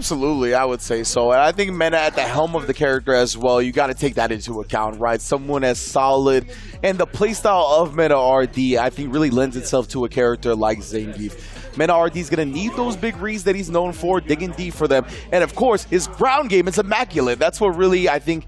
Absolutely, I would say so. And I think Mena at the helm of the character as well, you got to take that into account, right? Someone as solid. And the playstyle of Mena RD, I think, really lends itself to a character like Zangief. Mena RD is going to need those big reads that he's known for, digging deep for them. And of course, his ground game is immaculate. That's what really, I think,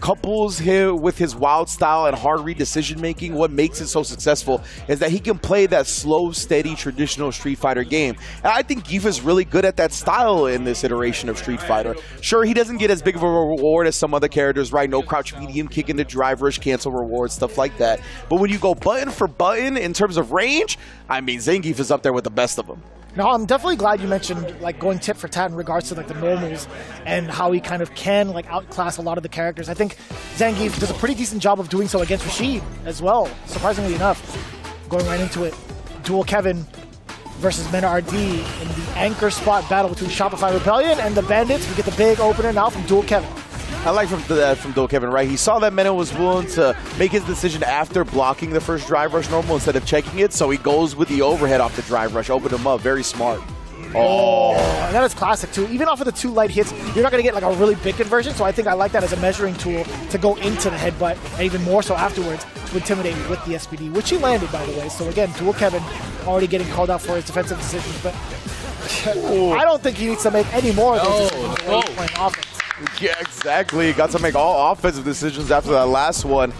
couples him with his wild style and hard read decision making. What makes it so successful is that he can play that slow, steady, traditional Street Fighter game. And I think Gief is really good at that style in this iteration of Street Fighter. Sure, he doesn't get as big of a reward as some other characters, right? No crouch medium kick into drive rush, cancel rewards, stuff like that. But when you go button for button in terms of range, I mean, Zangief is up there with the best of them. No, I'm definitely glad you mentioned like going tit for tat in regards to like the normals and how he kind of can like outclass a lot of the characters. I think Zangief does a pretty decent job of doing so against Rashid as well, surprisingly enough. Going right into it, Dual Kevin versus Mena RD in the anchor spot battle between Shopify Rebellion and the Bandits. We get the big opener now from Dual Kevin. I like from Dual Kevin, right? He saw that Mena was willing to make his decision after blocking the first drive rush normal instead of checking it, so he goes with the overhead off the drive rush, opened him up. Very smart. Oh, and that is classic too. Even off of the 2 light hits, you're not going to get like a really big conversion, so I think I like that as a measuring tool to go into the headbutt, and even more so afterwards to intimidate with the SPD, which he landed, by the way. So again, Dual Kevin already getting called out for his defensive decisions, but I don't think he needs to make any more of those decisions while he's playing offense. Yeah, exactly. Got to make all offensive decisions after that last one.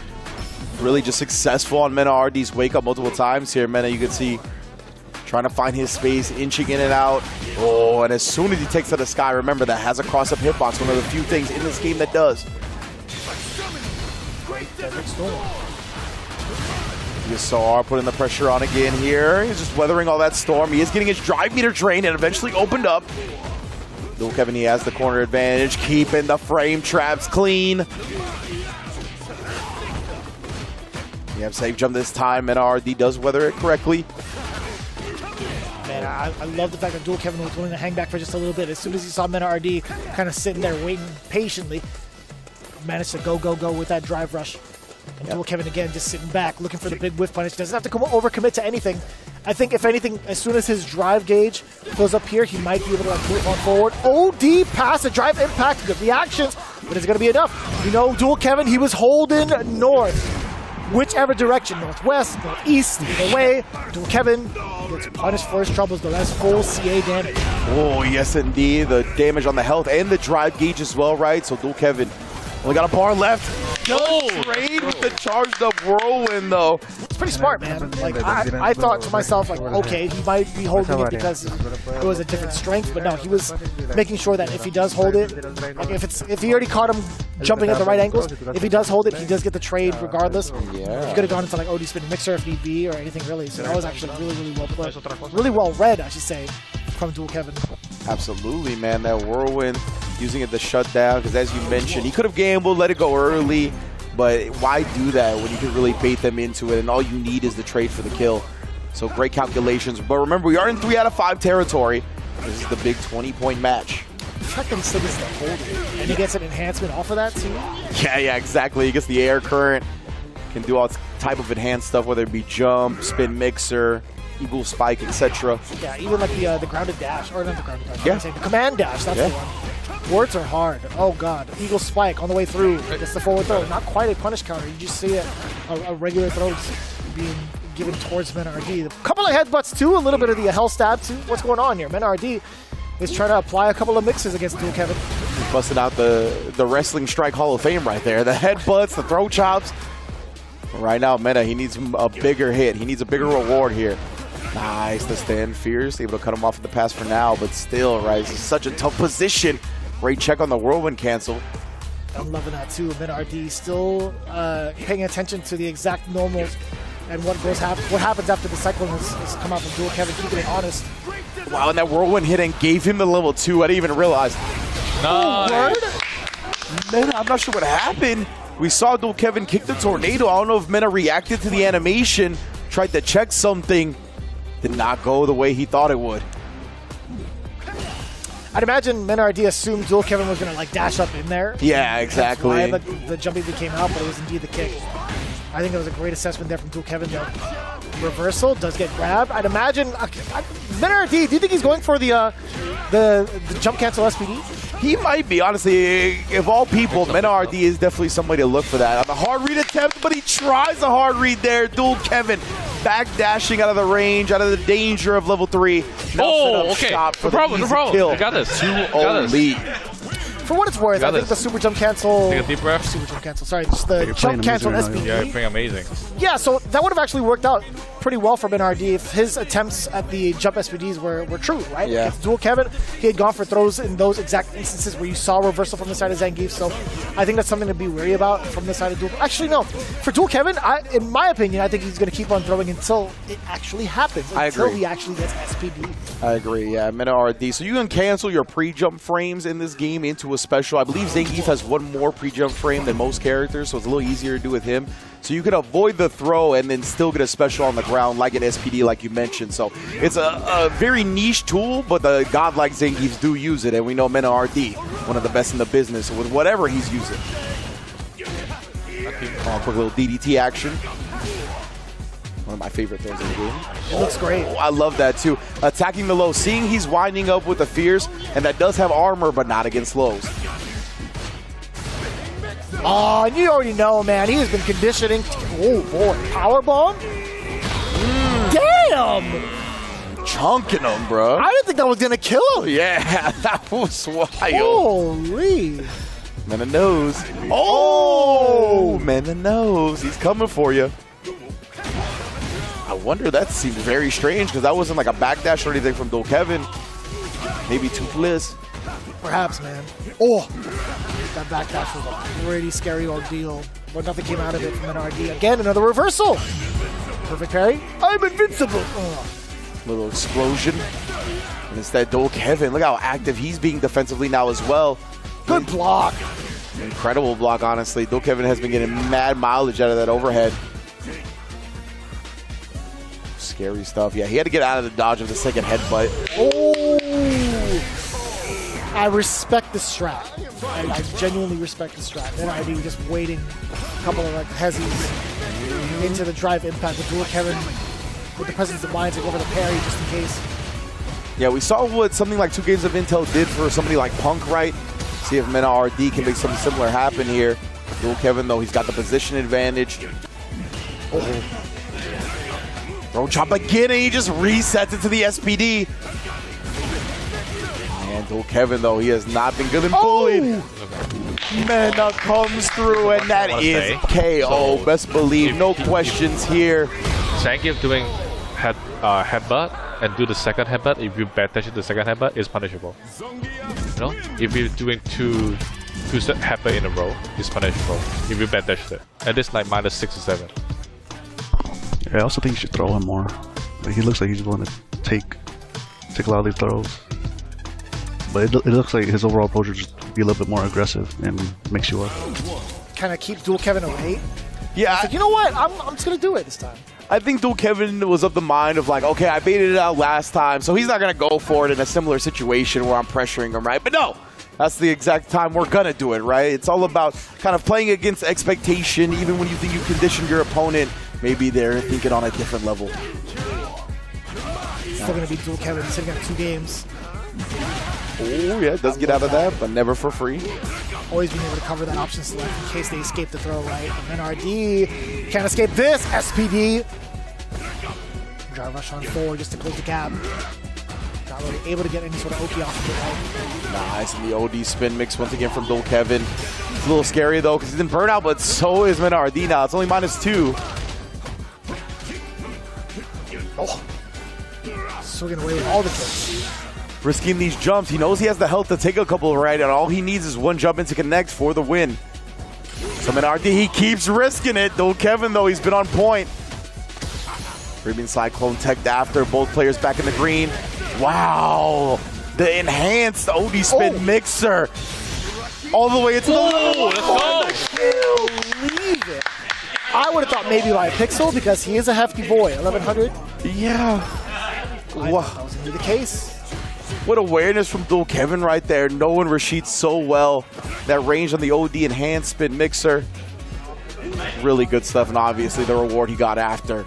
Really just successful on Mena RD's wake up multiple times here. Mena, you can see, trying to find his space, inching in and out. Oh, and as soon as he takes to the sky, remember that has a cross-up hitbox, one of the few things in this game that does. ESR putting the pressure on again here. He's just weathering all that storm. He is getting his drive meter drained and eventually opened up. Dual Kevin, he has the corner advantage, keeping the frame traps clean. You have safe jump this time, and RD does weather it correctly. Man, I love the fact that Dual Kevin was willing to hang back for just a little bit. As soon as he saw Mena RD kind of sitting there waiting patiently, managed to go with that drive rush. And Dual Kevin again just sitting back, looking for the big whiff punish. Doesn't have to overcommit to anything. I think if anything, as soon as his drive gauge goes up here, he might be able to like move on forward. OD pass, a drive impact, good reactions, but is it going to be enough? You know, Dual Kevin, he was holding north. Whichever direction, northwest, northeast, either way, Dual Kevin gets punished for his troubles, though. That's full CA damage. Oh, yes, indeed. The damage on the health and the drive gauge as well, right? So Dual Kevin only got a bar left. Trade with the charged up whirlwind, though. It's pretty smart, man. Like I thought to myself, like, okay, he might be holding it because it was a different strength, but no, he was making sure that if he does hold it, like if he already caught him jumping at the right angles, if he does hold it, he does get the trade regardless. Yeah. He could have gone into like OD spin mixer if need be or anything really. So that was actually really well played, really well read, I should say, from Dual Kevin. Absolutely, man. That whirlwind, using it to shut down, because as you mentioned, he could have gambled, let it go early, but why do that when you can really bait them into it, and all you need is the trade for the kill. So great calculations. But remember, we are in 3 out of 5 territory. This is the big 20-point match. The fact that he still gets to hold it, and he gets an enhancement off of that too? Yeah, exactly. He gets the air current, can do all type of enhanced stuff, whether it be jump, spin mixer, eagle spike, etc. Yeah, even like the grounded dash, or not the grounded dash, yeah. The command dash, that's the one. Words are hard. Oh god, eagle spike on the way through. It's the forward throw, not quite a punish counter. You just see a regular throw being given towards Mena RD. A couple of headbutts too, a little bit of the hell stab too. What's going on here? Mena RD is trying to apply a couple of mixes against Dual Kevin. He's busting out the Wrestling Strike Hall of Fame right there. The headbutts, the throw chops. Right now, Mena, he needs a bigger hit. He needs a bigger reward here. Nice, the stand fierce, able to cut him off at the pass for now, but still, right, it's such a tough position. Great check on the whirlwind cancel. I'm loving that too. Mena RD still paying attention to the exact normals and what happens after the cyclone has come out from Dual Kevin, keeping it honest. Wow, and that whirlwind hit and gave him the level 2. I didn't even realize. Nice. Mena, I'm not sure what happened. We saw Dual Kevin kick the tornado. I don't know if Mena reacted to the animation, tried to check something. Did not go the way he thought it would. I'd imagine Mena RD assumed Dual Kevin was going to like dash up in there. Yeah, exactly. That's why the jumping came out, but it was indeed the kick. I think that was a great assessment there from Dual Kevin, though. Reversal does get grabbed. I'd imagine MetaRD, do you think he's going for the jump cancel SPD? He might be, honestly. Of all people, MetaRD is definitely somebody to look for that. On the hard read attempt, but he tries a hard read there. Dual Kevin back dashing out of the range, out of the danger of level 3. Okay. Shot for No problem. kill. You got this. 2-0 lead. For what it's worth, I think the super jump cancel. Take a deep breath. Super jump cancel. Sorry, just the jump cancel SPD. Yeah, you're playing amazing. Yeah, so that would have actually worked out pretty well for BenRD if his attempts at the jump SPDs were true, right? Yeah. Against Dual Kevin, he had gone for throws in those exact instances where you saw reversal from the side of Zangief, so I think that's something to be wary about from the side of Dual. Actually, no. For Dual Kevin, in my opinion, I think he's going to keep on throwing until it actually happens, until he actually gets SPD. I agree, yeah, MetaRD. So you can cancel your pre-jump frames in this game into a special. I believe Zangief has one more pre-jump frame than most characters, so it's a little easier to do with him. So you can avoid the throw and then still get a special on the ground like an SPD like you mentioned. So it's a very niche tool, but the godlike Zangiefs do use it, and we know MetaRD, one of the best in the business with whatever he's using. Quick little DDT action. One of my favorite throws in the game. It looks great. Oh, I love that too. Attacking the low, seeing he's winding up with the fears, and that does have armor, but not against lows. Oh, and you already know, man. He has been conditioning. Oh, boy. Powerbomb? Damn! Chunking him, bro. I didn't think that was going to kill him. Yeah, that was wild. Holy. Man the nose. Oh! Man the nose. He's coming for you. I wonder, that seemed very strange because that wasn't like a backdash or anything from Dual Kevin. Maybe Toothless. Perhaps, man. Oh! That backdash was a pretty scary ordeal, but nothing came out of it from NRD. Again, another reversal. Perfect parry. I'm invincible. Little explosion. And instead, Dual Kevin, look how active he's being defensively now as well. Good block. Incredible block, honestly. Dual Kevin has been getting mad mileage out of that overhead. Scary stuff. Yeah, he had to get out of the dodge of the second headbutt. Oh! I respect the strat. I genuinely respect the strat. NRD just waiting a couple of hezzies into the drive impact with Dual Kevin with the presence of mind to go over the parry just in case. Yeah, we saw what something like 2 games of Intel did for somebody like Punk, right? See if MetaRD can make something similar happen here. Dual Kevin, though, he's got the position advantage. Oh. Throw chop again, and he just resets it to the SPD. And Dual Kevin, though, he has not been good in bullied. Mena comes through, and that is KO. So best believe, no questions here. Zangief doing headbutt and do the second headbutt. If you backdash the second headbutt, is punishable. You know, if you're doing two headbutt in a row, it's punishable. If you backdash it, and it's like -6 or 7. Yeah, I also think you should throw him more. Like, he looks like he's willing to take a lot of these throws. But it looks like his overall approach would just be a little bit more aggressive and mix you up. Kind of keep Dual Kevin away. Yeah, Like, you know what? I'm just going to do it this time. I think Dual Kevin was of the mind of like, okay, I baited it out last time, so he's not going to go for it in a similar situation where I'm pressuring him, right? But no, that's the exact time we're going to do it, right? It's all about kind of playing against expectation, even when you think you conditioned your opponent. Maybe they're thinking on a different level. Still going to be Dual Kevin sitting at 2 games. Oh, yeah, it does get out of that, but never for free. Always being able to cover that option select in case they escape the throw, right? And NRD can't escape this. SPD. Drive rush on 4 just to close the gap. Not really able to get any sort of Oki off of it, right? Nice, and the OD spin mix once again from Dual Kevin. It's a little scary, though, because he's in burnout, but so is MetaRD now. It's only -2. Oh. Swinging away with all the kills. Risking these jumps. He knows he has the health to take a couple, right? And all he needs is one jump in to connect for the win. So MetaRD, he keeps risking it. Dual Kevin, though, he's been on point. Caribbean Cyclone teched after. Both players back in the green. Wow. The enhanced OD spin mixer. All the way into the... Let's go. I can't believe it. I would have thought maybe by a pixel because he is a hefty boy. 1100. Yeah. Wow. That was going to be the case. What awareness from Dual Kevin right there. Knowing Rashid so well. That range on the OD enhanced spin mixer. Really good stuff, and obviously the reward he got after.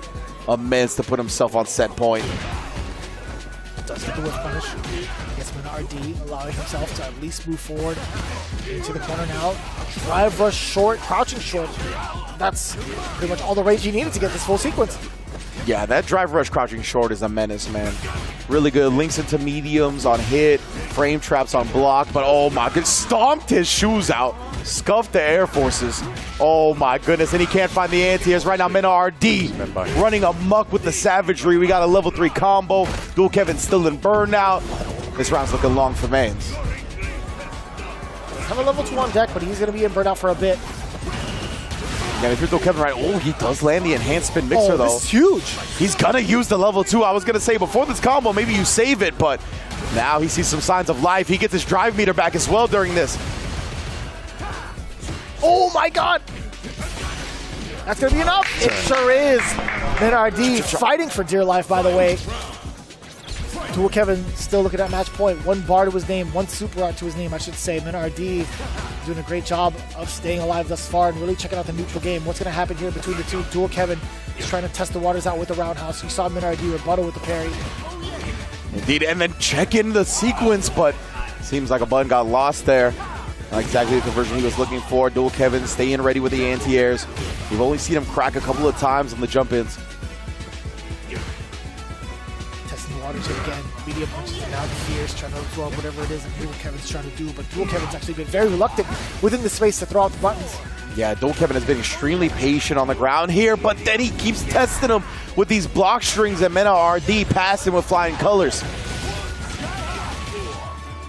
immense to put himself on set point. Does get the whiff punish. Gets him an RD, allowing himself to at least move forward into the corner now. Drive rush short, crouching short. That's pretty much all the range he needed to get this full sequence. Yeah, that drive rush crouching short is a menace, man. Really good. Links into mediums on hit, frame traps on block, but oh my goodness, stomped his shoes out, scuffed the Air Forces. Oh my goodness, and he can't find the anti-airs right now. Mena RD running amok with the savagery. We got a level 3 combo. Dual Kevin still in burnout. This round's looking long for Mains. Have a level 2 on deck, but he's going to be in burnout for a bit. Yeah, if you're Dual Kevin right, oh, he does land the enhanced spin mixer though. This is huge. He's gonna use the level 2. I was gonna say before this combo, maybe you save it, but now he sees some signs of life. He gets his drive meter back as well during this. Oh my god! That's gonna be enough. It sure is. Mena RD fighting for dear life, by the way. Dual Kevin still looking at match point. 1 bar to his name, 1 super art to his name, I should say. Mena RD doing a great job of staying alive thus far and really checking out the neutral game. What's going to happen here between the two? Dual Kevin is trying to test the waters out with the roundhouse. You saw Mena RD rebuttal with the parry. Indeed, and then check in the sequence, but seems like a button got lost there. Not exactly the conversion he was looking for. Dual Kevin staying ready with the anti-airs. We've only seen him crack a couple of times on the jump-ins. Testing the waters again. Medium punches and now the fears, trying to absorb whatever it is that Dual Kevin's trying to do. But Dual Kevin's actually been very reluctant within the space to throw out the buttons. Yeah, Dual Kevin has been extremely patient on the ground here, but then he keeps testing him with these block strings and Mena RD passing with flying colors.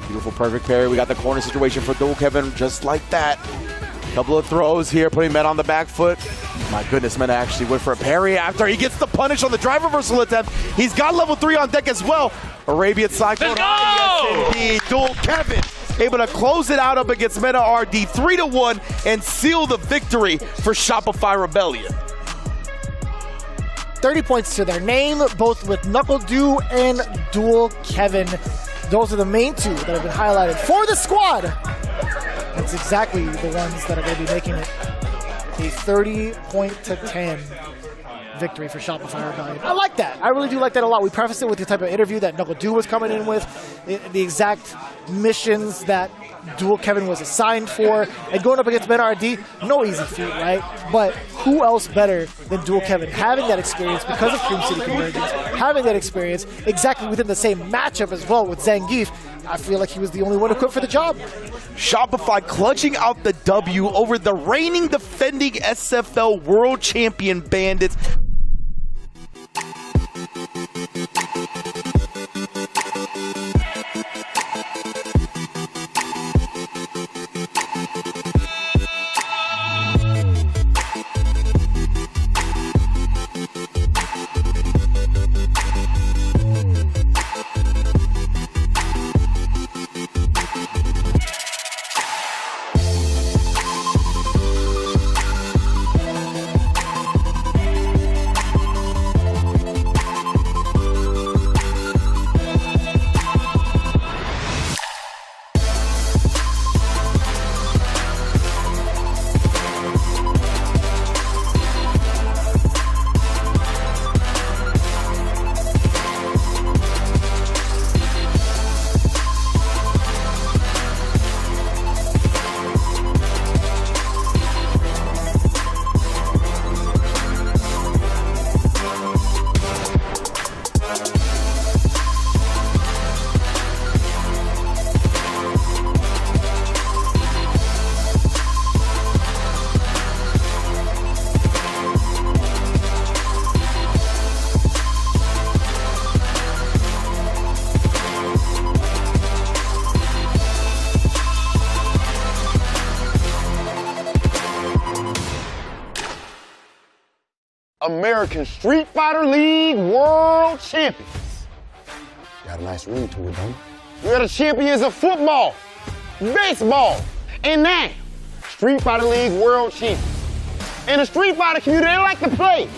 Beautiful, perfect parry. We got the corner situation for Dual Kevin just like that. Couple of throws here, putting Mena on the back foot. My goodness, Mena actually went for a parry after he gets the punish on the drive reversal attempt. He's got level 3 on deck as well. Arabian Cyclone. Yes, indeed. Dual Kevin able to close it out up against Mena RD 3-1 and seal the victory for Shopify Rebellion. 30 points to their name, both with Knuckle Dew and Dual Kevin. Those are the main 2 that have been highlighted for the squad. That's exactly the ones that are going to be making it a 30-10 victory for Shopify Rebellion. I like that. I really do like that a lot. We prefaced it with the type of interview that Knuckle Dew was coming in with, the exact missions that Dual Kevin was assigned for, and going up against Mena RD, no easy feat, right? But who else better than Dual Kevin, having that experience because of Cream City Convergence, having that experience exactly within the same matchup as well with Zangief. I feel like he was the only one equipped for the job. Shopify clutching out the W over the reigning defending SFL World Champion Bandits. American Street Fighter League World Champions. Got a nice ring to it, don't you? We are the champions of football, baseball, and now Street Fighter League World Champions. And the Street Fighter community, they like to play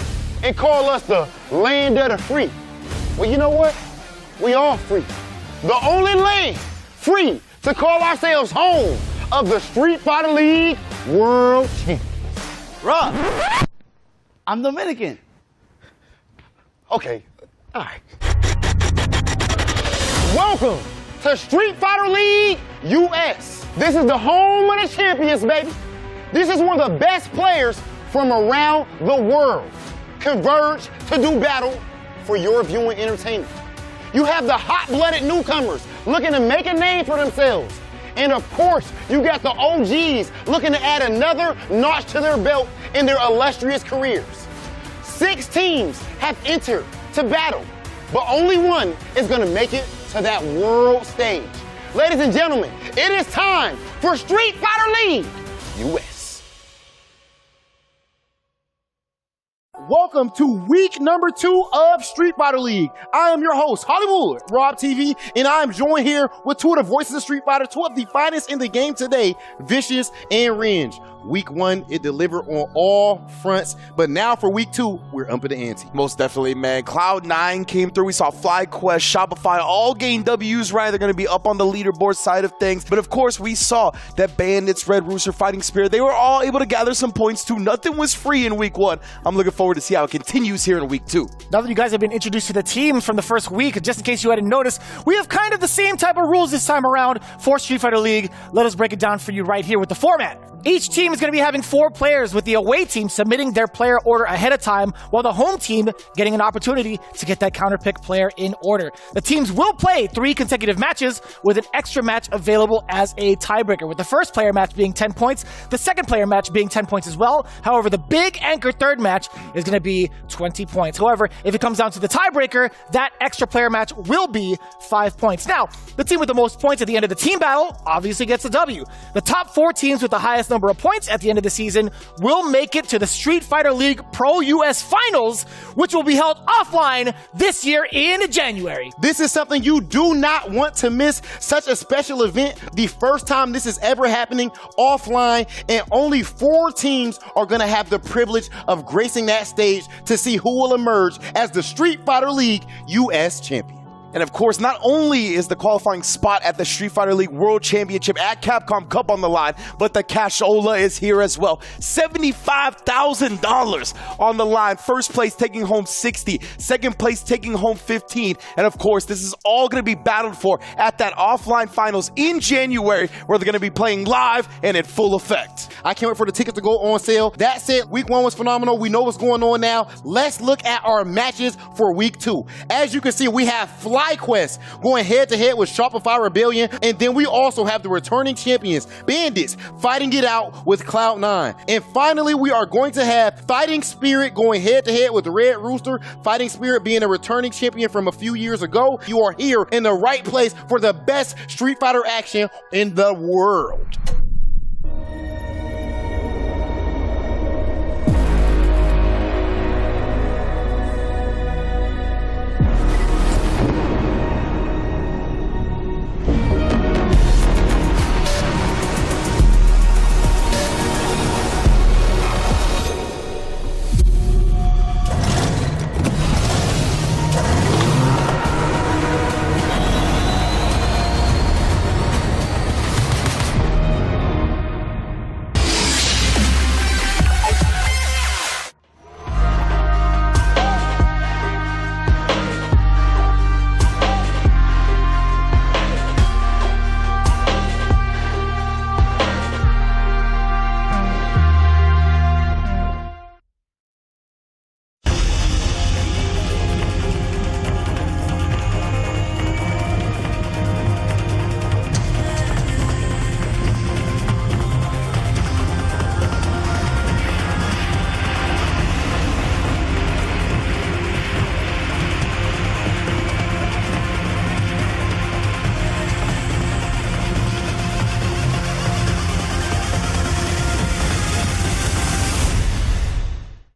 and call us the land of the free. Well, you know what? We are free. The only land free to call ourselves home of the Street Fighter League World Champions. Rob, I'm Dominican. Okay, all right. Welcome to Street Fighter League US. This is the home of the champions, baby. This is where the best players from around the world converge to do battle for your viewing entertainment. You have the hot-blooded newcomers looking to make a name for themselves. And of course, you got the OGs looking to add another notch to their belt in their illustrious careers. 6 teams have entered to battle, but only one is going to make it to that world stage. Ladies and gentlemen, it is time for Street Fighter League US. Welcome to week number 2 of Street Fighter League. I am your host, Hollywood, RobTV, and I am joined here with 2 of the voices of Street Fighter, 2 of the finest in the game today, Vicious and Rynge. Week 1, it delivered on all fronts, but now for week 2, we're up in the ante. Most definitely, man. Cloud9 came through. We saw FlyQuest, Shopify, all gain W's, right? They're going to be up on the leaderboard side of things. But of course, we saw that Bandits, Red Rooster, Fighting Spirit, they were all able to gather some points too. Nothing was free in week 1. I'm looking forward to see how it continues here in week 2. Now that you guys have been introduced to the teams from the first week, just in case you hadn't noticed, we have kind of the same type of rules this time around for Street Fighter League. Let us break it down for you right here with the format. Each team is going to be having 4 players, with the away team submitting their player order ahead of time, while the home team getting an opportunity to get that counterpick player in order. The teams will play 3 consecutive matches, with an extra match available as a tiebreaker, with the first player match being 10 points, the second player match being 10 points as well. However, the big anchor third match is going to be 20 points. However, if it comes down to the tiebreaker, that extra player match will be 5 points. Now, the team with the most points at the end of the team battle obviously gets the W. The top 4 teams with the highest number of points at the end of the season will make it to the Street Fighter League Pro-US Finals, which will be held offline this year in January. This is something you do not want to miss. Such a special event, the first time this is ever happening offline, and only 4 teams are going to have the privilege of gracing that stage to see who will emerge as the Street Fighter League US champion. And of course, not only is the qualifying spot at the Street Fighter League World Championship at Capcom Cup on the line, but the cashola is here as well. $75,000 on the line. First place taking home 60, second place taking home 15. And of course, this is all going to be battled for at that offline finals in January, where they're going to be playing live and in full effect. I can't wait for the tickets to go on sale. That said, week 1 was phenomenal. We know what's going on now. Let's look at our matches for week 2. As you can see, we have FlyQuest going head-to-head with Shopify Rebellion, and then we also have the returning champions, Bandits, fighting it out with Cloud9. And finally, we are going to have Fighting Spirit going head-to-head with Red Rooster, Fighting Spirit being a returning champion from a few years ago. You are here in the right place for the best Street Fighter action in the world.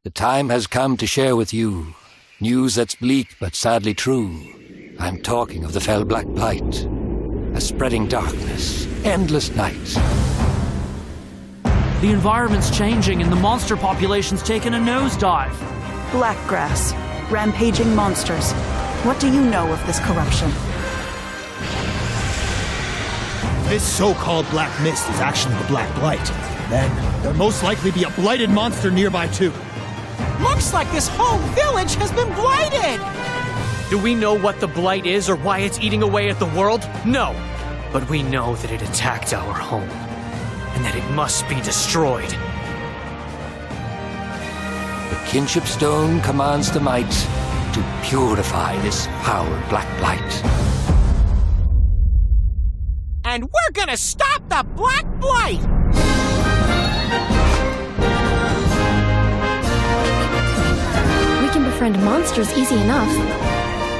The time has come to share with you news that's bleak but sadly true. I'm talking of the fell black blight, a spreading darkness, endless nights. The environment's changing and the monster population's taken a nosedive. Blackgrass, rampaging monsters. What do you know of this corruption? This so-called black mist is actually the black blight. Then there'll most likely be a blighted monster nearby too. Looks like this whole village has been blighted! Do we know what the blight is or why it's eating away at the world? No. But we know that it attacked our home, and that it must be destroyed. The kinship stone commands the might to purify this foul black blight. And we're gonna stop the Black Blight! We can befriend monsters easy enough,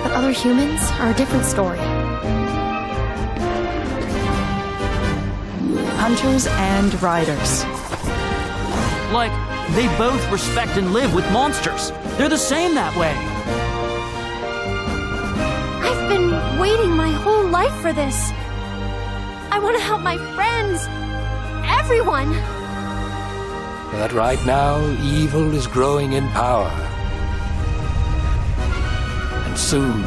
but other humans are a different story. Hunters and riders. Like, they both respect and live with monsters. They're the same that way. I've been waiting my whole life for this. I want to help my friends. Everyone. But right now, evil is growing in power. And soon,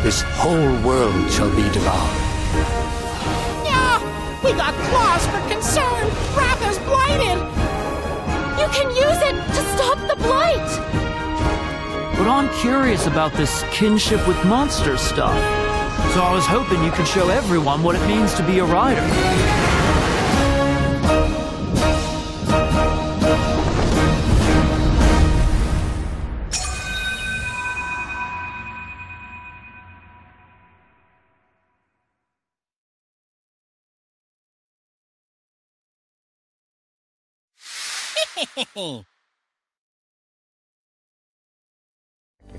this whole world shall be devoured. Yeah, we got claws for concern. Wrath is blighted. You can use it to stop the blight. But I'm curious about this kinship with monsters stuff. So I was hoping you could show everyone what it means to be a rider.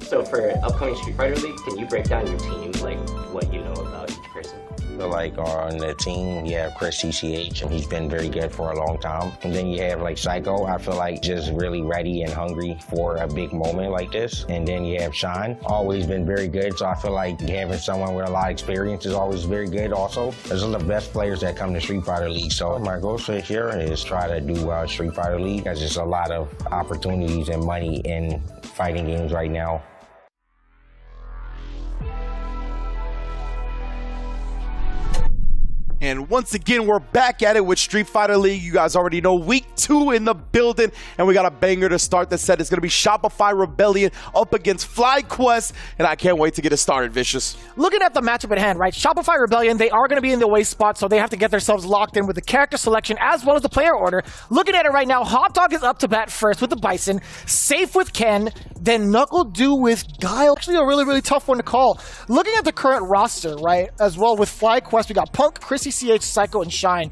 So for upcoming Street Fighter League, can you break down your team, like what you know about each person? So like on the team, you have ChrisCCH, and he's been very good for a long time. And then you have like Psycho, I feel like just really ready and hungry for a big moment like this. And then you have Sean, always been very good. So I feel like having someone with a lot of experience is always very good also. Those are the best players that come to Street Fighter League. So my goal this year is try to do Street Fighter League, because there's a lot of opportunities and money in fighting games right now. And once again, we're back at it with Street Fighter League. You guys already know week 2 in the building, and we got a banger to start the set. It's going to be Shopify Rebellion up against FlyQuest, and I can't wait to get it started, Vicious. Looking at the matchup at hand, right? Shopify Rebellion, they are going to be in the away spot, so they have to get themselves locked in with the character selection as well as the player order. Looking at it right now, Hot Dog is up to bat first with the Bison, Safe with Ken, then Knuckle Dew with Guile. Actually, a really, really tough one to call. Looking at the current roster, right, as well with FlyQuest, we got Punk, ChrisCCH, Psycho, and Shine.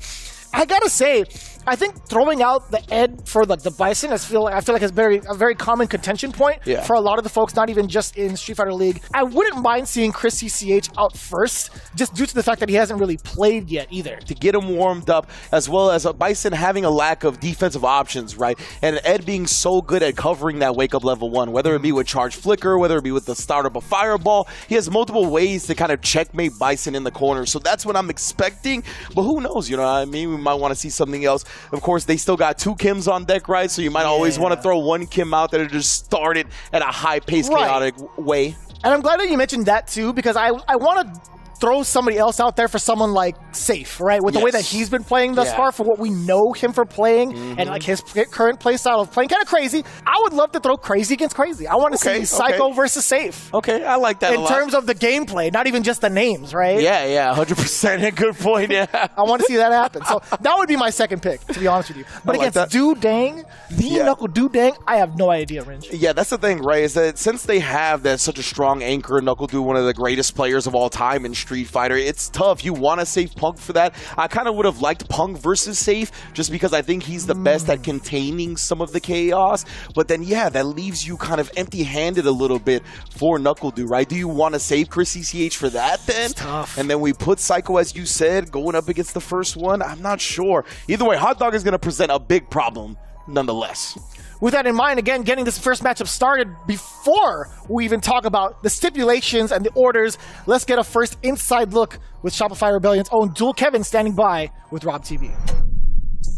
I gotta say, I think throwing out the Ed for the Bison, I feel like it's a very common contention point for a lot of the folks, not even just in Street Fighter League. I wouldn't mind seeing ChrisCCH out first, just due to the fact that he hasn't really played yet either. To get him warmed up, as well as a Bison having a lack of defensive options, right? And Ed being so good at covering that wake up level 1, whether it be with Charge Flicker, whether it be with the start of a Fireball, he has multiple ways to kind of checkmate Bison in the corner. So that's what I'm expecting, but who knows, you know what I mean? We might want to see something else. Of course, they still got 2 Kims on deck, right? So you might always want to throw one Kim out there to just start it at a high-paced, chaotic way. And I'm glad that you mentioned that too, because I want to throw somebody else out there for someone like Safe, right? With the way that he's been playing thus far, for what we know him for playing, and like his current play style of playing kind of crazy. I would love to throw Crazy against Crazy. I want to see Psycho versus Safe. Okay, I like that a lot. In terms of the gameplay, not even just the names, right? Yeah, 100%. Good point, yeah. I want to see that happen. So that would be my second pick, to be honest with you. But against Dang, Knuckle Dang, I have no idea, Rynge. Yeah, that's the thing, right? Is that since they have such a strong anchor, Knuckle Dew, one of the greatest players of all time in Street Fighter, it's tough. You want to save Punk for that. I kind of would have liked Punk versus Safe, just because I think he's the best at containing some of the chaos. But then, that leaves you kind of empty-handed a little bit for Knuckle Dew, right? Do you want to save ChrisCCH for that then? It's tough. And then we put Psycho, as you said, going up against the first one? I'm not sure. Either way, Hot Dog is going to present a big problem nonetheless. With that in mind, again, getting this first matchup started before we even talk about the stipulations and the orders, let's get a first inside look with Shopify Rebellion's own Dual Kevin standing by with RobTV.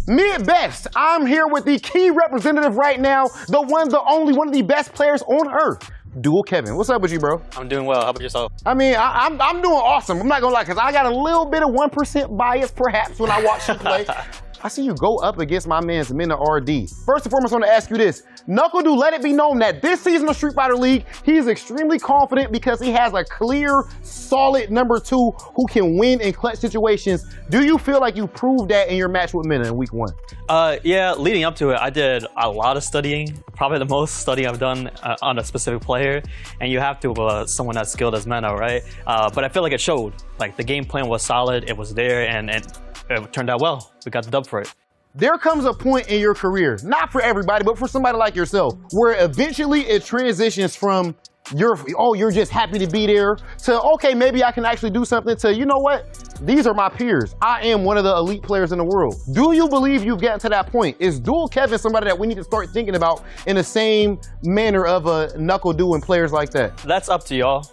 Me at best, I'm here with the key representative right now, the one, the only, one of the best players on earth. Dual Kevin. What's up with you, bro? I'm doing well. How about yourself? I mean, I'm doing awesome. I'm not gonna lie, because I got a little bit of 1% bias, perhaps, when I watch you play. I see you go up against my man's Mena RD. First and foremost, I want to ask you this. NuckleDu, let it be known that this season of Street Fighter League, he is extremely confident because he has a clear, solid number 2 who can win in clutch situations. Do you feel like you proved that in your match with Mena in week 1? Yeah, leading up to it, I did a lot of studying, probably the most studying I've done on a specific player, and you have to someone as skilled as Mena, right? But I feel like it showed. Like, the game plan was solid, it was there, and it turned out well. We got the dub for it. There comes a point in your career, not for everybody, but for somebody like yourself, where eventually it transitions from you're just happy to be there to, okay, maybe I can actually do something, to, you know what? These are my peers. I am one of the elite players in the world. Do you believe you've gotten to that point? Is Dual Kevin somebody that we need to start thinking about in the same manner of a NuckleDu and players like that? That's up to y'all.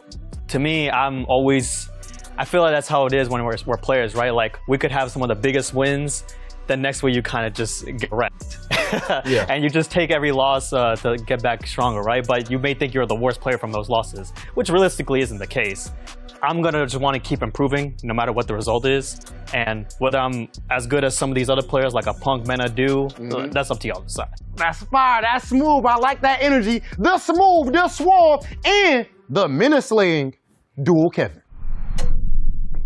To me, I feel like that's how it is when we're players, right? Like, we could have some of the biggest wins, then next week you kind of just get wrecked. Yeah. And you just take every loss to get back stronger, right? But you may think you're the worst player from those losses, which realistically isn't the case. I'm gonna just want to keep improving no matter what the result is. And whether I'm as good as some of these other players like a Punk, Mena do, that's up to y'all to decide. That's fire, that's smooth, I like that energy. The smooth, the suave, and the Mena-slaying Dual Kevin.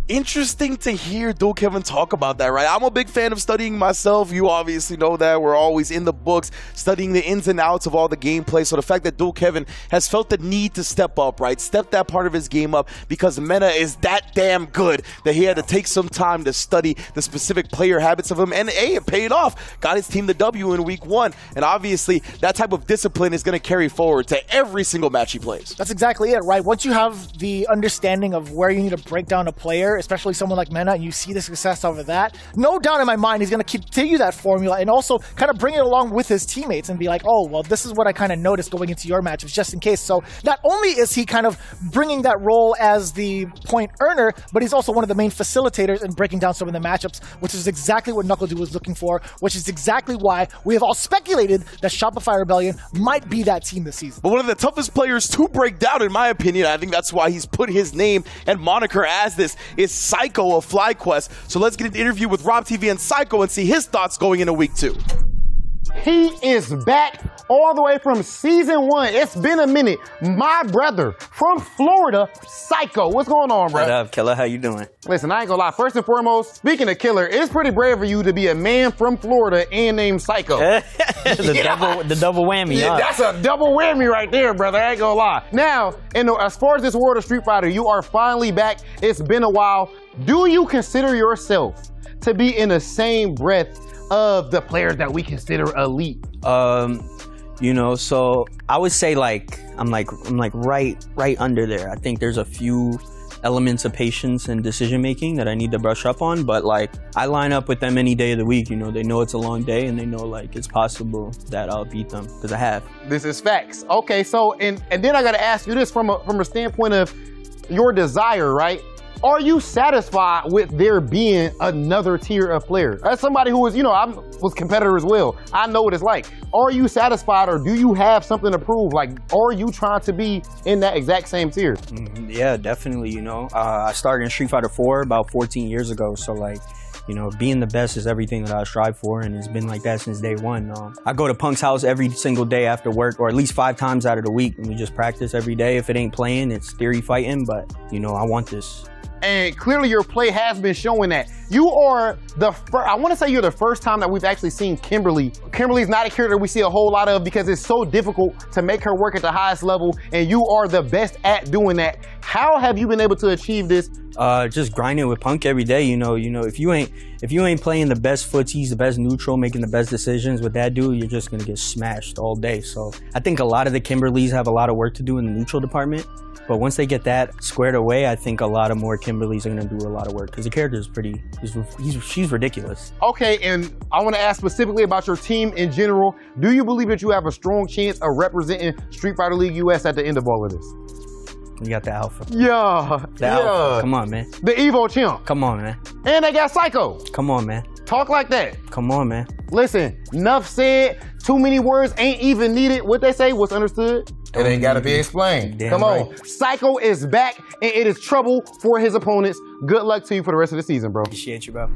Interesting to hear Dual Kevin talk about that, right? I'm a big fan of studying myself. You obviously know that. We're always in the books, studying the ins and outs of all the gameplay. So the fact that Dual Kevin has felt the need to step up, right? Step that part of his game up because Mena is that damn good that he had to take some time to study the specific player habits of him. And hey, it paid off. Got his team the W in week 1. And obviously, that type of discipline is going to carry forward to every single match he plays. That's exactly it, right? Once you have the understanding of where you need to break down a player, especially someone like Mena, and you see the success of that, no doubt in my mind he's going to continue that formula and also kind of bring it along with his teammates and be like, oh, well, this is what I kind of noticed going into your matchups just in case. So not only is he kind of bringing that role as the point earner, but he's also one of the main facilitators in breaking down some of the matchups, which is exactly what NuckleDu was looking for, which is exactly why we have all speculated that Shopify Rebellion might be that team this season. But one of the toughest players to break down, in my opinion, I think that's why he's put his name and moniker as this, is Psycho of FlyQuest. So let's get an interview with RobTV and Psycho and see his thoughts going into week 2. He is back all the way from season 1. It's been a minute. My brother from Florida, Psycho. What's going on, bro? What up, Killer? How you doing? Listen, I ain't gonna lie. First and foremost, speaking of Killer, it's pretty brave of you to be a man from Florida and named Psycho. the double whammy. Yeah, that's a double whammy right there, brother. I ain't gonna lie. Now, as far as this world of Street Fighter, you are finally back. It's been a while. Do you consider yourself to be in the same breath of the players that we consider elite? So I would say I'm right under there. I think there's a few elements of patience and decision making that I need to brush up on, but I line up with them any day of the week. They know it's a long day and they know it's possible that I'll beat them because I have. This is facts. Okay, so and then I gotta ask you this from a standpoint of your desire, right? Are you satisfied with there being another tier of players? As somebody who was, I was competitor as well. I know what it's like. Are you satisfied, or do you have something to prove? Are you trying to be in that exact same tier? Yeah, definitely. I started in Street Fighter 4 about 14 years ago. So being the best is everything that I strive for, and it's been like that since day one. I go to Punk's house every single day after work, or at least 5 times out of the week, and we just practice every day. If it ain't playing, it's theory fighting, but I want this. And clearly your play has been showing that. You are the first, I want to say you're the first time that we've actually seen Kimberly. Kimberly's not a character we see a whole lot of because it's so difficult to make her work at the highest level, and you are the best at doing that. How have you been able to achieve this? Just grinding with Punk every day. If you ain't playing the best footsies, the best neutral, making the best decisions with that dude, you're just gonna get smashed all day. So I think a lot of the Kimberlys have a lot of work to do in the neutral department. But once they get that squared away, I think a lot of more Kimberlys are going to do a lot of work because the character is she's ridiculous. Okay, and I want to ask specifically about your team in general. Do you believe that you have a strong chance of representing Street Fighter League US at the end of all of this? You got the Alpha. Yeah. Alpha. Come on, man. The Evo champ. Come on, man. And they got Psycho. Come on, man. Talk like that. Come on, man. Listen, enough said. Too many words ain't even needed. What they say, what's understood? It ain't gotta be explained. Come on. Right. Psycho is back, and it is trouble for his opponents. Good luck to you for the rest of the season, bro. Appreciate you, bro.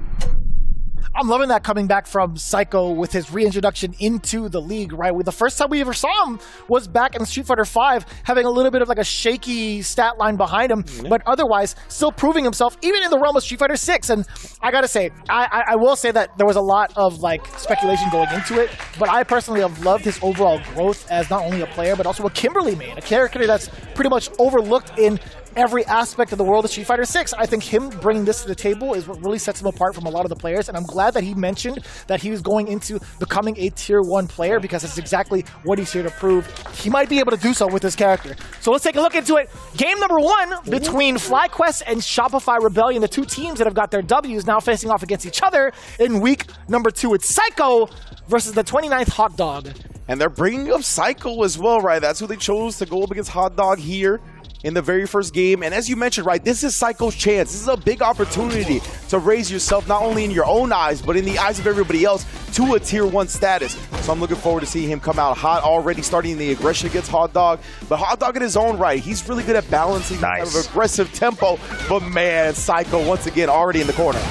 I'm loving that coming back from Psycho with his reintroduction into the league, right? The first time we ever saw him was back in Street Fighter V, having a little bit of like a shaky stat line behind him, but otherwise still proving himself even in the realm of Street Fighter 6. And I gotta say, I will say that there was a lot of like speculation going into it, but I personally have loved his overall growth as not only a player, but also a Kimberly main, a character that's pretty much overlooked in every aspect of the world of Street Fighter 6. I think him bringing this to the table is what really sets him apart from a lot of the players, and I'm glad that he mentioned that he was going into becoming a Tier 1 player, because that's exactly what he's here to prove. He might be able to do so with this character. So let's take a look into it. Game number 1 between FlyQuest and Shopify Rebellion, the two teams that have got their W's now facing off against each other in week number 2. It's Psycho versus the 29th Hot Dog. And they're bringing up Psycho as well, right? That's who they chose to go up against Hot Dog here in the very first game. And as you mentioned, right, this is Psycho's chance. This is a big opportunity to raise yourself not only in your own eyes, but in the eyes of everybody else to a Tier 1 status. So I'm looking forward to seeing him come out hot, already starting the aggression against Hot Dog. But Hot Dog in his own right, he's really good at balancing that kind of aggressive tempo. But man, Psycho once again already in the corner.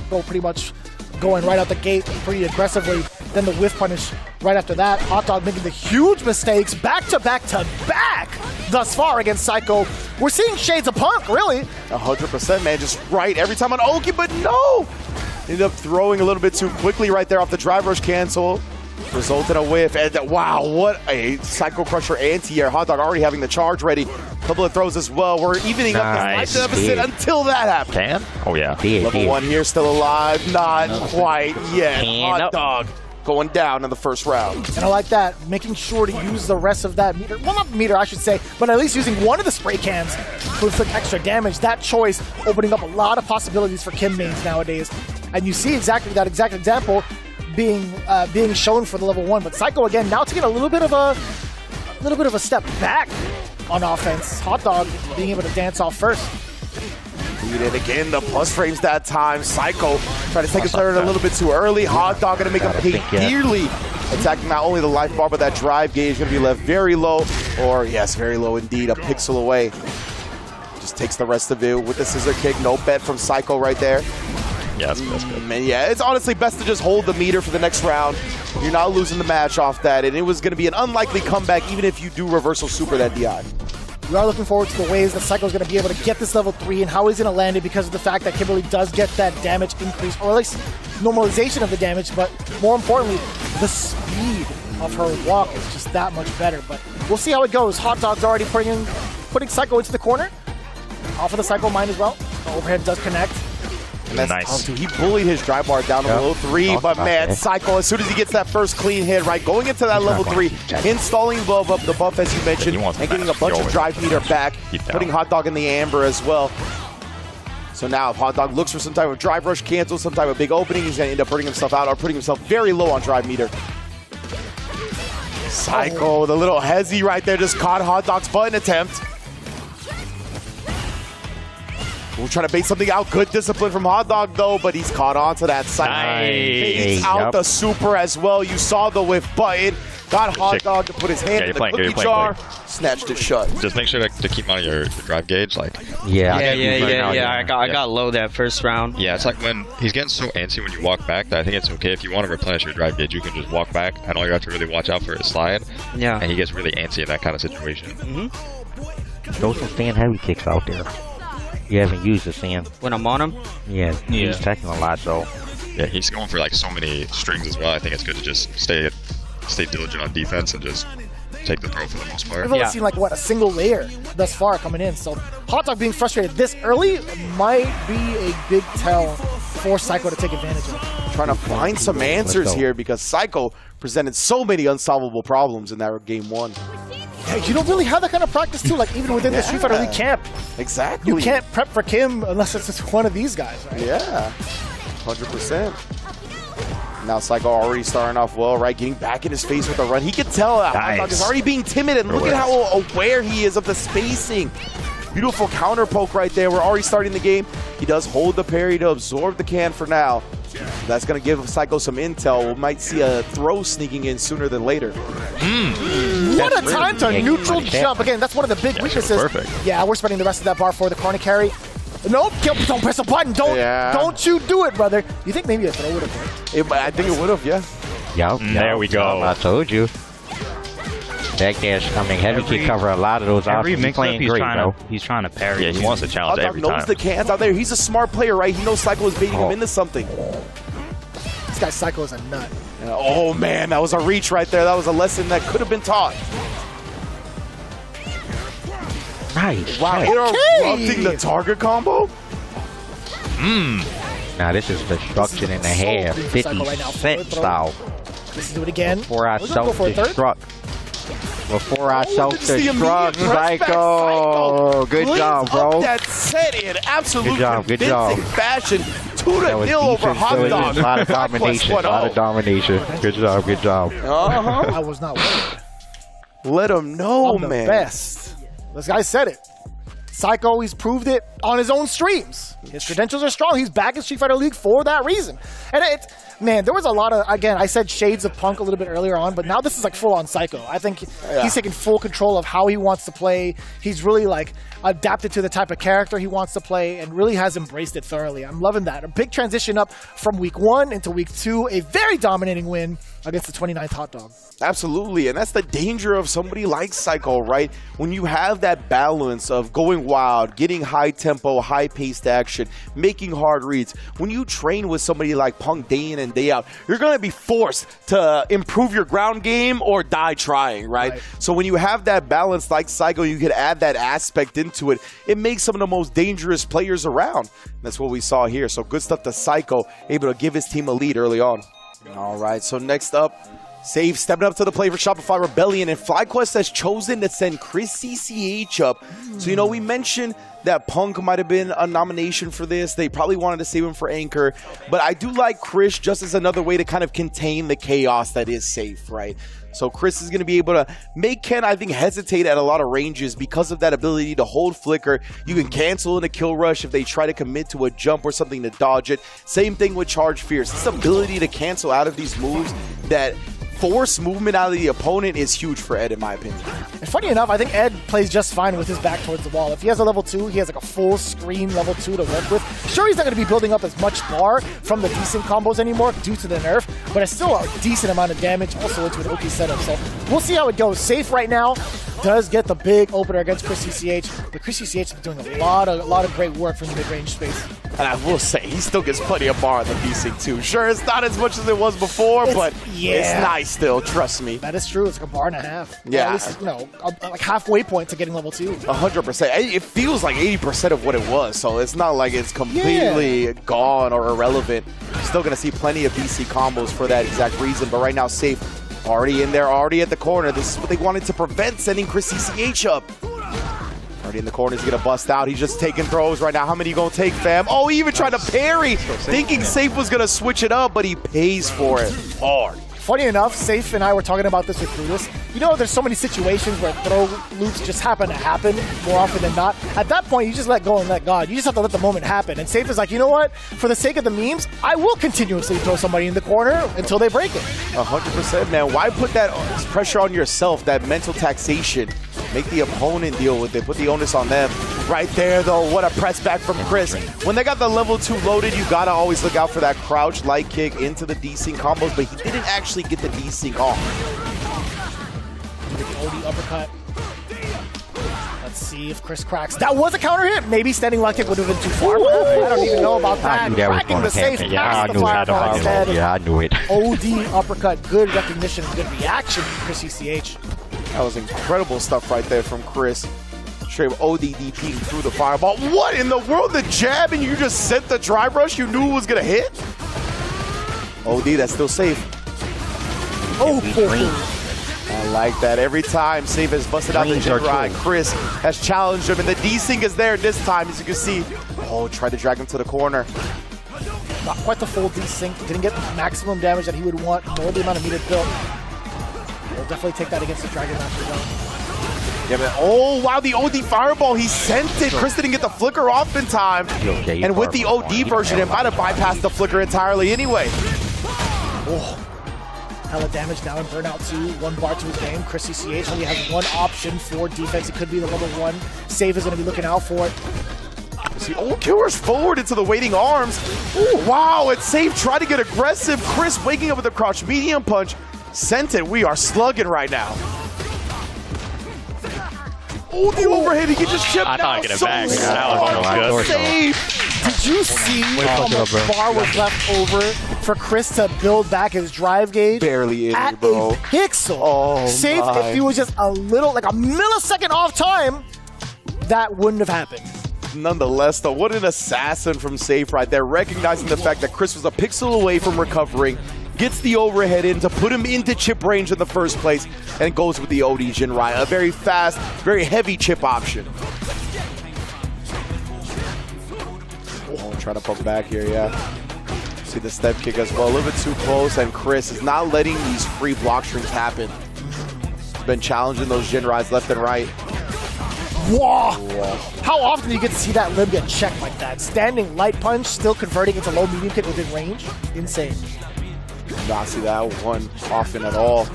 Pretty much going right out the gate pretty aggressively. Then the whiff punish right after that. Hot Dog making the huge mistakes back to back thus far against Psycho. We're seeing shades of Punk, really. 100%, man. Just right every time on Oki, but no! Ended up throwing a little bit too quickly right there off the drive rush cancel. Result in a whiff. And wow, what a Psycho Crusher anti-air. Hot Dog already having the charge ready. Couple of throws as well. We're evening up the life deficit until that happens. Oh, yeah. Level 1 here, still alive. Not quite yet. Hot Dog going down in the first round. And I like that, making sure to use the rest of that meter. Well, not meter, I should say, but at least using one of the spray cans to inflict extra damage. That choice opening up a lot of possibilities for Kim mains nowadays. And you see exactly that exact example being shown for the level 1. But Psycho again now taking a little bit of a step back on offense. Hot Dog being able to dance off first. Beat it again, the plus frames that time. Psycho trying to take a third a little bit too early. Hot Dog gonna make him pay dearly. Attacking not only the life bar, but that drive gauge gonna be left very low, or yes, very low indeed, a pixel away. Just takes the rest of it with the scissor kick. No bet from Psycho right there. Yeah, that's good. Man, yeah, it's honestly best to just hold the meter for the next round. You're not losing the match off that, and it was going to be an unlikely comeback even if you do reversal super that DI. We are looking forward to the ways that Psycho's going to be able to get this level 3 and how he's going to land it, because of the fact that Kimberly does get that damage increase, or at least normalization of the damage, but more importantly, the speed of her walk is just that much better. But we'll see how it goes. Hot Dog's already putting Psycho into the corner. Off of the Psycho mine as well. The overhead does connect. And that's tough too. He bullied his drive bar down to below 3, but man, Psycho, as soon as he gets that first clean hit, right, going into that level 3, installing the buff as you mentioned, and getting a bunch of drive meter back, putting Hot Dog in the amber as well. So now if Hot Dog looks for some type of drive rush cancel, some type of big opening, he's going to end up putting himself out or putting himself very low on drive meter. Psycho, the little hezzy right there, just caught Hot Dog's button attempt. We're trying to bait something out. Good discipline from Hot Dog, though, but he's caught on to that side. Baits out the super as well. You saw the whiff button. Got Hot Dog to put his hand in the cookie jar. Snatched it shut. Just make sure to keep on your drive gauge. I got low that first round. Yeah, it's like when he's getting so antsy when you walk back that I think it's okay. If you want to replenish your drive gauge, you can just walk back, and all you have to really watch out for is slide. Yeah. And he gets really antsy in that kind of situation. Throw some stand heavy kicks out there. You haven't used the sand. When I'm on him? Yeah, he's attacking a lot though. Yeah, he's going for like so many strings as well. I think it's good to just stay diligent on defense and just take the throw for the most part. We've only seen like a single layer thus far coming in. So Hot Dog being frustrated this early might be a big tell for Psycho to take advantage of. Trying to find some answers here because Psycho presented so many unsolvable problems in that game 1. Yeah, you don't really have that kind of practice too, like even within the Street Fighter League camp. Exactly. You can't prep for Kim unless it's just one of these guys, right? Yeah, 100%. Now Psycho already starting off well, right? Getting back in his face with a run. He can tell that Hot Dog is already being timid, and look at how aware he is of the spacing. Beautiful counter poke right there. We're already starting the game. He does hold the parry to absorb the can for now. That's going to give Psycho some intel. We might see a throw sneaking in sooner than later. What a time to neutral jump. Again, that's one of the big weaknesses. Perfect. Yeah, we're spending the rest of that bar for the corner carry. Nope, don't press a button. Don't you do it, brother. You think maybe a throw would have worked? I think it would have, yeah. Yup. There we go. I told you. Back dash, heavy kick cover a lot of those options. He's playing great, bro. He's trying to parry. Yeah, he wants to challenge every time. Knows the cans out there. He's a smart player, right? He knows Psycho is baiting him into something. This guy Psycho is a nut. Oh, man, that was a reach right there. That was a lesson that could have been taught. Nice. Wow, interrupting the target combo? Now this is destruction in the half. 50-cent style. Let's do it again. Before I self-destruct. Before I self-destruct, Psycho. Good job, bro. That set in absolute good job. fashion. 2-0 over Hot Dog. A lot of domination. A lot of domination. Good job. Good job. I was not worried. Let him know, I'm the man. best. This guy said it. Psycho, he's proved it on his own streams. His credentials are strong. He's back in Street Fighter League for that reason. And man, there was a lot of, again, I said shades of Punk a little bit earlier on, but now this is like full on Psycho. I think he's taking full control of how he wants to play. He's really like adapted to the type of character he wants to play and really has embraced it thoroughly. I'm loving that. A big transition up from week 1 into week 2. A very dominating win against the 29th Hot Dog. Absolutely, and that's the danger of somebody like Psycho, right? When you have that balance of going wild, getting high tempo, high paced action, making hard reads. When you train with somebody like Punk day in and day out, you're going to be forced to improve your ground game or die trying, right? So when you have that balance like Psycho, you can add that aspect into it. It makes some of the most dangerous players around. That's what we saw here. So good stuff to Psycho, able to give his team a lead early on. All right, so next up, Save stepping up to the plate for Shopify Rebellion, and FlyQuest has chosen to send ChrisCCH up. So, we mentioned that Punk might have been a nomination for this. They probably wanted to save him for Anchor. But I do like Chris just as another way to kind of contain the chaos that is Safe, right? So Chris is going to be able to make Ken, I think, hesitate at a lot of ranges because of that ability to hold flicker. You can cancel in a kill rush if they try to commit to a jump or something to dodge it. Same thing with Charge Fierce. This ability to cancel out of these moves that force movement out of the opponent is huge for Ed, in my opinion. And funny enough, I think Ed plays just fine with his back towards the wall. If he has a level 2, he has like a full screen level 2 to work with. Sure, he's not going to be building up as much bar from the decent combos anymore due to the nerf, but it's still a decent amount of damage also into an OP setup. So we'll see how it goes. Safe right now does get the big opener against ChrisCCH, but ChrisCCH has been doing a lot of great work from the mid-range space. And I will say, he still gets plenty of bar on the desync too. Sure, it's not as much as it was before, but it's nice still, trust me. That is true. It's like a bar and a half. Yeah. At least, like halfway point to getting level 2. 100%. It feels like 80% of what it was, so it's not like it's completely gone or irrelevant. You're still going to see plenty of DC combos for that exact reason, but right now, Safe already in there, already at the corner. This is what they wanted to prevent, sending ChrisCCH up. Already in the corner, he's going to bust out. He's just taking throws right now. How many you going to take, fam? Oh, he even tried to parry, thinking Safe was going to switch it up, but he pays for it hard. Funny enough, Safe and I were talking about this with Brutus. There's so many situations where throw loops just happen to happen more often than not. At that point, you just let go and let God. You just have to let the moment happen. And Safe is like, you know what? For the sake of the memes, I will continuously throw somebody in the corner until they break it. 100%, man. Why put that pressure on yourself, that mental taxation? Make the opponent deal with it. Put the onus on them. Right there, though, what a press back from Chris. When they got the level 2 loaded, you got to always look out for that crouch light kick into the desync combos, but he didn't actually get the desync off. OD uppercut. Let's see if Chris cracks. That was a counter hit. Maybe standing light kick would have been too far. I don't even know about that. I knew that was going to happen. Yeah, I knew it. OD uppercut. Good recognition. Good reaction from ChrisCCH. That was incredible stuff right there from Chris. Straight ODDPing through the fireball. What in the world? The jab and you just sent the drive rush you knew it was going to hit? OD, that's still Safe. Oh, I like that. Every time Safe has busted out the jet ride, Chris has challenged him, and the desync is there this time, as you can see. Oh, tried to drag him to the corner. Not quite the full desync. Didn't get the maximum damage that he would want, nor the amount of meter built. We'll definitely take that against the Dragon Master though. Yeah, man. Oh, wow, the OD fireball, he sent it. Chris didn't get the flicker off in time. And with the OD version, it might have bypassed the flicker entirely anyway. Oh. Hella damage now in Burnout 2. 1 bar to his game. ChrisCCH only has one option for defense. It could be the level 1. Save is going to be looking out for it. see. Oh, Killer's forward into the waiting arms. Oh, wow, it's safe. Try to get aggressive. Chris waking up with a crouch medium punch. Sent it. We are slugging right now. Oh, the overhead. He can just chip. I thought I'd get it back. Safe. That was Did you see how much bar was left over for Chris to build back his drive gauge? Barely in, at bro. a pixel. Oh, Safe, my. if he was just a little, like a millisecond off time, that wouldn't have happened. Nonetheless, though, what an assassin from Safe right there, recognizing the fact that Chris was a pixel away from recovering, gets the overhead in to put him into chip range in the first place, and goes with the OD Jinrai. A very fast, very heavy chip option. Oh, trying to pump back here, yeah. See the step kick as well, a little bit too close, and Chris is not letting these free block strings happen. He's been challenging those Jinrais left and right. Whoa! How often do you get to see that limb get checked like that? Standing light punch, still converting into low medium kick within range? Insane. Not see that one often at all.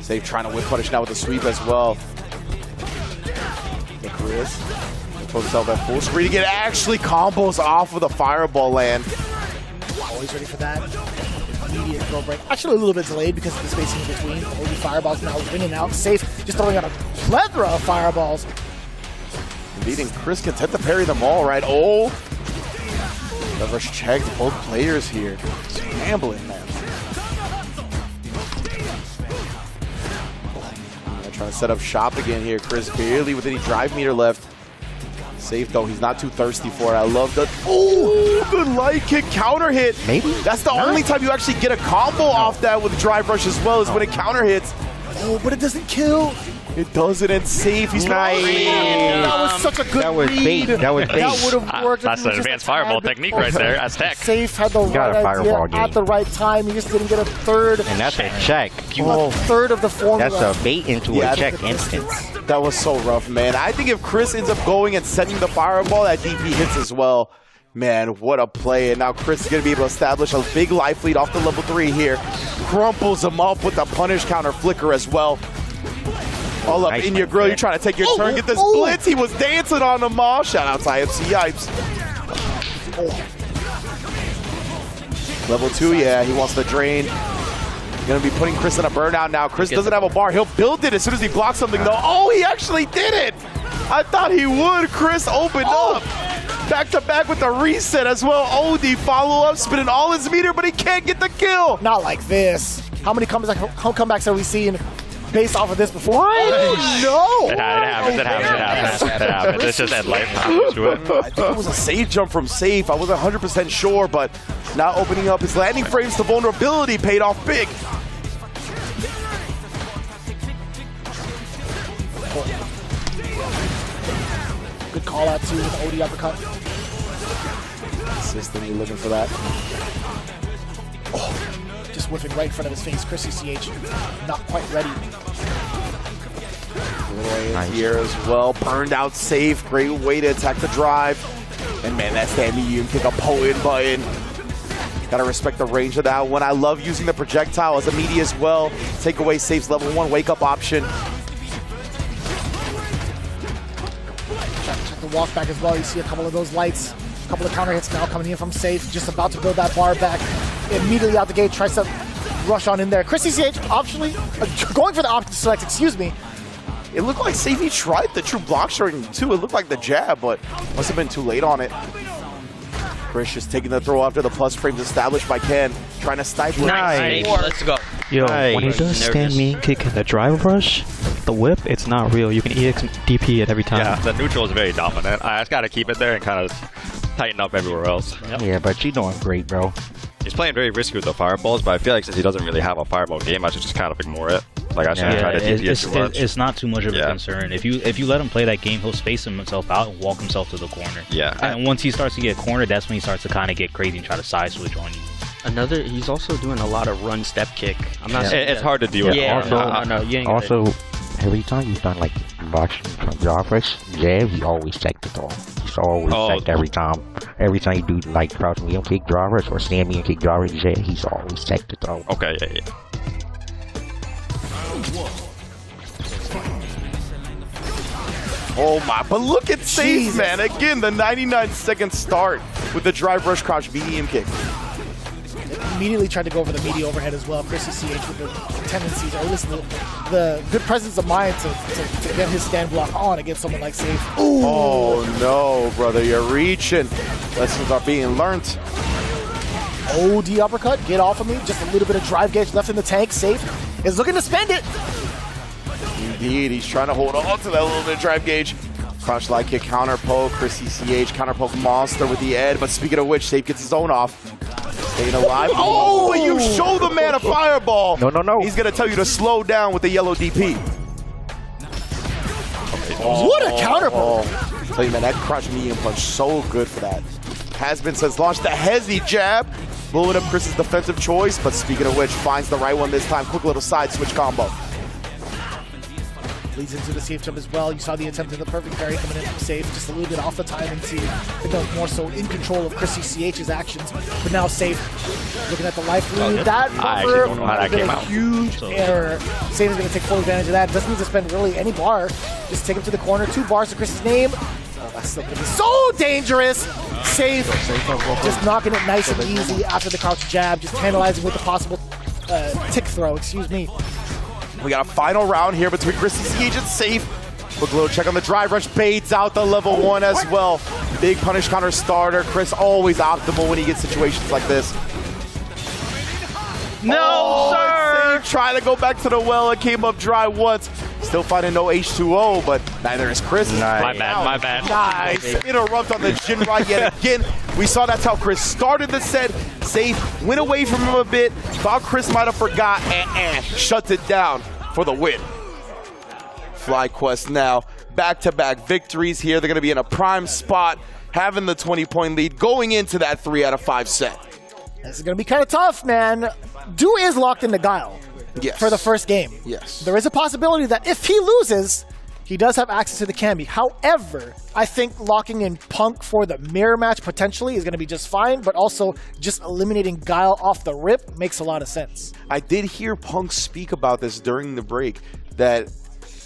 Safe trying to whip punish now with the sweep as well. The Chris put himself at full screen to get actually combos off of the fireball land. Always ready for that. Immediate throw break. Actually a little bit delayed because of the spacing in between. OD fireballs now in and out. Safe just throwing out a plethora of fireballs. Indeed, and Chris content to parry them all, right? Oh! The rush checked both players here. Scrambling, man. Trying to set up shop again here. Chris barely with any drive meter left. Safe though, he's not too thirsty for it. I love the good light kick counter hit. Maybe. That's the only time you actually get a combo off that with drive rush as well, is when it counter hits. Oh, but it doesn't kill. It doesn't, and Safe. He's nice. That was such a good read. That was bait. That would have worked. That's an advanced fireball technique right there. That's tech. Safe had the right idea at the right time. He just didn't get a third. And that's a check. A third of the formula. That's a bait into a check instance. That was so rough, man. I think if Chris ends up going and setting the fireball, that DP hits as well. Man, what a play. And now Chris is going to be able to establish a big life lead off the level 3 here. Crumples him up with the punish counter flicker as well. All up in your grill. You're trying to take your turn. Get this blitz. He was dancing on the mall. Shout out to IFC Yipes. Level 2, yeah. He wants the drain. Going to be putting Chris in a burnout now. Chris doesn't have a bar. He'll build it as soon as he blocks something, though. Oh, he actually did it. I thought he would. Chris opened up. Back-to-back with the reset as well. OD follow-up, spinning all his meter, but he can't get the kill. Not like this. How many comebacks have we seen based off of this before? Oh, no! It happens. It's just that life. I think it was a safe jump from Safe. I wasn't 100% sure, but not opening up his landing frames to vulnerability paid off big. Good call out too with the OD uppercut. Consistently looking for that. Just whiffing right in front of his face. ChrisCCH not quite ready. Nice. Here as well. Burned out Safe. Great way to attack the drive. And man, that's that medium kick, a potent button. Gotta respect the range of that one. I love using the projectile as a media as well. Take away Safe's level 1 wake up option. Check the walk back as well. You see a couple of those lights. A couple of counter hits now coming in from Safe. Just about to build that bar back. Immediately out the gate, tries to rush on in there. ChrisCCH optionally going for the option select, excuse me. It looked like Safe, he tried the true block string too. It looked like the jab, but must have been too late on it. Chris just taking the throw after the plus frames established by Ken, trying to stifle it. Nice. Let's go. Yo, when he does stand mean kick in the drive rush, the whip, it's not real. You can EX DP it every time. Yeah, the neutral is very dominant. I just got to keep it there and kind of tighten up everywhere else. Yeah, but you're doing great, bro. He's playing very risky with the fireballs, but I feel like since he doesn't really have a fireball game, I should just kind of ignore it. Like I shouldn't try to DP it too much. It's not too much of a concern. If you let him play that game, he'll space himself out and walk himself to the corner. Yeah. And once he starts to get cornered, that's when he starts to kind of get crazy and try to side switch on you. He's also doing a lot of run step kick. I'm not saying it's hard to deal with. Yeah, Also, every time you've done like boxing from drive rush, jab, he always checked it all. He's always checked every time. Every time you do like crouch medium kick drive rush or stand medium kick drive rush, jab, he's always checked it all. Okay, yeah. Oh my, but look at Safe, Jesus. man. Again, the 99-second start with the drive rush crouch medium kick. Immediately tried to go over the media overhead as well. ChrisCCH with the tendencies, or at least the good presence of mind to get his stand block on against someone like Safe. Ooh. Oh no, brother, you're reaching. Lessons are being learned. OD uppercut, get off of me. Just a little bit of drive gauge left in the tank. Safe is looking to spend it. Indeed, he's trying to hold on to that little bit of drive gauge. Crouch light kick, counter poke, ChrisCCH, counter poke monster with the ed. But speaking of which, Safe gets his own off. Staying alive. Oh, but you show the man a fireball. No. He's going to tell you to slow down with the yellow DP. What a counter poke. Tell you, man, that crouch medium punch, so good for that. Has been since launched the hezzy jab. Blowing up Chris's defensive choice, but speaking of which, finds the right one this time. Quick little side switch combo. Leads into the safe jump as well. You saw the attempt at the perfect parry coming in from Safe, just a little bit off the timing to more so in control of ChrisCCH's actions. But now Safe looking at the life lead. That bumper has been a huge error. Safe is going to take full advantage of that. Doesn't need to spend really any bar. Just take him to the corner. 2 bars to Chris's name. Oh, that's still going to be so dangerous. Safe just knocking it nice and easy after the crouch jab. Just tantalizing with the possible tick throw, excuse me. We got a final round here between ChrisCCH and Safe. Quick little check on the drive rush, baits out the level 1 as well. Big punish counter starter. Chris always optimal when he gets situations like this. No, sir! Safe trying to go back to the well. It came up dry once. Still finding no H2O, but neither is Chris. Nice. My bad. Nice. Interrupt on the Jinrai yet again. We saw that's how Chris started the set. Safe went away from him a bit. Thought Chris might have forgot and shut it down for the win. FlyQuest now back-to-back victories here. They're going to be in a prime spot, having the 20-point lead going into that 3 out of 5 set. This is going to be kind of tough, man. Du is locked into Guile for the first game. Yes. There is a possibility that if he loses, he does have access to the Camby. However, I think locking in Punk for the mirror match potentially is going to be just fine, but also just eliminating Guile off the rip makes a lot of sense. I did hear Punk speak about this during the break, that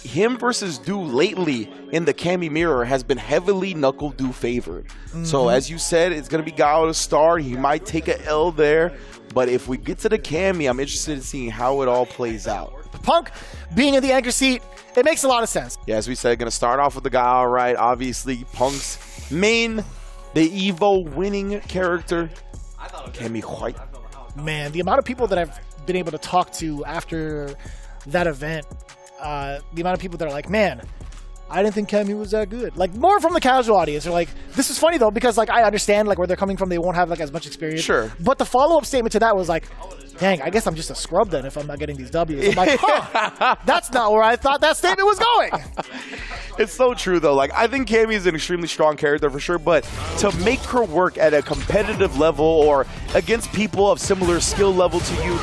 him versus Du lately in the Camby mirror has been heavily Knuckle Du favored. So as you said, it's going to be Guile to start. He might take a L there, but if we get to the Camby, I'm interested in seeing how it all plays out. Punk being in the anchor seat, it makes a lot of sense. Yeah, as we said, going to start off with the Guile, right? Obviously, Punk's main, the Evo winning character, Camby White. Man, the amount of people that I've been able to talk to after that event, the amount of people that are like, man, I didn't think Camby was that good. Like, more from the casual audience. They're like, this is funny, though, because, like, I understand, like, where they're coming from. They won't have, like, as much experience. Sure. But the follow-up statement to that was like, dang, I guess I'm just a scrub then if I'm not getting these W's. I'm like, huh, that's not where I thought that statement was going. It's so true, though. Like, I think Cammy is an extremely strong character for sure, but to make her work at a competitive level or against people of similar skill level to you,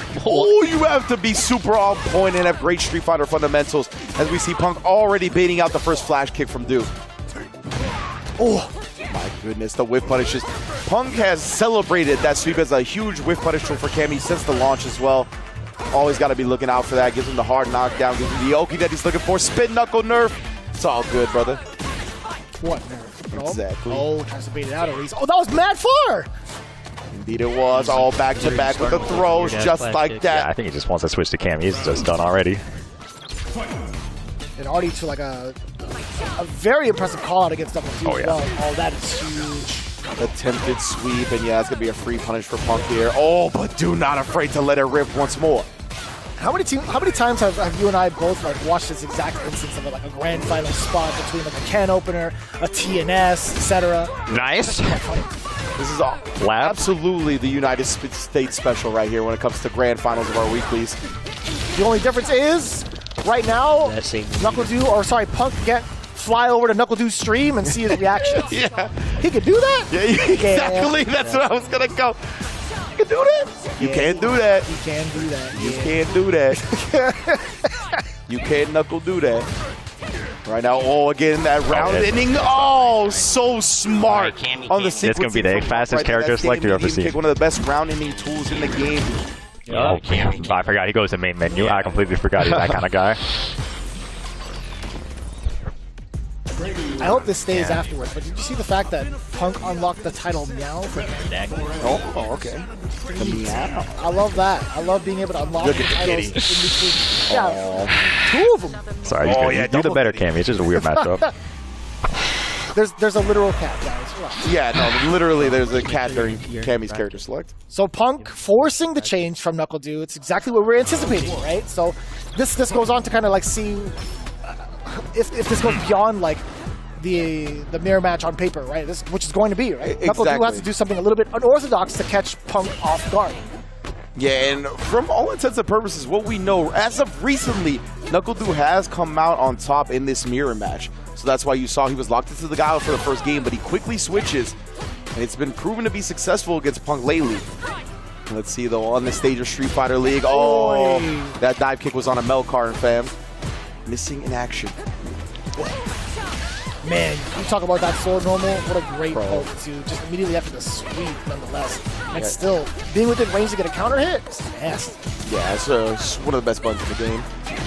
you have to be super on point and have great Street Fighter fundamentals, as we see Punk already baiting out the first flash kick from Du. Oh, my goodness, the whiff punishes. Punk has celebrated that sweep as a huge whiff punish tool for Cammy since the launch as well. Always got to be looking out for that. Gives him the hard knockdown, gives him the Oki that he's looking for. Spin knuckle nerf. It's all good, brother. What nerf? Exactly. Oh, tries to bait it out at least. Oh, that was mad far! Indeed it was. All back-to-back with the throws, just like that. Yeah, I think he just wants to switch to Cammy. He's just done already. And already to like a very impressive call out against Double T as well. Oh, that is huge. Attempted sweep, and yeah, it's going to be a free punish for Punk here. Oh, but Do not afraid to let it rip once more. How many times have you and I both like watched this exact instance of like a grand final spot between like a can opener, a TNS, etc.? Nice. This is absolutely the United States special right here when it comes to grand finals of our weeklies. The only difference is right now, Punk can't fly over to Knuckle Du's stream and see his reactions. Yeah, he could do that. Yeah, exactly. That's what I was gonna go. You can do that. You can't do that. You can do that. You can't do that. You can't Knuckle do that. Right now, again, that round ending. Oh, so smart on the sequence. That's going to be the fastest character select you've ever seen. One of the best round ending tools in the game. Oh, I forgot he goes to main menu. I completely forgot he's that kind of guy. I hope this stays afterwards, but did you see the fact that Punk unlocked the title Meow? Oh, okay. The Meow. I love that. I love being able to unlock the titles in between. Yeah, 2 of them. Sorry, you do the better, Cammy. It's just a weird matchup. There's a literal cat, guys. Relax. Yeah, no, literally there's a cat during Cammy's character select. So Punk forcing the change from NuckleDu, it's exactly what we're anticipating, right? So this goes on to kind of like see if this goes beyond like the mirror match on paper, right? Which is going to be, right? Exactly. NuckleDu has to do something a little bit unorthodox to catch Punk off guard. Yeah, and from all intents and purposes, what we know, as of recently, NuckleDu has come out on top in this mirror match. So that's why you saw he was locked into the guy for the first game, but he quickly switches, and it's been proven to be successful against Punk lately. Let's see, though, on the stage of Street Fighter League. Oh, that dive kick was on a Mel card, fam. Missing in action. Man, you talk about that sword normal, what a great poke to just immediately after the sweep, nonetheless. And still, being within range to get a counter hit, it's nasty. Yeah, it's one of the best buttons in the game.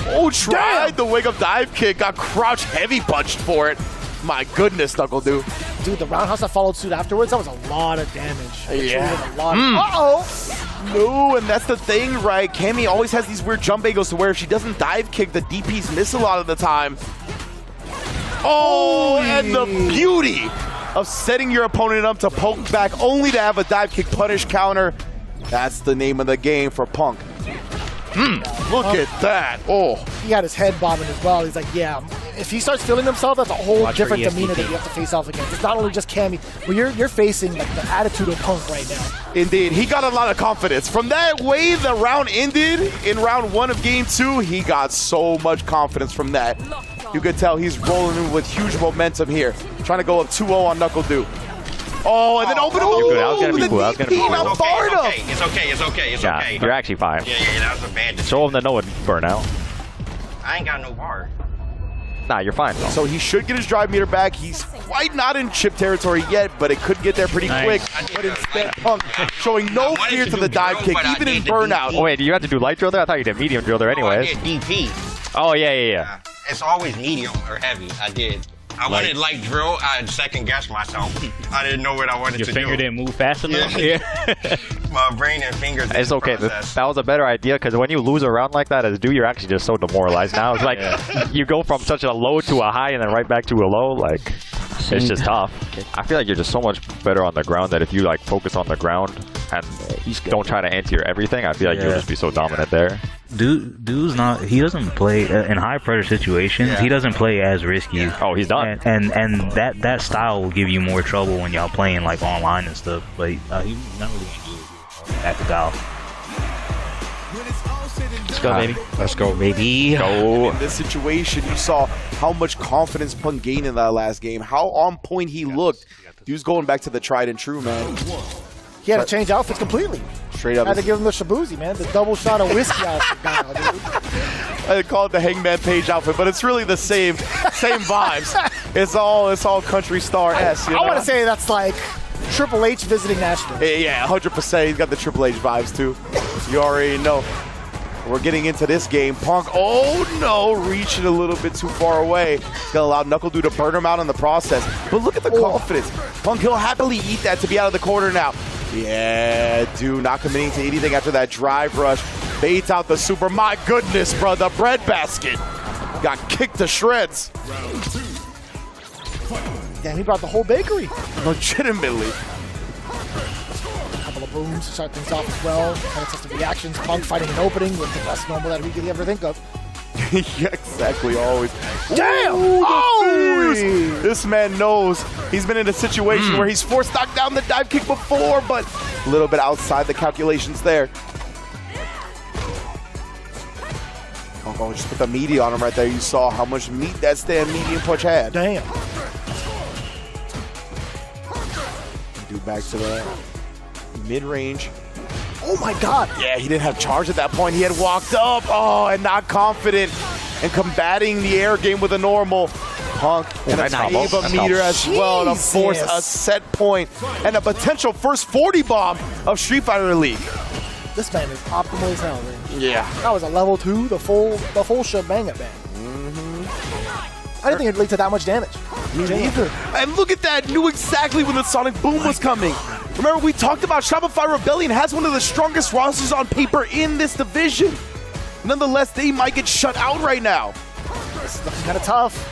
Oh, tried the wake-up dive kick, got crouch heavy punched for it. My goodness, NuckleDu. Dude, the roundhouse that followed suit afterwards, that was a lot of damage. Yeah. Uh-oh! No, and that's the thing, right? Cammy always has these weird jump angles to where if she doesn't dive kick, the DPs miss a lot of the time. Oh, and the beauty of setting your opponent up to poke back only to have a dive kick punish counter. That's the name of the game for Punk. Look at that. Oh, he had his head bobbing as well. He's like, yeah, if he starts feeling himself, that's a whole different demeanor that you have to face off against. It's not only just Cammy, but you're facing like the attitude of Punk right now. Indeed, he got a lot of confidence. From that way the round ended in round 1 of game 2, he got so much confidence from that. You could tell he's rolling with huge momentum here. Trying to go up 2-0 on NuckleDu. Oh, and then open him. You're good. I was going to be cool. I was going to be cool. It's okay. Yeah, you're actually fine. Yeah, that was a bad decision. Show him the no burnout. I ain't got no bar. Nah, you're fine, though. So he should get his drive meter back. He's quite not in chip territory yet, but it could get there pretty quick. But instead, Punk showing no fear to the dive kick, even in burnout. Oh, wait, do you have to do light drill there? I thought you did medium drill there anyways. I did DP. Oh, yeah. It's always medium or heavy. I did. I wanted light drill. I second guessed myself. I didn't know what I wanted to do. Your finger didn't move fast enough? Yeah. My brain and fingers didn't It's okay. process. That was a better idea because when you lose a round like that as a dude, you're actually just so demoralized now. It's like you go from such a low to a high and then right back to a low. Like, it's just tough. I feel like you're just so much better on the ground that if you like focus on the ground and don't try to anti-air everything, I feel like you'll just be so dominant there. Dude's not. He doesn't play in high pressure situations. He doesn't play as risky. Oh, he's done. And that style will give you more trouble when y'all playing like online and stuff. But he's not really gonna do it at the golf. Let's go, baby. Let's go, baby. Go. In this situation, you saw how much confidence Punk gained in that last game. How on point he looked. He was going back to the tried and true, man. He had to change outfits completely. Straight up. Had to give him the shabuzi, man. The double shot of whiskey outfit now, dude. I call it the Hangman Page outfit, but it's really the same vibes. It's all country star-esque. I want to say that's like Triple H visiting Nashville. Yeah, 100%. He's got the Triple H vibes too. You already know. We're getting into this game. Punk, oh no, reaching a little bit too far away. It's gonna allow NuckleDu to burn him out in the process. But look at the confidence. Punk, he'll happily eat that to be out of the corner now. Yeah, dude, not committing to anything after that drive rush. Baits out the super. My goodness, bro, the bread basket got kicked to shreds. Damn, he brought the whole bakery. Legitimately. Couple of booms, start things off as well. Kind of test the reactions. Punk fighting an opening with the best normal that we could ever think of. Yeah, exactly, always. Damn! Oh! This man knows he's been in a situation where he's forced knocked down the dive kick before, but a little bit outside the calculations there. Oh, just put the meaty on him right there. You saw how much meat that stand medium punch had. Damn. Do back to the mid-range. Oh my God. Yeah, he didn't have charge at that point. He had walked up, and not confident and combating the air game with a normal. Punk and a Caba meter as well to force a set point and a potential first 40 bomb of Street Fighter League. This man is optimal as hell, man. Yeah. That was a level 2, the full shebang bang. I didn't think it'd lead to that much damage. Me neither. And look at that, knew exactly when the Sonic Boom was coming. Remember, we talked about Shopify Rebellion has one of the strongest rosters on paper in this division. Nonetheless, they might get shut out right now. It's kind of tough.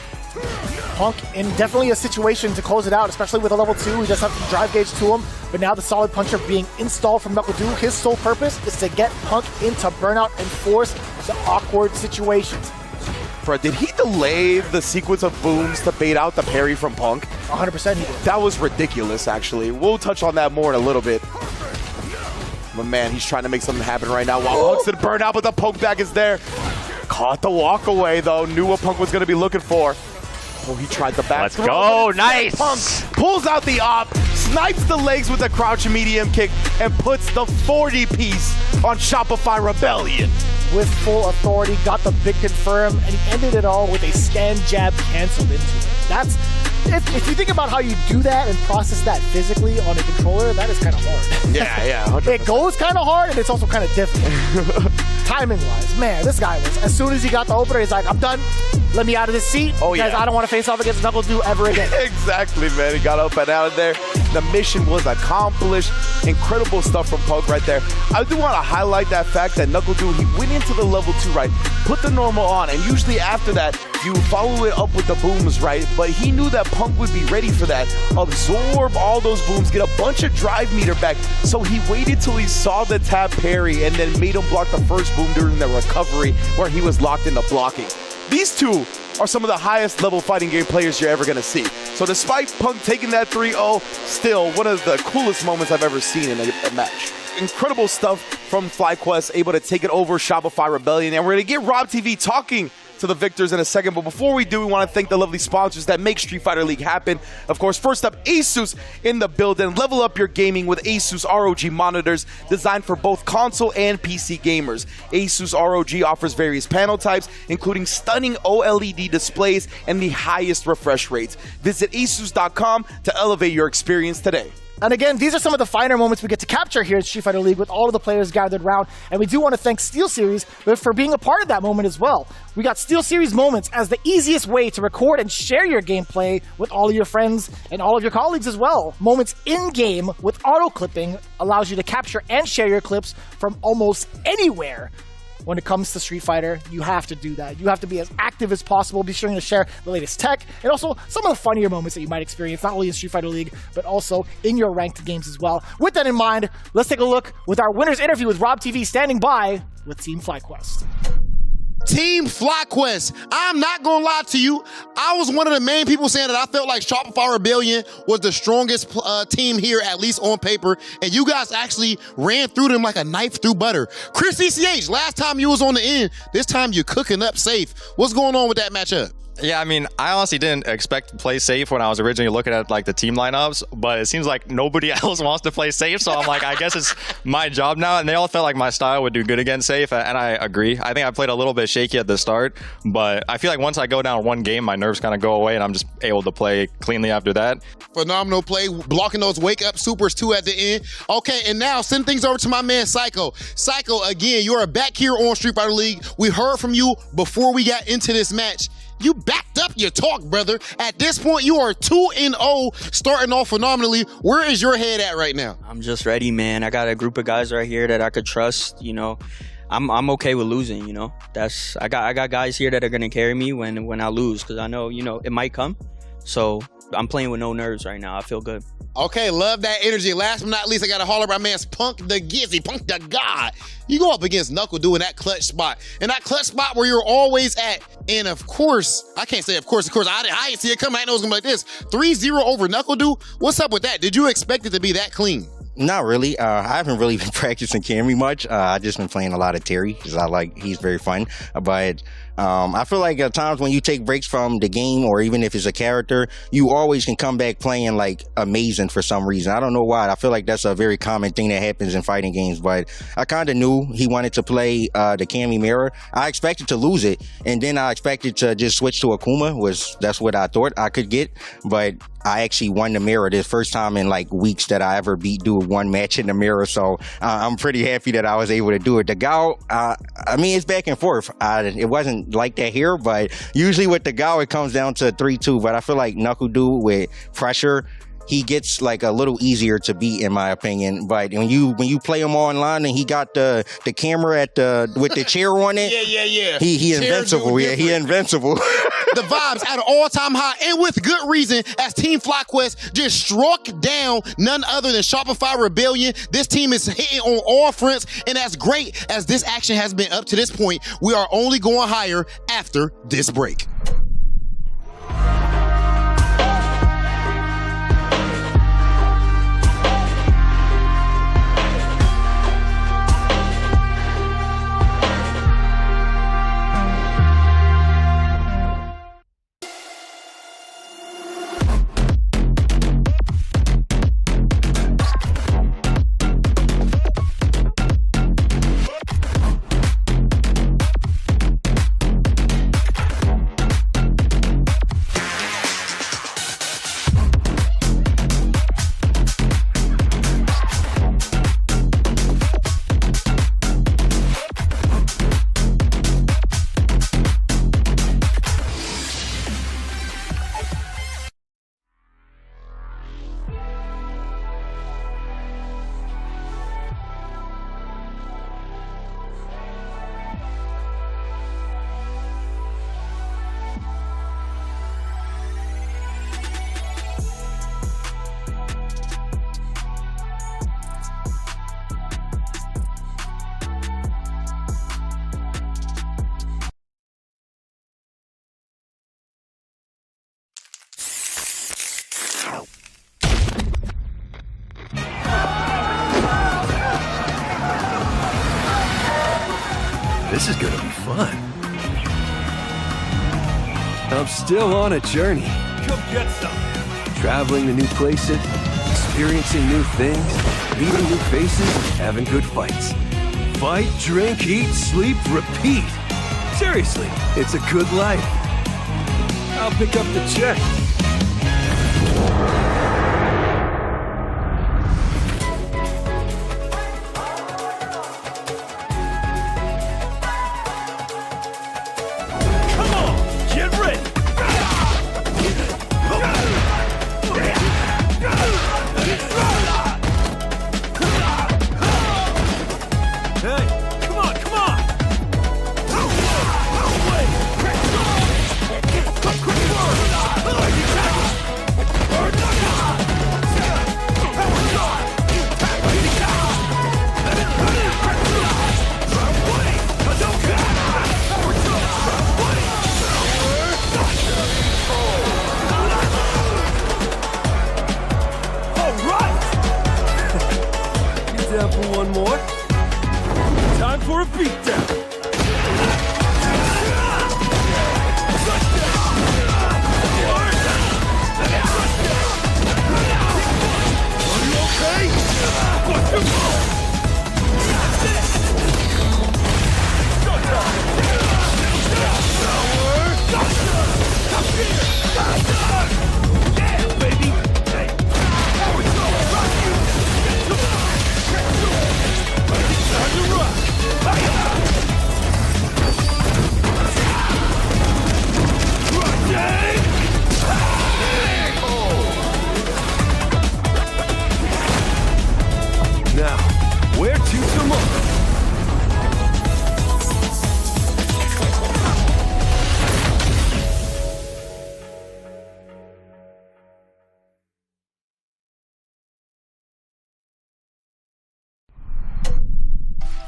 Punk in definitely a situation to close it out, especially with a level 2. He just has to drive gauge to him, but now the solid puncher being installed from NuckleDu. His sole purpose is to get Punk into burnout and force the awkward situations. Bro, did he delay the sequence of booms to bait out the parry from Punk? 100% he did. That was ridiculous, actually. We'll touch on that more in a little bit. But man, he's trying to make something happen right now while Punk's in burnout, but the poke back is there. Caught the walk away, though. Knew what Punk was going to be looking for. Oh, he tried the back. Let's go. Nice. Punk pulls out the op, snipes the legs with a crouch medium kick, and puts the 40-piece on Shopify Rebellion. With full authority, got the big confirm, and he ended it all with a stand jab canceled into it. That's, if you think about how you do that and process that physically on a controller, that is kind of hard. Yeah. 100%. It goes kind of hard, and it's also kind of difficult. Timing-wise, man, this guy was, as soon as he got the opener, he's like, I'm done. Let me out of this seat, because I don't want to face off against NuckleDu ever again. Exactly, man. He got up and out of there. The mission was accomplished. Incredible stuff from Punk right there. I do want to highlight that fact that NuckleDu, he went into the level 2, right? Put the normal on, and usually after that, you follow it up with the booms, right? But he knew that Punk would be ready for that. Absorb all those booms, get a bunch of drive meter back. So he waited till he saw the tap parry and then made him block the first boom during the recovery where he was locked into blocking. These two are some of the highest level fighting game players you're ever going to see. So despite Punk taking that 3-0, still one of the coolest moments I've ever seen in a match. Incredible stuff from FlyQuest, able to take it over Shopify Rebellion. And we're going to get RobTV talking to the victors in a second, but before we do, we want to thank the lovely sponsors that make Street Fighter League happen. Of course, first up, Asus in the building. Level up your gaming with Asus ROG monitors designed for both console and PC gamers. Asus ROG offers various panel types, including stunning OLED displays and the highest refresh rates. Visit asus.com to elevate your experience today. And again, these are some of the finer moments we get to capture here at Street Fighter League with all of the players gathered around. And we do want to thank SteelSeries for being a part of that moment as well. We got SteelSeries moments as the easiest way to record and share your gameplay with all of your friends and all of your colleagues as well. Moments in-game with auto-clipping allows you to capture and share your clips from almost anywhere. When it comes to Street Fighter, you have to do that. You have to be as active as possible. Be sure to share the latest tech and also some of the funnier moments that you might experience, not only in Street Fighter League, but also in your ranked games as well. With that in mind, let's take a look with our winner's interview with RobTV standing by with Team FlyQuest. Team FlyQuest, I'm not gonna lie to you. I was one of the main people saying that I felt like Shopify Rebellion was the strongest team here, at least on paper, and you guys actually ran through them like a knife through butter. ChrisCCH, last time you was on the end, this time you're cooking up safe. What's going on with that matchup? Yeah, I mean, I honestly didn't expect to play safe when I was originally looking at like the team lineups, but it seems like nobody else wants to play safe, so I'm like, I guess it's my job now, and they all felt like my style would do good against safe, and I agree. I think I played a little bit shaky at the start, but I feel like once I go down one game, my nerves kind of go away, and I'm just able to play cleanly after that. Phenomenal play, blocking those wake-up supers too at the end. Okay, and now send things over to my man Psycho. Psycho, again, you are back here on Street Fighter League. We heard from you before we got into this match. You backed up your talk, brother. At this point, you are 2-0, starting off phenomenally. Where is your head at right now? I'm just ready, man. I got a group of guys right here that I could trust. You know, I'm okay with losing. You know, I got guys here that are gonna carry me when I lose, because I know, you know, it might come. So I'm playing with no nerves right now. I feel good. Okay, love that energy. Last but not least, I got to holler at my man's Punk the Gizzy, Punk the God. You go up against NuckleDu in that clutch spot. And that clutch spot where you're always at. And of course, I can't say of course, I didn't see it coming. I know it was going to be like this. 3-0 over NuckleDu. What's up with that? Did you expect it to be that clean? Not really. I haven't really been practicing Camry much. I've just been playing a lot of Terry because he's very fun. But I feel like at times when you take breaks from the game, or even if it's a character, you always can come back playing like amazing for some reason. I don't know why. I feel like that's a very common thing that happens in fighting games, but I kind of knew he wanted to play the Cammy mirror. I expected to lose it, and then I expected to just switch to Akuma. That's what I thought I could get, but I actually won the mirror this first time in like weeks that I ever beat dude with one match in the mirror. So I'm pretty happy that I was able to do it. The Gao, I mean, it's back and forth. It wasn't like that here, but usually with the Gao, it comes down to 3-2. But I feel like Knuckle Dude with pressure, he gets like a little easier to beat, in my opinion. But when you play him online and he got the camera with the chair on it, yeah. He invincible. Yeah, he invincible. The vibes at an all-time high, and with good reason, as Team FlyQuest just struck down none other than Shopify Rebellion. This team is hitting on all fronts, and as great as this action has been up to this point, we are only going higher after this break. This is gonna be fun. I'm still on a journey. Come get some. Traveling to new places, experiencing new things, meeting new faces, having good fights. Fight, drink, eat, sleep, repeat. Seriously, it's a good life. I'll pick up the check.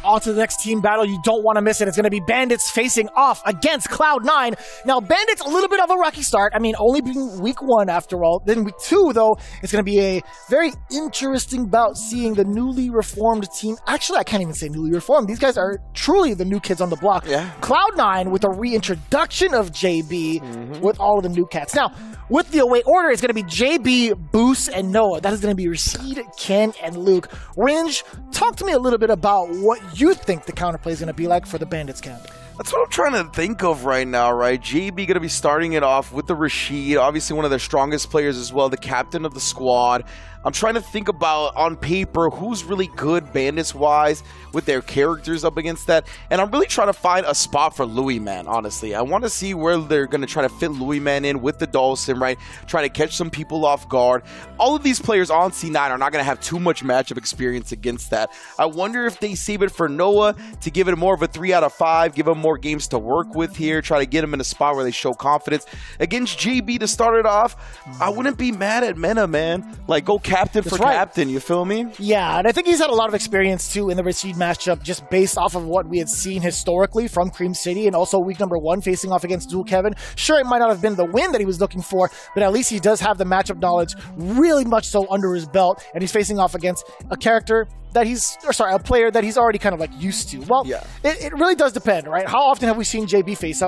On to the next team battle. You don't want to miss it. It's going to be Bandits facing off against Cloud9. Now, Bandits, a little bit of a rocky start. I mean, only being week 1 after all. Then week 2, though, it's going to be a very interesting bout seeing the newly reformed team. Actually, I can't even say newly reformed. These guys are truly the new kids on the block. Yeah. Cloud9 with a reintroduction of JB with all of the new cats. Now, with the away order, it's going to be JB, Boost, and Noah. That is going to be Rashid, Ken, and Luke. Rynge, talk to me a little bit about what you think the counterplay is going to be like for the Bandits camp. That's what I'm trying to think of right now, right? JB going to be starting it off with the Rashid, obviously one of their strongest players as well, the captain of the squad. I'm trying to think about, on paper, who's really good Bandits-wise with their characters up against that. And I'm really trying to find a spot for Louis Man, honestly. I want to see where they're going to try to fit Louis Man in with the Dawson, right? Try to catch some people off guard. All of these players on C9 are not going to have too much matchup experience against that. I wonder if they save it for Noah to give it more of a 3 out of 5, give him more games to work with here, try to get him in a spot where they show confidence. Against JB to start it off, I wouldn't be mad at Mena, man. Like, go captain for captain, you feel me? Yeah, and I think he's had a lot of experience too in the Rashid matchup, just based off of what we had seen historically from Cream City, and also week number 1 facing off against Dual Kevin. Sure, it might not have been the win that he was looking for, but at least he does have the matchup knowledge really much so under his belt, and he's facing off against a character that a player that he's already kind of like used to. Well, yeah. It really does depend, right? How often have we seen JB face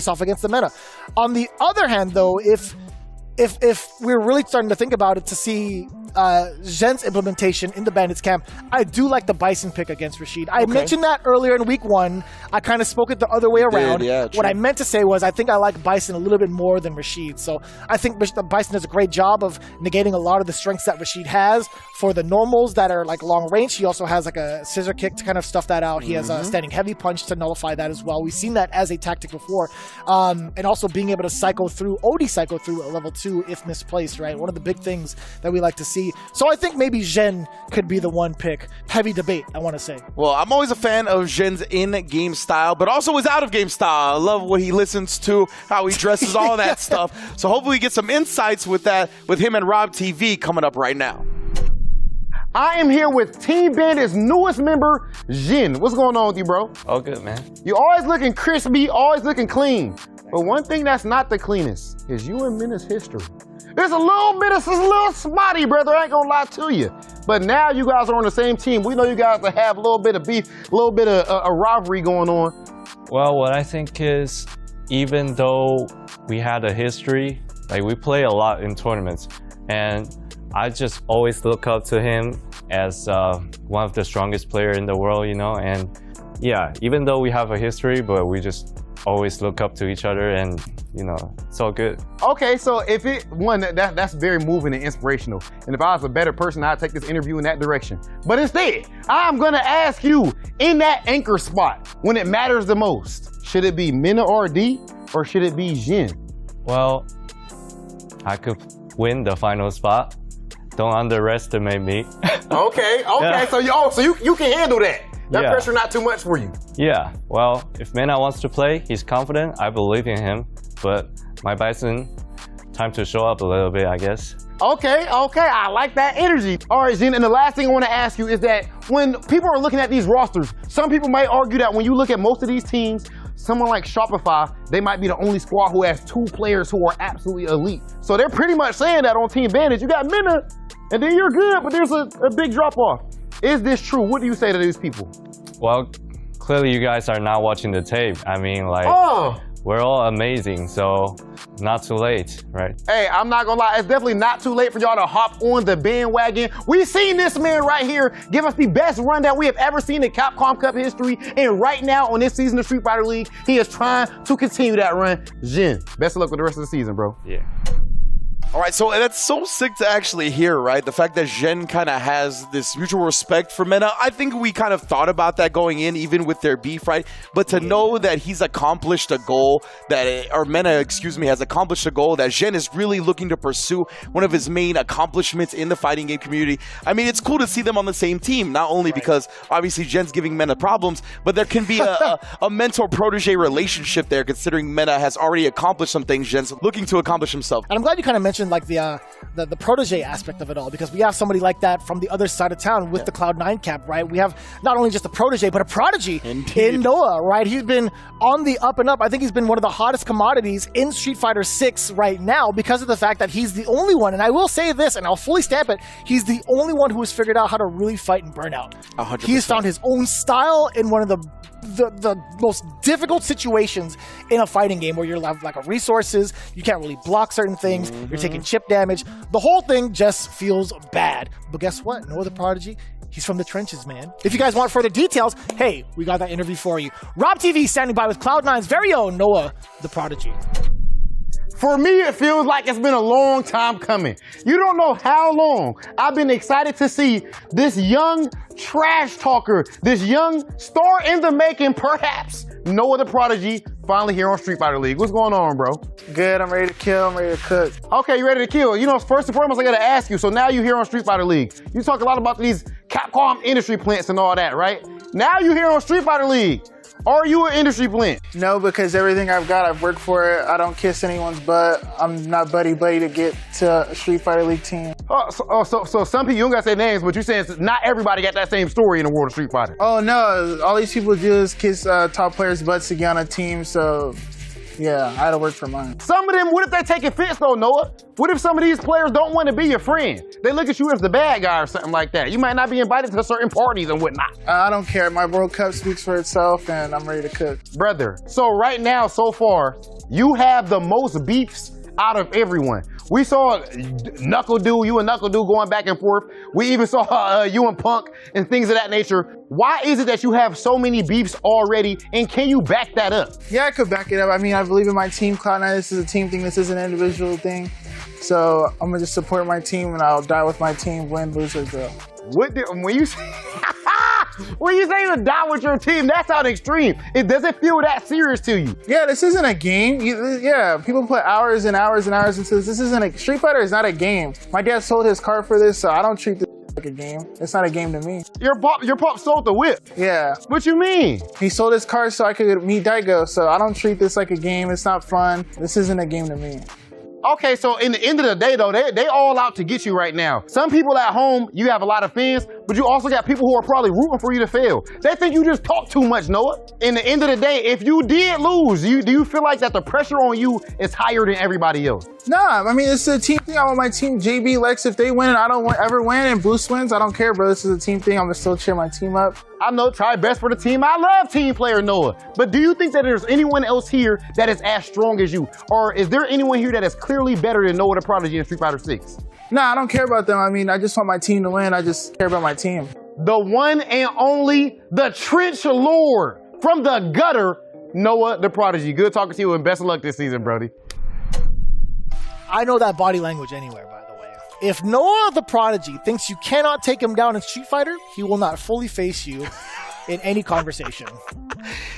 off against the meta? On the other hand, though, if we're really starting to think about it, to see Zhen's implementation in the Bandits camp, I do like the Bison pick against Rashid. I mentioned that earlier in week 1. I kind of spoke it the other way around. Yeah, what I meant to say was I think I like Bison a little bit more than Rashid. So I think Bison does a great job of negating a lot of the strengths that Rashid has. For the normals that are like long range, he also has like a scissor kick to kind of stuff that out. He has a standing heavy punch to nullify that as well. We've seen that as a tactic before. And also being able to cycle through a level 2 if misplaced, right? One of the big things that we like to see. So I think maybe Zhen could be the one pick. Heavy debate, I want to say. Well, I'm always a fan of Zhen's in-game style, but also his out-of-game style. I love what he listens to, how he dresses, all that stuff. So hopefully we get some insights with that with him and RobTV coming up right now. I am here with Team Bandit's newest member, Jin. What's going on with you, bro? All good, man. You're always looking crispy, always looking clean. But one thing that's not the cleanest is you and Mena's history. It's a little spotty, brother. I ain't gonna lie to you. But now you guys are on the same team. We know you guys have a little bit of beef, a little bit of a rivalry going on. Well, what I think is, even though we had a history, like we play a lot in tournaments, and I just always look up to him as one of the strongest players in the world, you know. And yeah, even though we have a history, but we just always look up to each other, and you know, it's all good. Okay, so if that's very moving and inspirational. And if I was a better person, I'd take this interview in that direction. But instead, I'm gonna ask you, in that anchor spot, when it matters the most, should it be Mena RD or should it be Jin? Well, I could win the final spot. Don't underestimate me. Okay, yeah. So you can handle that. That pressure not too much for you. Yeah, well, if Mena wants to play, he's confident. I believe in him. But my Bison, time to show up a little bit, I guess. Okay, I like that energy. All right, Jin, and the last thing I want to ask you is that when people are looking at these rosters, some people might argue that when you look at most of these teams, someone like Shopify, they might be the only squad who has 2 players who are absolutely elite. So they're pretty much saying that on Team Bandits, you got Mena, and then you're good, but there's a big drop-off. Is this true? What do you say to these people? Well, clearly you guys are not watching the tape. I mean, like, we're all amazing, so not too late, right? Hey, I'm not gonna lie, it's definitely not too late for y'all to hop on the bandwagon. We've seen this man right here give us the best run that we have ever seen in Capcom Cup history, and right now on this season of Street Fighter League, he is trying to continue that run. Jin, best of luck with the rest of the season, bro. Yeah. All right, so that's so sick to actually hear, right? The fact that Zhen kind of has this mutual respect for Mena. I think we kind of thought about that going in, even with their beef, right? But to know that he's accomplished a goal Mena, has accomplished a goal that Zhen is really looking to pursue, one of his main accomplishments in the fighting game community. I mean, it's cool to see them on the same team, not only because obviously Zhen's giving Mena problems, but there can be a mentor-protege relationship there, considering Mena has already accomplished some things Zhen's looking to accomplish himself. And I'm glad you kind of mentioned like the protege aspect of it all, because we have somebody like that from the other side of town with the Cloud9 cap, right? We have not only just a protege, but a prodigy in Noah, right? He's been on the up and up. I think he's been one of the hottest commodities in Street Fighter 6 right now because of the fact that he's the only one, and I will say this, and I'll fully stamp it, he's the only one who has figured out how to really fight in Burnout. 100%. He has found his own style in one of the most difficult situations in a fighting game, where you're lack of resources, you can't really block certain things, you're taking chip damage. The whole thing just feels bad. But guess what? Noah the Prodigy, He's from the trenches, man. If you guys want further details, hey, we got that interview for you. RobTV standing by with Cloud9's very own Noah the Prodigy. For me, it feels like it's been a long time coming. You don't know how long I've been excited to see this young trash talker, this young star in the making, perhaps, Noah the Prodigy, finally here on Street Fighter League. What's going on, bro? Good, I'm ready to kill, I'm ready to cook. Okay, you ready to kill. You know, first and foremost, I gotta ask you, so now you're here on Street Fighter League. You talk a lot about these Capcom industry plants and all that, right? Now you're here on Street Fighter League. Are you an industry plant? No, because everything I've got, I've worked for it. I don't kiss anyone's butt. I'm not buddy-buddy to get to a Street Fighter League team. So some people, you don't gotta say names, but you're saying not everybody got that same story in the world of Street Fighter. Oh, no. All these people do is kiss top players' butts to get on a team, so yeah, I had to work for mine. Some of them, what if they take offense though, Noah? What if some of these players don't want to be your friend? They look at you as the bad guy or something like that. You might not be invited to certain parties and whatnot. I don't care. My World Cup speaks for itself, and I'm ready to cook. Brother, so right now, so far, you have the most beefs out of everyone. We saw Knuckle Dude, you and Knuckle Dude going back and forth. We even saw you and Punk and things of that nature. Why is it that you have so many beefs already, and can you back that up? Yeah, I could back it up. I mean, I believe in my team, Cloud9. This is a team thing. This is an individual thing. So I'm going to just support my team, and I'll die with my team, win, lose, or draw. When you say you die with your team, that sounds extreme. Does it feel that serious to you? Yeah, this isn't a game. Yeah, people put hours and hours and hours into this. This isn't a Street Fighter is not a game. My dad sold his car for this, so I don't treat this like a game. It's not a game to me. Your pop sold the whip. Yeah. What you mean? He sold his car so I could meet Daigo, so I don't treat this like a game. It's not fun. This isn't a game to me. Okay, so in the end of the day, though, they all out to get you right now. Some people at home, you have a lot of fans, but you also got people who are probably rooting for you to fail. They think you just talk too much, Noah. In the end of the day, if you did lose, do you feel like that the pressure on you is higher than everybody else? Nah, I mean, it's a team thing. I want my team, JB, Lex, if they win and I don't ever win and Bruce wins, I don't care, bro. This is a team thing. I'm gonna still cheer my team up. I know, try best for the team. I love team player Noah. But do you think that there's anyone else here that is as strong as you? Or is there anyone here that is clearly better than Noah the Prodigy in Street Fighter 6? Nah, I don't care about them. I mean, I just want my team to win. I just care about my team. The one and only, the Trench Lord from the gutter, Noah the Prodigy. Good talking to you and best of luck this season, Brody. I know that body language anywhere, by the way. If Noah the Prodigy thinks you cannot take him down in Street Fighter, he will not fully face you in any conversation.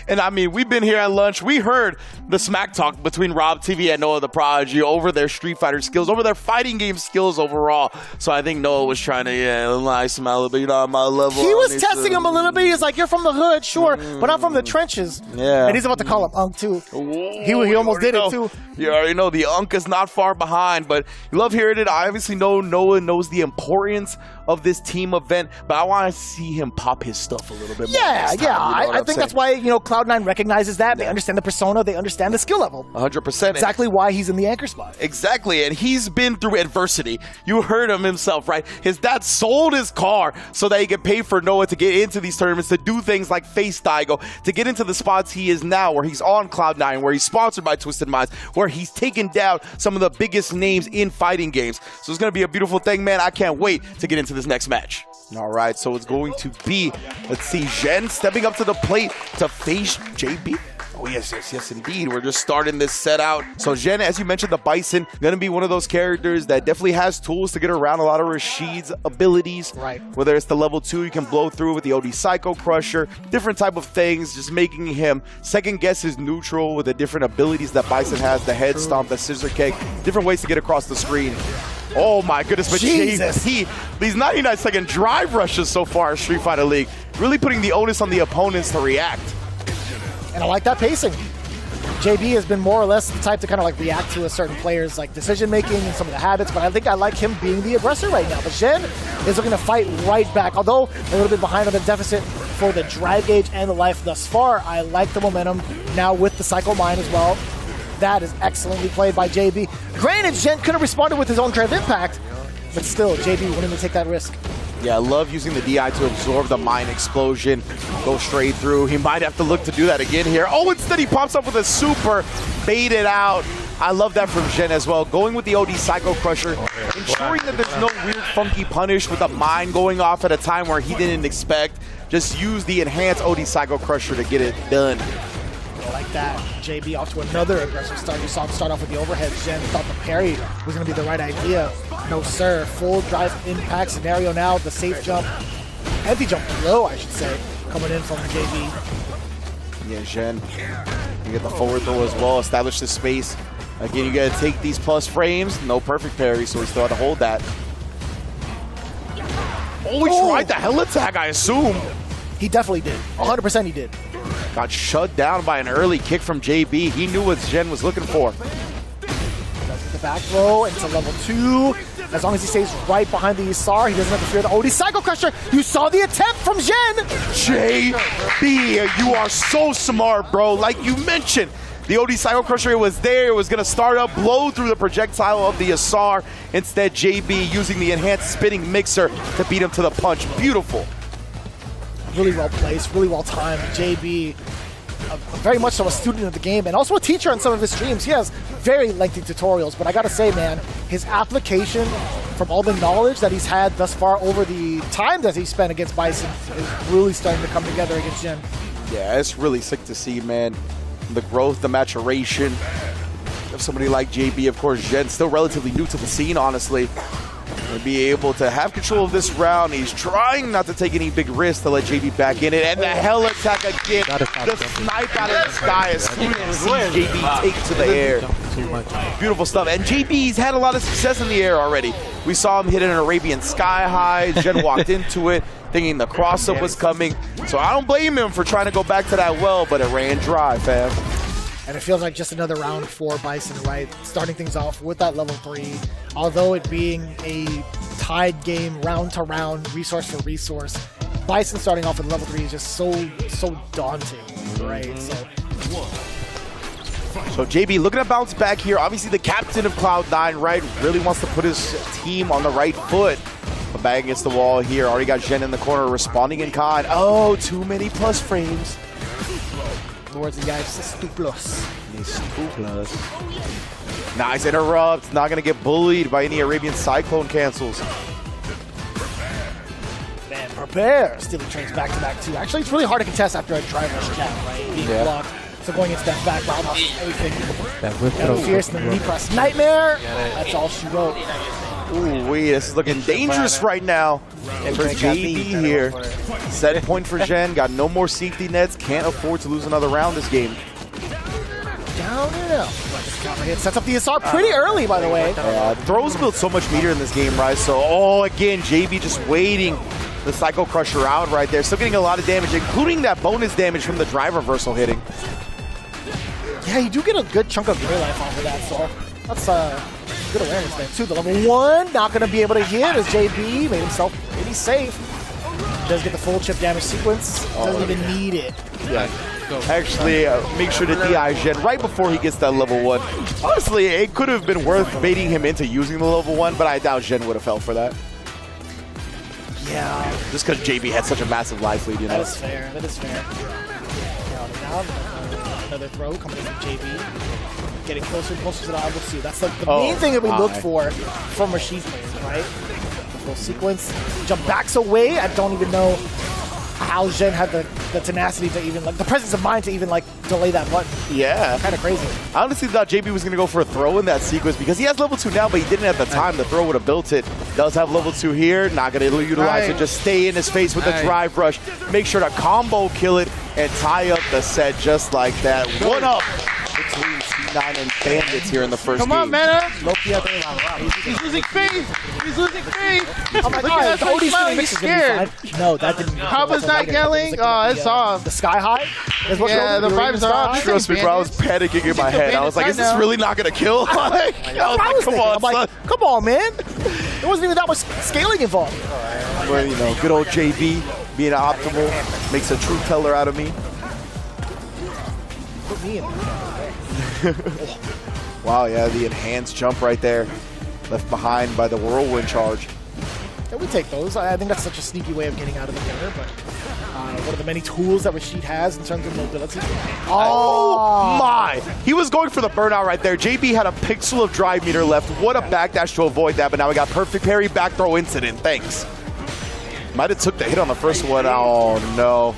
And I mean, we've been here at lunch. We heard the smack talk between RobTV and Noah the Prodigy over their Street Fighter skills, over their fighting game skills overall. So I think Noah was trying to nice him a little bit, on my level. He was testing him a little bit. He's like, you're from the hood, sure, but I'm from the trenches. Yeah. And he's about to call him Unk, too. He almost did it, too. You already know the Unk is not far behind, but you love hearing it. I obviously know Noah knows the importance of this team event, but I want to see him pop his stuff a little bit more. I think that's why, Cloud9 recognizes that. They understand the persona. They understand the skill level. 100%. Exactly why he's in the anchor spot. Exactly, and he's been through adversity. You heard him himself, right? His dad sold his car so that he could pay for Noah to get into these tournaments, to do things like face Daigo, to get into the spots he is now, where he's on Cloud9, where he's sponsored by Twisted Minds, where he's taken down some of the biggest names in fighting games. So it's going to be a beautiful thing, man. I can't wait to get into this next match. All right, so it's going to be, let's see, Zhen stepping up to the plate to face JB. Oh, yes, indeed. We're just starting this set out. So Zhen, as you mentioned, the Bison, going to be one of those characters that definitely has tools to get around a lot of Rashid's abilities. Right. Whether it's the level 2, you can blow through with the OD Psycho Crusher, different type of things, just making him second guess his neutral with the different abilities that Bison has, the head stomp, the scissor kick, different ways to get across the screen. Oh my goodness, but Jesus. JP, these 99-second drive rushes so far in Street Fighter League, really putting the onus on the opponents to react. And I like that pacing. JB has been more or less the type to kind of react to a certain player's decision making and some of the habits, but I think I like him being the aggressor right now. But Zhen is looking to fight right back, although a little bit behind on the deficit for the drive gauge and the life thus far. I like the momentum now with the Psycho Mine as well. That is excellently played by JB. Granted, Zhen could have responded with his own Drive Impact, but still, JB willing to take that risk. Yeah, I love using the DI to absorb the mine explosion, go straight through. He might have to look to do that again here. Oh, instead he pops up with a super, bait it out. I love that from Zhen as well. Going with the OD Psycho Crusher, ensuring that there's no weird funky punish with a mine going off at a time where he didn't expect. Just use the enhanced OD Psycho Crusher to get it done. Like that. JB off to another aggressive start. You saw him start off with the overhead. Jen thought the parry was going to be the right idea. No, sir. Full drive impact scenario now. The safe jump. Heavy jump low, I should say, coming in from JB. Yeah, Jen. You get the forward throw as well. Establish the space. Again, you got to take these plus frames. No perfect parry, so we still have to hold that. Oh, he tried the hell attack, I assume. He definitely did. 100% he did. Got shut down by an early kick from JB. He knew what Jen was looking for. Does get the back throw into level 2. As long as he stays right behind the ESR, he doesn't have to fear the OD Psycho Crusher. You saw the attempt from Jen. JB, you are so smart, bro. Like you mentioned, the OD Psycho Crusher was there. It was going to start up, blow through the projectile of the ESR. Instead, JB using the enhanced spinning mixer to beat him to the punch. Beautiful. Really well placed, really well timed. JB, very much so a student of the game and also a teacher on some of his streams. He has very lengthy tutorials, but I gotta say, man, his application from all the knowledge that he's had thus far over the time that he spent against Bison is really starting to come together against Jen. Yeah, it's really sick to see, man. The growth, the maturation of somebody like JB. Of course, Jen's still relatively new to the scene, honestly. To be able to have control of this round. He's trying not to take any big risks to let JB back in it. And the hell attack again. The snipe out of the sky as soon as JB take to the air. Beautiful stuff. And JB's had a lot of success in the air already. We saw him hit an Arabian Sky High. Jen walked into it thinking the cross-up was coming. So I don't blame him for trying to go back to that well, but it ran dry, fam. And it feels like just another round for Bison, right? Starting things off with that level 3. Although it being a tied game, round to round, resource for resource, Bison starting off with level 3 is just so daunting, right? So JB looking to bounce back here. Obviously the captain of Cloud9, right? Really wants to put his team on the right foot. But bang against the wall here. Already got Jen in the corner responding in kind. Oh, too many plus frames. Towards the guy, Stuplos. Nice interrupt. Not going to get bullied by any Arabian Cyclone cancels. Man, prepare. Stealing trains back to back, too. Actually, it's really hard to contest after a drive rush jab, right? Being blocked. So going into that back roundhouse, everything. Fierce and the knee press. Nightmare. That's all she wrote. Ooh, wait, this is looking dangerous right now for JB here. Set point for Jen. Got no more safety nets. Can't afford to lose another round this game. Down and out. It sets up the ESR pretty early, by the way. Throws build so much meter in this game, right? So, again, JB just waiting the Psycho Crusher out right there. Still getting a lot of damage, including that bonus damage from the drive reversal hitting. Yeah, you do get a good chunk of gear life off of that, so that's good awareness there, too. The level 1, not going to be able to hit as JB made himself pretty safe. Does get the full chip damage sequence. Doesn't even need it. Yeah. Actually, make sure to DI Jen right before he gets that level 1. Honestly, it could have been worth baiting him into using the level 1, but I doubt Jen would have fell for that. Yeah. Just because JB had such a massive life lead, you know. That is fair. That is fair. Down. Another throw coming in from JB. Getting closer and closer to the level 2. That's like the main thing that we look for from Rashid players, right? The full sequence. Jump backs away. I don't even know how Jen had the tenacity to even, like, the presence of mind to even, like, delay that button. Yeah. Kind of crazy. I honestly thought JB was going to go for a throw in that sequence because he has level 2 now, but he didn't at the time. The throw would have built it. Does have level 2 here. Not going to utilize it. Just stay in his face with the drive rush. Make sure to combo kill it and tie up the set just like that. 1-up between C9 and Bandits here in the first game. Come on, man. He's losing faith. He's losing faith. Oh my God, Cody's smiling. He's scared. No, that didn't. Caba's not yelling. Oh, it's off. The Sky High? Yeah, the vibes are off. Trust me, bro, I was panicking in my head. I was like, is this really not going to kill? I was like, come on, son. Come on, man. There wasn't even that much scaling involved. Well, you know, good old JB being optimal makes a true teller out of me. Put me in. Wow, yeah, the enhanced jump right there. Left behind by the whirlwind charge. Yeah, we take those. I think that's such a sneaky way of getting out of the corner, but one of the many tools that Rashid has in terms of mobility. Oh my! He was going for the burnout right there. JB had a pixel of drive meter left. What a backdash to avoid that, but now we got perfect parry, back throw incident. Thanks. Might have took the hit on the first one. Oh no.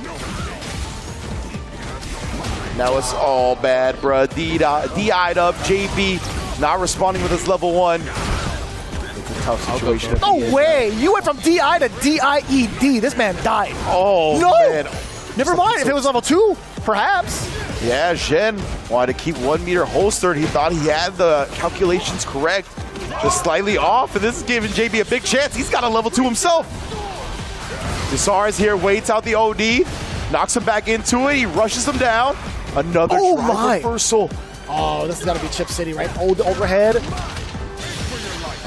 Now it's all bad, bruh. DI'd up. JB not responding with his level 1. It's a tough situation. No way! You went from DI to DIED. This man died. Oh, no! Man. Never mind. If it was level 2, perhaps. Yeah, Zhen wanted to keep 1 meter holstered. He thought he had the calculations correct. Just slightly off, and this is giving JB a big chance. He's got a level 2 himself. Desar is here, waits out the OD, knocks him back into it. He rushes him down. Another drive reversal. Oh, this has got to be Chip City, right? Old overhead.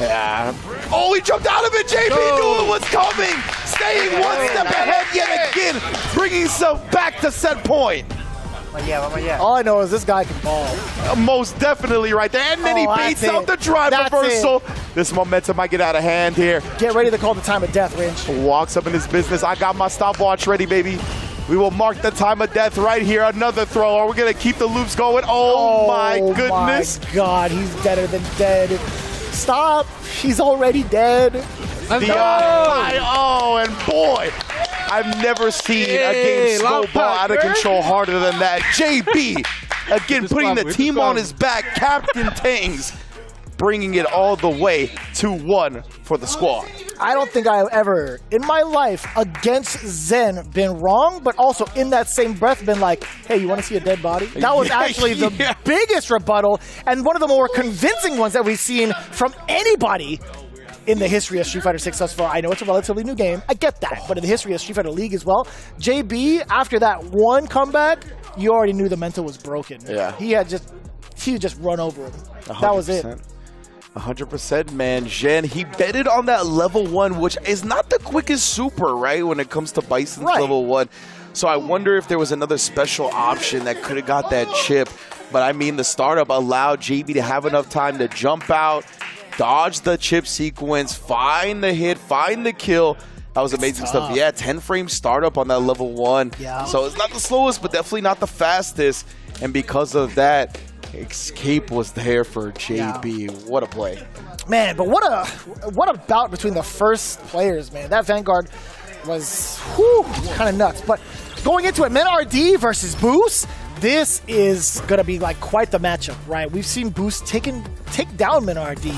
Yeah. Oh, he jumped out of it. JB knew it was coming. Staying one step ahead yet again, bringing himself back to set point. All I know is this guy can ball. Most definitely right there. And then he baits out the drive reversal. This momentum might get out of hand here. Get ready to call the time of death, Rynge. Walks up in his business. I got my stopwatch ready, baby. We will mark the time of death right here. Another throw. Are we going to keep the loops going? Oh my goodness. My God, he's deader than dead. Stop. He's already dead. Oh, and boy, I've never seen a game snowball out of control harder than that. JB, again, putting the team on his back. Captain Tangs, bringing it all the way 2-1 for the squad. I don't think I've ever, in my life, against Zen, been wrong, but also in that same breath been like, hey, you want to see a dead body? That was actually the biggest rebuttal and one of the more convincing ones that we've seen from anybody in the history of Street Fighter 6 thus far. I know it's a relatively new game. I get that. But in the history of Street Fighter League as well, JB, after that one comeback, you already knew the mental was broken. Yeah. He had just run over him. 100%. That was it. 100%, man. Zhen, he betted on that level 1, which is not the quickest super, right, when it comes to Bison's level 1. So I wonder if there was another special option that could have got that chip. But I mean, the startup allowed JB to have enough time to jump out, dodge the chip sequence, find the hit, find the kill. That was amazing stuff. Yeah, 10-frame startup on that level 1. Yeah. So it's not the slowest, but definitely not the fastest. And because of that, escape was there for JB. Yeah. What a play. Man, but what a bout between the first players, man. That Vanguard was kind of nuts. But going into it, MenRD versus Boost, this is going to be like quite the matchup, right? We've seen Boost take down MenRD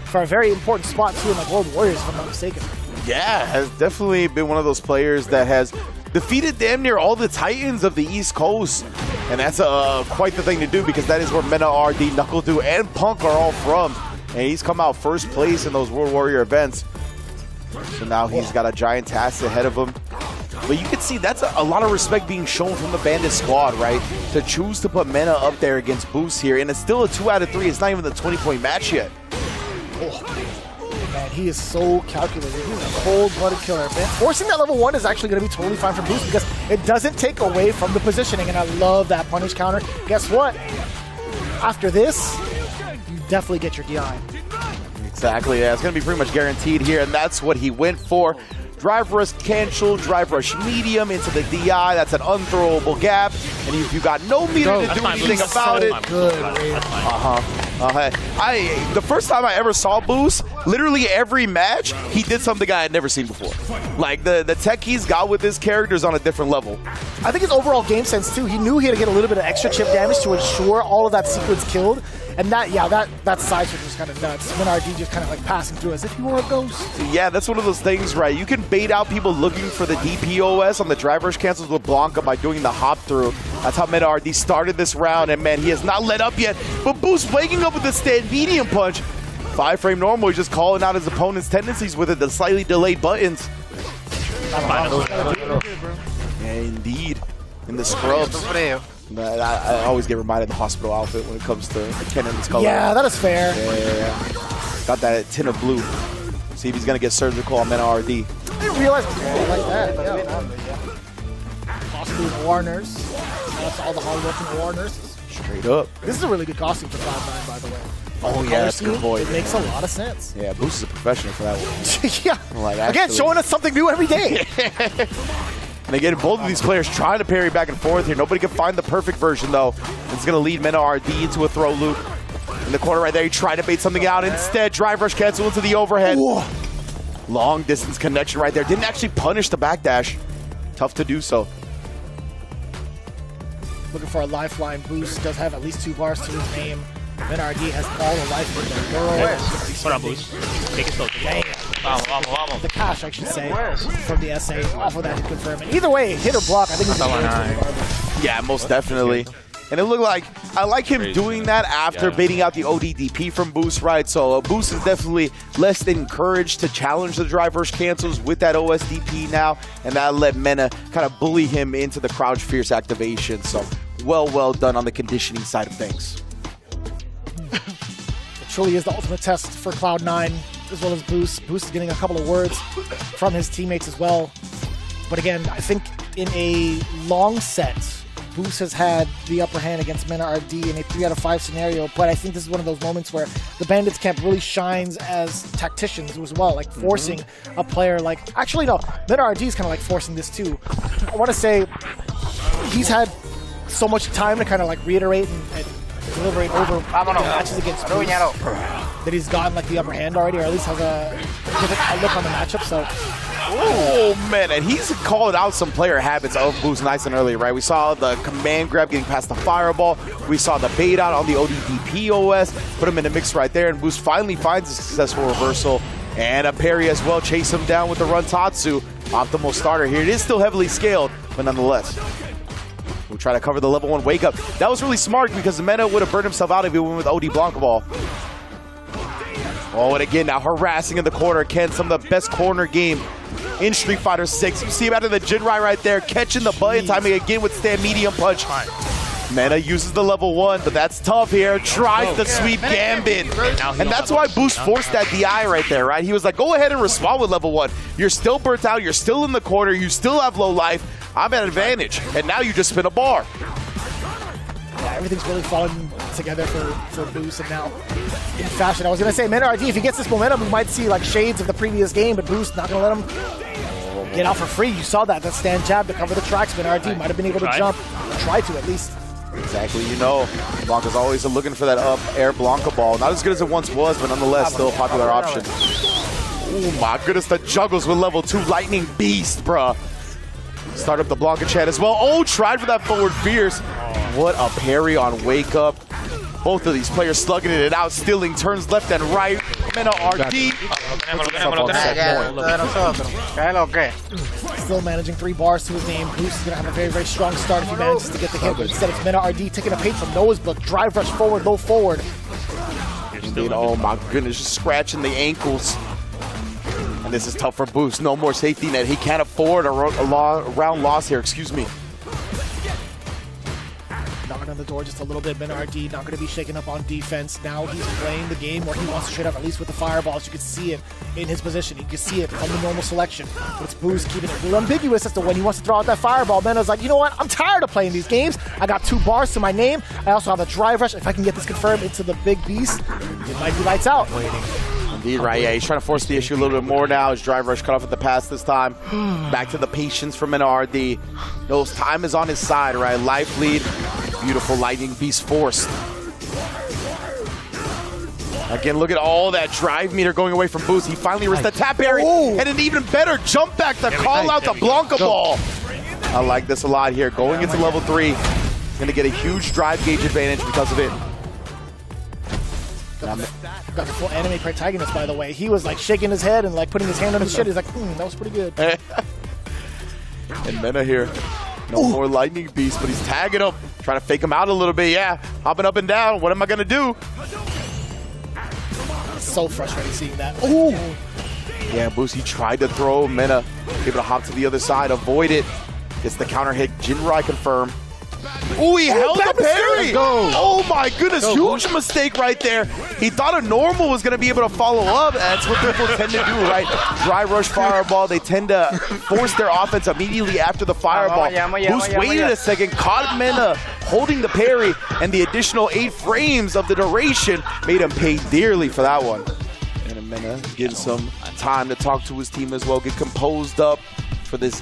for a very important spot too in like World Warriors, if I'm not mistaken. Yeah, has definitely been one of those players that has defeated damn near all the Titans of the East Coast. And that's quite the thing to do because that is where MenRD, NuckleDu, and Punk are all from. And he's come out first place in those World Warrior events. So now he's got a giant task ahead of him. But you can see that's a lot of respect being shown from the Bandit squad, right? To choose to put Mena up there against Boost here. And it's still a 2 out of 3. It's not even the 20-point match yet. Man, he is so calculated. He's a cold-blooded killer. Man, forcing that level 1 is actually going to be totally fine for Boost because it doesn't take away from the positioning, and I love that punish counter. Guess what? After this, you definitely get your DI. Exactly, yeah. It's going to be pretty much guaranteed here, and that's what he went for. Drive rush cancel, drive rush medium into the DI. That's an unthrowable gap. And if you got no meter to do anything about it. The first time I ever saw Boost, literally every match, he did something I had never seen before. Like the tech he's got with his characters on a different level. I think his overall game sense too, he knew he had to get a little bit of extra chip damage to ensure all of that sequence killed. And that side switch was kind of nuts. MenRD just kind of like passing through as if he were a ghost. Yeah, that's one of those things, right? You can bait out people looking for the DPOS on the drive rush cancels with Blanca by doing the hop through. That's how MenRD started this round, and man, he has not let up yet. But Boost waking up with the stand medium punch. 5-frame normal, he's just calling out his opponent's tendencies with it, the slightly delayed buttons. Yeah, indeed. In the scrubs. I always get reminded of the hospital outfit when it comes to Ken and his color. Yeah, that is fair. Yeah. Got that tin of blue. See if he's going to get surgical on MenRD. I didn't realize it like that. Costume Warners. That's all the hard-working Warners. Straight up. This is a really good costume for Cloud9, by the way. Oh, yeah, that's a good point. It makes a lot of sense. Yeah, Boost is a professional for that one. Yeah. Like, again, showing us something new every day. And again, both of these players trying to parry back and forth here. Nobody can find the perfect version, though. It's going to lead Mena RD into a throw loop. In the corner right there, he tried to bait something out. Instead, drive rush cancel into the overhead. Whoa. Long distance connection right there. Didn't actually punish the backdash. Tough to do so. Looking for a lifeline boost. Does have at least 2 bars to his name. Mena RD has all the life in the world. Hold on, boost. Take it slow. The cash, I should say, from the SA. Off of that to confirm it. Either way, hit or block, I think it's Yeah, most definitely. And it looked like, I like him doing that after baiting out the ODDP from Boost, right? So Boost is definitely less than encouraged to challenge the drive rush cancels with that OSDP now. And that let Mena kind of bully him into the crouch fierce activation. So well done on the conditioning side of things. It truly is the ultimate test for Cloud9 as well as Boost. Boost is getting a couple of words from his teammates as well. But again, I think in a long set, Boost has had the upper hand against Mena RD in a 3 out of 5 scenario, but I think this is one of those moments where the Bandits camp really shines as tacticians as well, like forcing a player like... Actually, no, Mena RD is kind of like forcing this too. I want to say he's had so much time to kind of like reiterate and deliberate over matches against Boost that he's gotten like the upper hand already, or at least has a different outlook on the matchup, so... Oh, man, and he's called out some player habits of Boost nice and early, right? We saw the command grab getting past the fireball. We saw the bait out on the ODDP OS. Put him in the mix right there, and Boost finally finds a successful reversal and a parry as well. Chase him down with the Run Tatsu. Optimal starter here. It is still heavily scaled, but nonetheless. We'll try to cover the level 1 wake up. That was really smart because the Mena would have burned himself out if he went with OD Blanca Ball. Oh, and again, now harassing in the corner. Ken, some of the best corner game in Street Fighter 6. You see him out of the Jinrai right there, catching the button timing again with stand medium punch. Mena uses the level 1, but that's tough here. Tries the sweep gambit. And that's why Boost forced that DI right there, right? He was like, go ahead and respond with level 1. You're still burnt out. You're still in the corner. You still have low life. I'm at advantage. And now you just spin a bar. Yeah, everything's really falling together for Boost, and now in fashion. I was going to say, Mena RD, if he gets this momentum, we might see like shades of the previous game, but Boost not going to let him get out for free. You saw that stand jab to cover the tracks. Mena RD might have been able to jump, try to at least. Exactly, you know, Blanca's always looking for that up air Blanca ball. Not as good as it once was, but nonetheless still a popular option. Oh my goodness, the juggles with level 2 Lightning Beast, bruh. Start up the Blanca chat as well. Oh, tried for that forward fierce. What a parry on wake up. Both of these players slugging it out, stealing turns left and right. Mena RD. Still managing 3 bars to his name. Boost is going to have a very, very strong start if he manages to get the hit. But instead, it's Mena RD taking a paint from Noah's book. Drive rush forward, low forward. Indeed, oh my goodness, just scratching the ankles. And this is tough for Boost. No more safety net. He can't afford a round loss here, excuse me. Knocking on the door just a little bit. Mena RD not going to be shaken up on defense. Now he's playing the game where he wants to trade up, at least with the fireballs. You can see it in his position. You can see it from the normal selection. But it's Boost keeping it real ambiguous as to when he wants to throw out that fireball. Mena's like, you know what? I'm tired of playing these games. I got 2 bars to my name. I also have a drive rush. If I can get this confirmed into the big beast, it might be lights out. Indeed, right, yeah, he's trying to force the issue a little bit more now. His drive rush cut off at the pass this time. Back to the patience from Mena RD. Knows time is on his side, right? Life lead. Beautiful Lightning Beast forced. Again, look at all that drive meter going away from Boost. He finally risked the tap parry and an even better jump back to call out the Blanca ball. I like this a lot here. Going into level 3. Going to get a huge drive gauge advantage because of it. Got the full anime protagonist, by the way. He was like shaking his head and like putting his hand on his shit. He's like, that was pretty good. And Mena here. No more Lightning Beast, but he's tagging him. Trying to fake him out a little bit. Yeah, hopping up and down. What am I going to do? So frustrating seeing that. Ooh. Yeah, Boost, he tried to throw. Mena able to hop to the other side, avoid it. Gets the counter hit. Jinrai confirm. Oh, he held the parry! Oh my goodness, huge mistake right there. He thought a normal was going to be able to follow up. That's what people tend to do, right? Dry rush fireball. They tend to force their offense immediately after the fireball. Boost waited a second, caught Mena holding the parry, and the additional 8 frames of the duration made him pay dearly for that one. And Mena getting some time to talk to his team as well, get composed up for this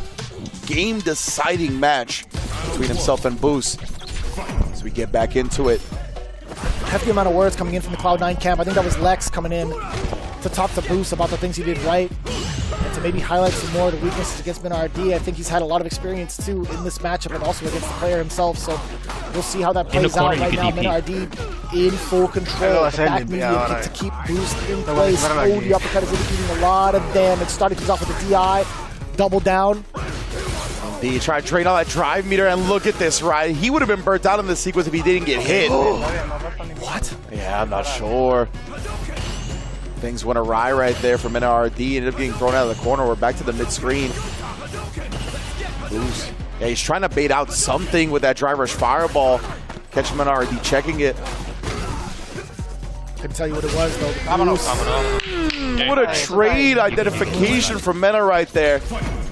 game-deciding match between himself and Boost. As we get back into it. Hefty amount of words coming in from the Cloud9 camp. I think that was Lex coming in to talk to Boost about the things he did right and to maybe highlight some more of the weaknesses against MinRD. I think he's had a lot of experience too in this matchup and also against the player himself. So we'll see how that plays out right now. MinRD in full control. The back medium to keep Boost in place. Oh, the uppercut is eating a lot of damage. Starting things off with the DI. Double down. He tried to drain all that drive meter, and look at this, right? He would have been burnt out in this sequence if he didn't get hit. What? Yeah, I'm not sure. Things went awry right there for MinRD. Ended up getting thrown out of the corner. We're back to the mid-screen. Yeah, he's trying to bait out something with that drive rush fireball. Catch MinRD checking it. Couldn't tell you what it was, though. What a trade identification from Mena right there.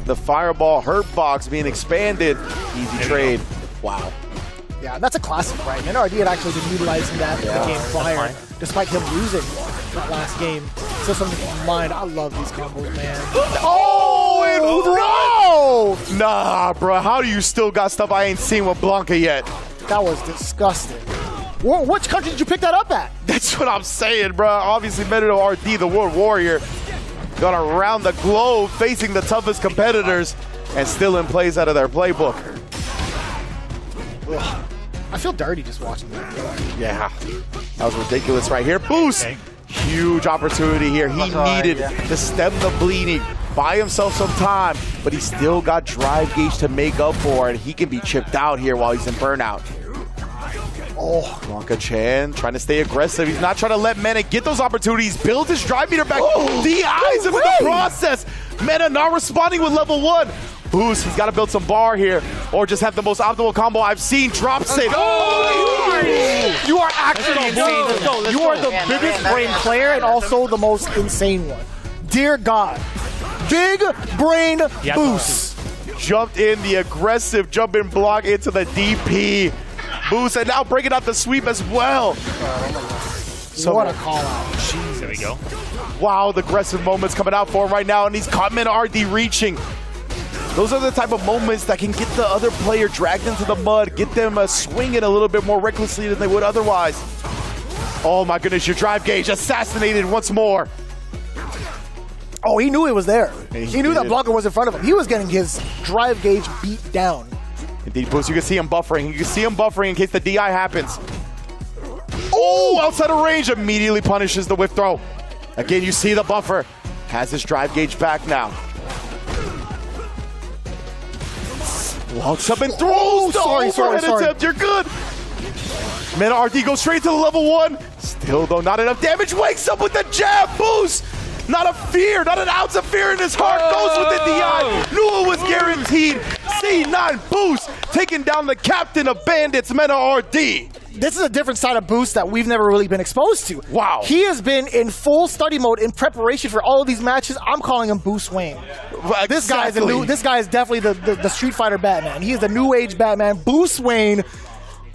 The fireball hurt box being expanded. Easy trade. Wow. Yeah, that's a classic, right? MinRD had actually been utilizing that in the game prior, despite him losing that last game. So something to keep in mind. I love these combos, man. Oh, and nah, bro. How do you still got stuff I ain't seen with Blanca yet? That was disgusting. Which country did you pick that up at? That's what I'm saying, bro. Obviously, MinRD, the World Warrior, gone around the globe facing the toughest competitors and still in plays out of their playbook. Ugh. I feel dirty just watching that. Yeah, that was ridiculous right here. Boost! Huge opportunity here. He needed to stem the bleeding, buy himself some time, but he still got drive gauge to make up for it. He can be chipped out here while he's in burnout. Oh, Blanca Chan trying to stay aggressive. He's not trying to let Mena get those opportunities. Build his drive meter back. The eyes of the process. Mena not responding with level 1. Boost, he's got to build some bar here or just have the most optimal combo I've seen. Drops it. You are actually insane. You are the biggest brain player and also the most insane one. Dear God. Big brain Boost. Jumped in the aggressive jump-in block into the DP. Boost, and now breaking out the sweep as well. What a call out. Jesus. There we go. Wow, the aggressive moments coming out for him right now, and he's caught MinRD reaching. Those are the type of moments that can get the other player dragged into the mud, get them swinging a little bit more recklessly than they would otherwise. Oh my goodness, your drive gauge assassinated once more. Oh, he knew it was there. He knew that Blanca was in front of him. He was getting his drive gauge beat down. Indeed, Boost, you can see him buffering. You can see him buffering in case the DI happens. Oh, outside of range, immediately punishes the whiff throw. Again, you see the buffer. Has his drive gauge back now. Walks up and throws the overhead attempt. You're good. MinRD goes straight to the level 1. Still, though, not enough damage. Wakes up with the jab. Boost. Not a fear, not an ounce of fear in his heart. Goes with the DI. Knew it was guaranteed. C9 Boost taking down the captain of Bandits, MinRD. This is a different side of Boost that we've never really been exposed to. Wow. He has been in full study mode in preparation for all of these matches. I'm calling him Boost Wayne. Exactly. This guy is definitely the Street Fighter Batman. He is the new age Batman. Boost Wayne,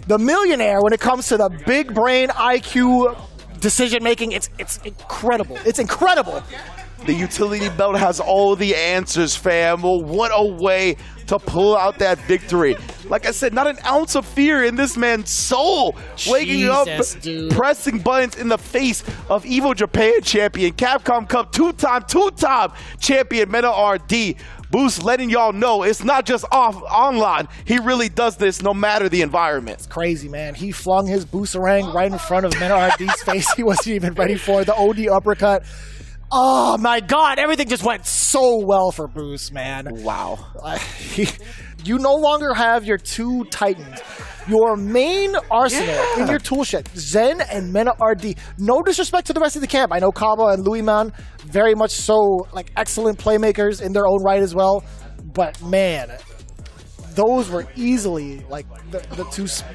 the millionaire when it comes to the big brain IQ decision making. It's incredible. It's incredible. The utility belt has all the answers, fam. Well, what a way to pull out that victory. Like I said, not an ounce of fear in this man's soul. Waking up, pressing buttons in the face of Evo Japan champion, Capcom Cup two-time champion MinRD. Boost letting y'all know it's not just online. He really does this no matter the environment. It's crazy, man. He flung his Boosterang right in front of MinRD's face. He wasn't even ready for the OD uppercut. Oh my God, everything just went so well for Boost, man. Wow. You no longer have your two titans. Your main arsenal in your toolshed, Zen and MinRD. No disrespect to the rest of the camp. I know Caba and Louis Man, very much so, like excellent playmakers in their own right as well. But man, those were easily like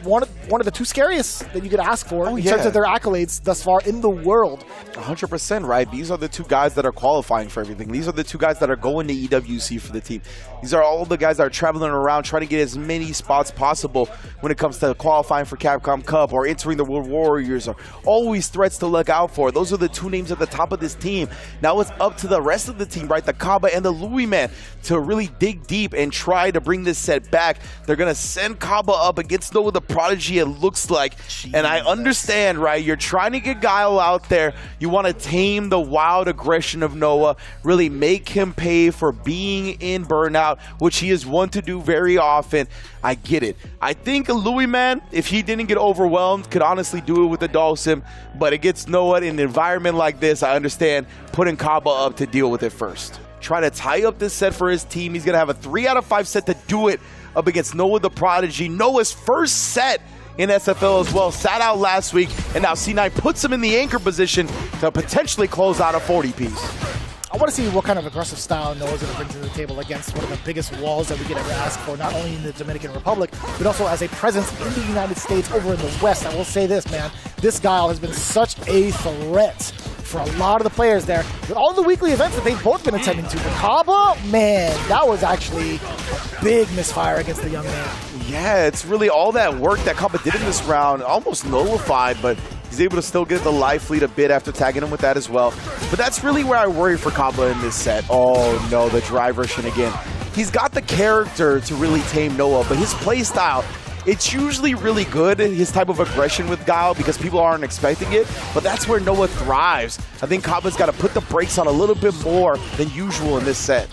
one of the two scariest that you could ask for in terms of their accolades thus far in the world. 100%, right? These are the two guys that are qualifying for everything. These are the two guys that are going to EWC for the team. These are all the guys that are traveling around trying to get as many spots possible when it comes to qualifying for Capcom Cup or entering the World Warriors, or always threats to look out for. Those are the two names at the top of this team. Now it's up to the rest of the team, right? The Caba and the Louis man to really dig deep and try to bring this set back. They're going to send Caba up against Noah the Prodigy, it looks like. And I understand, right? You're trying to get Guile out there. You want to tame the wild aggression of Noah, really make him pay for being in Burnout, which he is one to do very often. I get it. I think Louis man, if he didn't get overwhelmed, could honestly do it with the Dawson, but against Noah in an environment like this, I understand putting Caba up to deal with it first. Try to tie up this set for his team. He's going to have a 3 out of 5 set to do it up against Noah the Prodigy. Noah's first set in SFL as well, sat out last week, and now C9 puts him in the anchor position to potentially close out a 40-piece. I want to see what kind of aggressive style Noah's going to bring to the table against one of the biggest walls that we could ever ask for, not only in the Dominican Republic, but also as a presence in the United States over in the West. I will say this, man, this Guile has been such a threat for a lot of the players there. With all the weekly events that they've both been attending to, but Caba, man, that was actually a big misfire against the young man. Yeah, it's really all that work that Caba did in this round, almost nullified, but he's able to still get the life lead a bit after tagging him with that as well. But that's really where I worry for Caba in this set. Oh no, the drive Russian again. He's got the character to really tame Noah, but his play style, it's usually really good, his type of aggression with Guile, because people aren't expecting it, but that's where Noah thrives. I think Caba's got to put the brakes on a little bit more than usual in this set.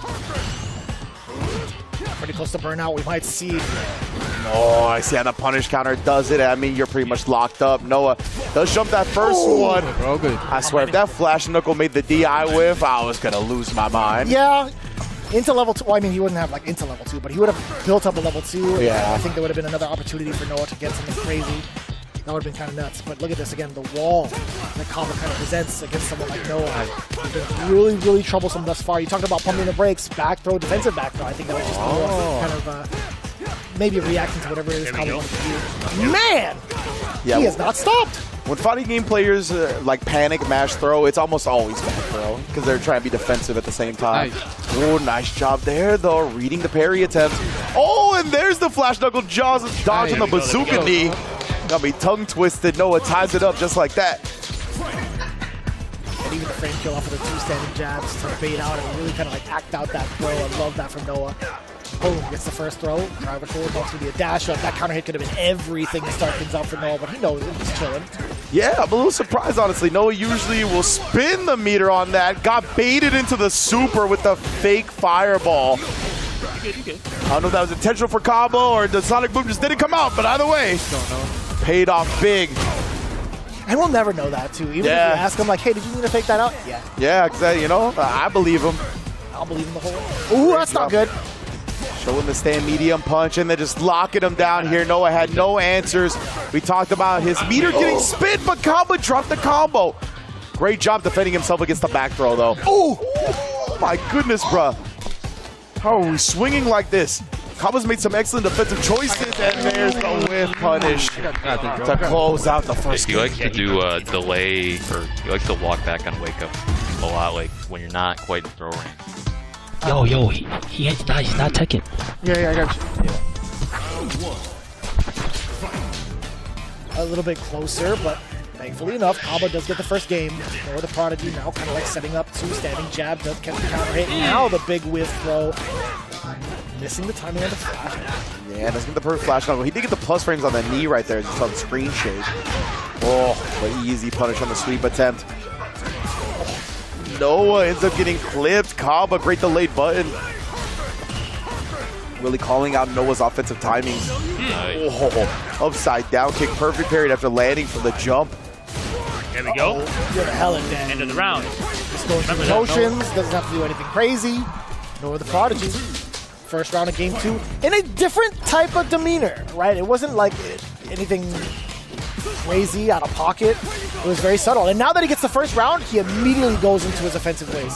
Pretty close to Burnout, we might see. Oh, I see how the punish counter does it. I mean, you're pretty much locked up. Noah does jump that first one. Bro, good. I swear, if that flash knuckle made the DI whiff, I was going to lose my mind. Yeah, into level 2. Well, I mean, he wouldn't have like into level 2, but he would have built up a level 2. Yeah. I think there would have been another opportunity for Noah to get something crazy. That would have been kind of nuts. But look at this again, the wall that Caba kind of presents against someone like Noah. He's been really, really troublesome thus far. You talked about pumping the brakes, back throw, defensive back throw. I think that was just Noah kind of maybe reacting to whatever it is Caba wants to do. Man! Yeah, he has not stopped. When fighting game players like panic mash throw, it's almost always back throw because they're trying to be defensive at the same time. Nice. Oh, nice job there though, reading the parry attempt. Oh, and there's the flash knuckle dodge on the bazooka knee. Got me tongue twisted. Noah ties it up just like that. And even the frame kill off of the 2 standing jabs to bait out and really kind of like act out that throw. I love that from Noah. Boom, gets the first throw. Driver forward, going to be a dash up. That counter hit could have been everything to start things out for Noah, but he knows it. He's chilling. Yeah, I'm a little surprised, honestly. Noah usually will spin the meter on that. Got baited into the super with the fake fireball. You good. I don't know if that was intentional for Caba or the Sonic Boom just didn't come out, but either way, paid off big. And we'll never know that, too. Even if you ask him, like, hey, did you need to fake that out? Yeah. Yeah, exactly. You know, I believe him. I'll believe him the whole way. Ooh, that's not good. Showing the stand medium punch, and then just locking him down here. Noah had no answers. We talked about his meter getting spit, but Caba dropped the combo. Great job defending himself against the back throw, though. Oh, my goodness, bruh. How are we swinging like this? Caba's made some excellent defensive choices, and there's the whiff punish to close out the first game. You like to do a delay, or you like to walk back on wake up a lot, like when you're not quite in throw range. Yo, he's not taking. Yeah, I got you. A little bit closer, but thankfully enough, Caba does get the first game. Noah the Prodigy now kind of like setting up 2 standing jab, does catch the counter hit. Now the big whiff throw. Missing the timing of the flash. Yeah, doesn't get the perfect flash knuckle. He did get the plus frames on the knee right there. Just saw the screen shake. Oh, but easy punish on the sweep attempt. Noah ends up getting clipped. Caba, great delayed button. Really calling out Noah's offensive timing. Oh, upside down kick, perfect parried after landing from the jump. There we go. You're the hell in there. End of the round. Just going through the motions, doesn't have to do anything crazy. Noah the Prodigy. First round of game 2 in a different type of demeanor, right? It wasn't like anything crazy out of pocket. It was very subtle. And now that he gets the first round, he immediately goes into his offensive ways.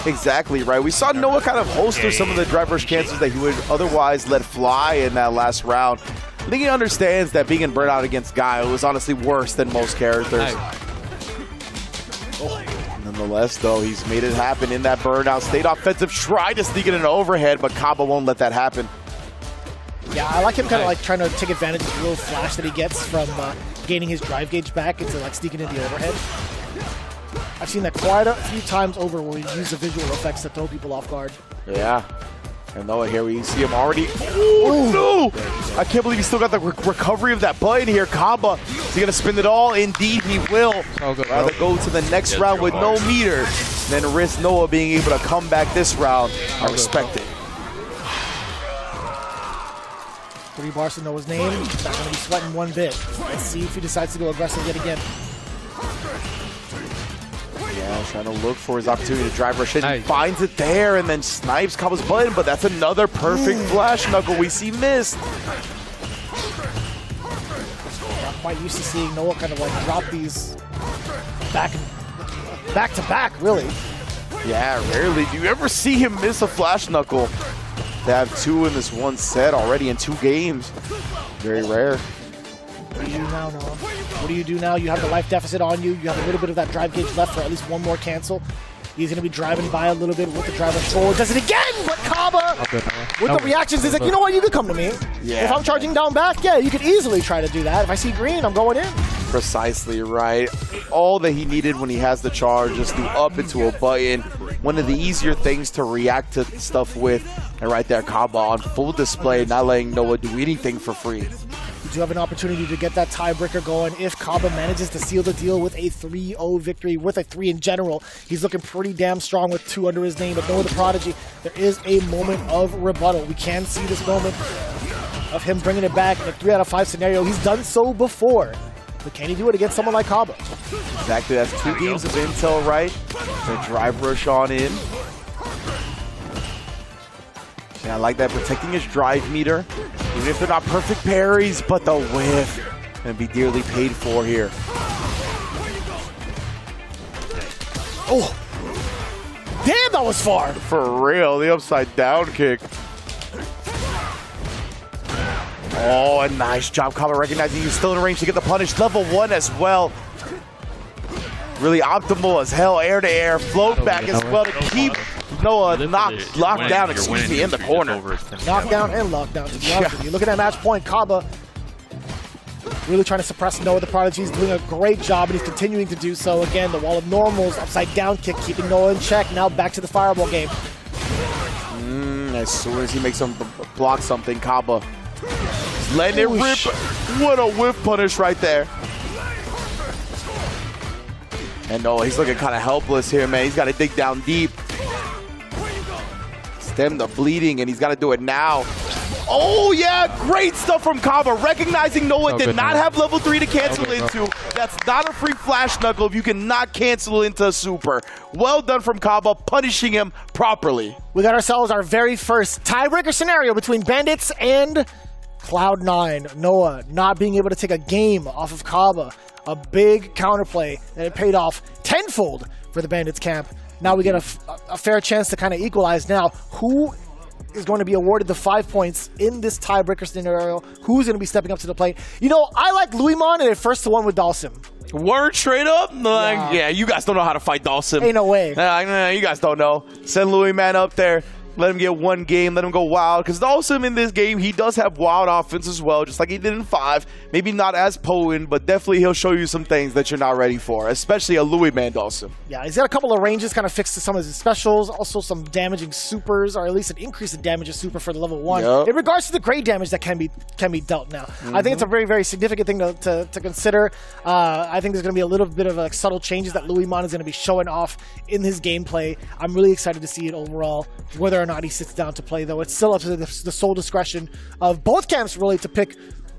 Exactly, right. We saw Noah kind of holster some of the drive rush cancels that he would otherwise let fly in that last round. I think he understands that being in burnout against Guy was honestly worse than most characters. Nonetheless, though, he's made it happen in that burnout. Stayed offensive, tried to sneak it in an overhead, but Caba won't let that happen. Yeah, I like him kind of like trying to take advantage of the little flash that he gets from gaining his drive gauge back into like sneaking in the overhead. I've seen that quite a few times over where we use the visual effects to throw people off guard. Yeah. And Noah here, we see him already. Oh, no! I can't believe he still got the recovery of that button here. Caba, is he going to spin it all? Indeed, he will. Rather go to the next round with no meter than risk Noah being able to come back this round. I respect it. 3 bars to Noah's name. Not going to be sweating one bit. Let's see if he decides to go aggressive yet again. Yeah, trying to look for his opportunity to drive rush in. He finds it there and then snipes Caba's button, but that's another perfect flash knuckle we see missed. I'm quite used to seeing Noah kind of like drop these back to back, really. Yeah, rarely do you ever see him miss a flash knuckle. They have 2 in this one set already in 2 games. Very rare. What do you do now, Noah? What do you do now? You have the life deficit on you. You have a little bit of that drive gauge left for at least one more cancel. He's going to be driving by a little bit with the driver forward. Does it again! But Caba, with the reactions, he's like, you know what? You could come to me. Yeah. If I'm charging down back, yeah, you could easily try to do that. If I see green, I'm going in. Precisely right. All that he needed when he has the charge, just do up into a button. One of the easier things to react to stuff with. And right there, Caba on full display, not letting Noah do anything for free. You do have an opportunity to get that tiebreaker going if Caba manages to seal the deal with a 3-0 victory, with a 3 in general. He's looking pretty damn strong with 2 under his name, but Noah the Prodigy, there is a moment of rebuttal. We can see this moment of him bringing it back in a 3 out of 5 scenario. He's done so before, but can he do it against someone like Caba? Exactly, that's 2 games of intel, right? The drive rush on in. Yeah, I like that, protecting his drive meter. Even if they're not perfect parries, but the whiff going to be dearly paid for here. Oh! Damn, that was far! For real, the upside down kick. Oh, a nice job, Caba, recognizing he's still in range to get the punish. Level 1 as well. Really optimal as hell, air to air, float back as well to keep Noah locked down, in the corner. Knockdown and lockdown, to be honest with you. Looking at match point, Caba really trying to suppress Noah the Prodigy. He's doing a great job, and he's continuing to do so. Again, the wall of normals, upside down kick, keeping Noah in check. Now back to the fireball game. As soon as he makes him block something, Caba letting it rip. What a whiff punish right there. And Noah, he's looking kind of helpless here, man. He's got to dig down deep. Stem the bleeding, and he's got to do it now. Oh, yeah, great stuff from Caba. Recognizing Noah did not have level 3 to cancel into. That's not a free flash knuckle if you cannot cancel into a super. Well done from Caba, punishing him properly. We got ourselves our very first tiebreaker scenario between Bandits and Cloud9. Noah not being able to take a game off of Caba. A big counterplay, and it paid off tenfold for the Bandits camp. Now we get a fair chance to kind of equalize now. Who is going to be awarded the 5 points in this tiebreaker scenario? Who's going to be stepping up to the plate? You know, I like Louismon and it first to one with Dalsim. Word straight up? Yeah, you guys don't know how to fight Dalsim. Ain't no way. You guys don't know. Send Louisman up there. Let him get 1 game. Let him go wild. Because Dalsim in this game, he does have wild offense as well, just like he did in 5. Maybe not as potent, but definitely he'll show you some things that you're not ready for, especially a Louisman Dalsim. Yeah, he's got a couple of ranges kind of fixed to some of his specials. Also some damaging supers, or at least an increase in damage of super for the level 1. Yep. In regards to the grade damage that can be dealt now. I think it's a very, very significant thing to consider. I think there's going to be a little bit of subtle changes that Louismon is going to be showing off in his gameplay. I'm really excited to see it overall. Whether or not he sits down to play, though, it's still up to the sole discretion of both camps, really, to pick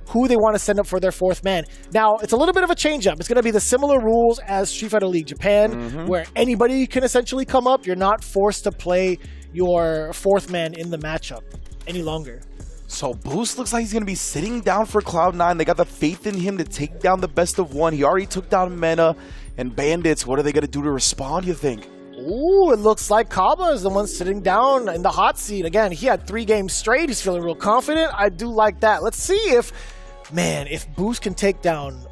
who they want to send up for their 4th man. Now, it's a little bit of a change-up. It's going to be the similar rules as Street Fighter League Japan, where anybody can essentially come up. You're not forced to play your 4th man in the matchup any longer. So Boost looks like he's going to be sitting down for Cloud9. They got the faith in him to take down the best of 1. He already took down Mena and Bandits. What are they going to do to respond, you think? Ooh, it looks like Caba is the one sitting down in the hot seat. Again, he had 3 games straight. He's feeling real confident. I do like that. Let's see if Boost can take down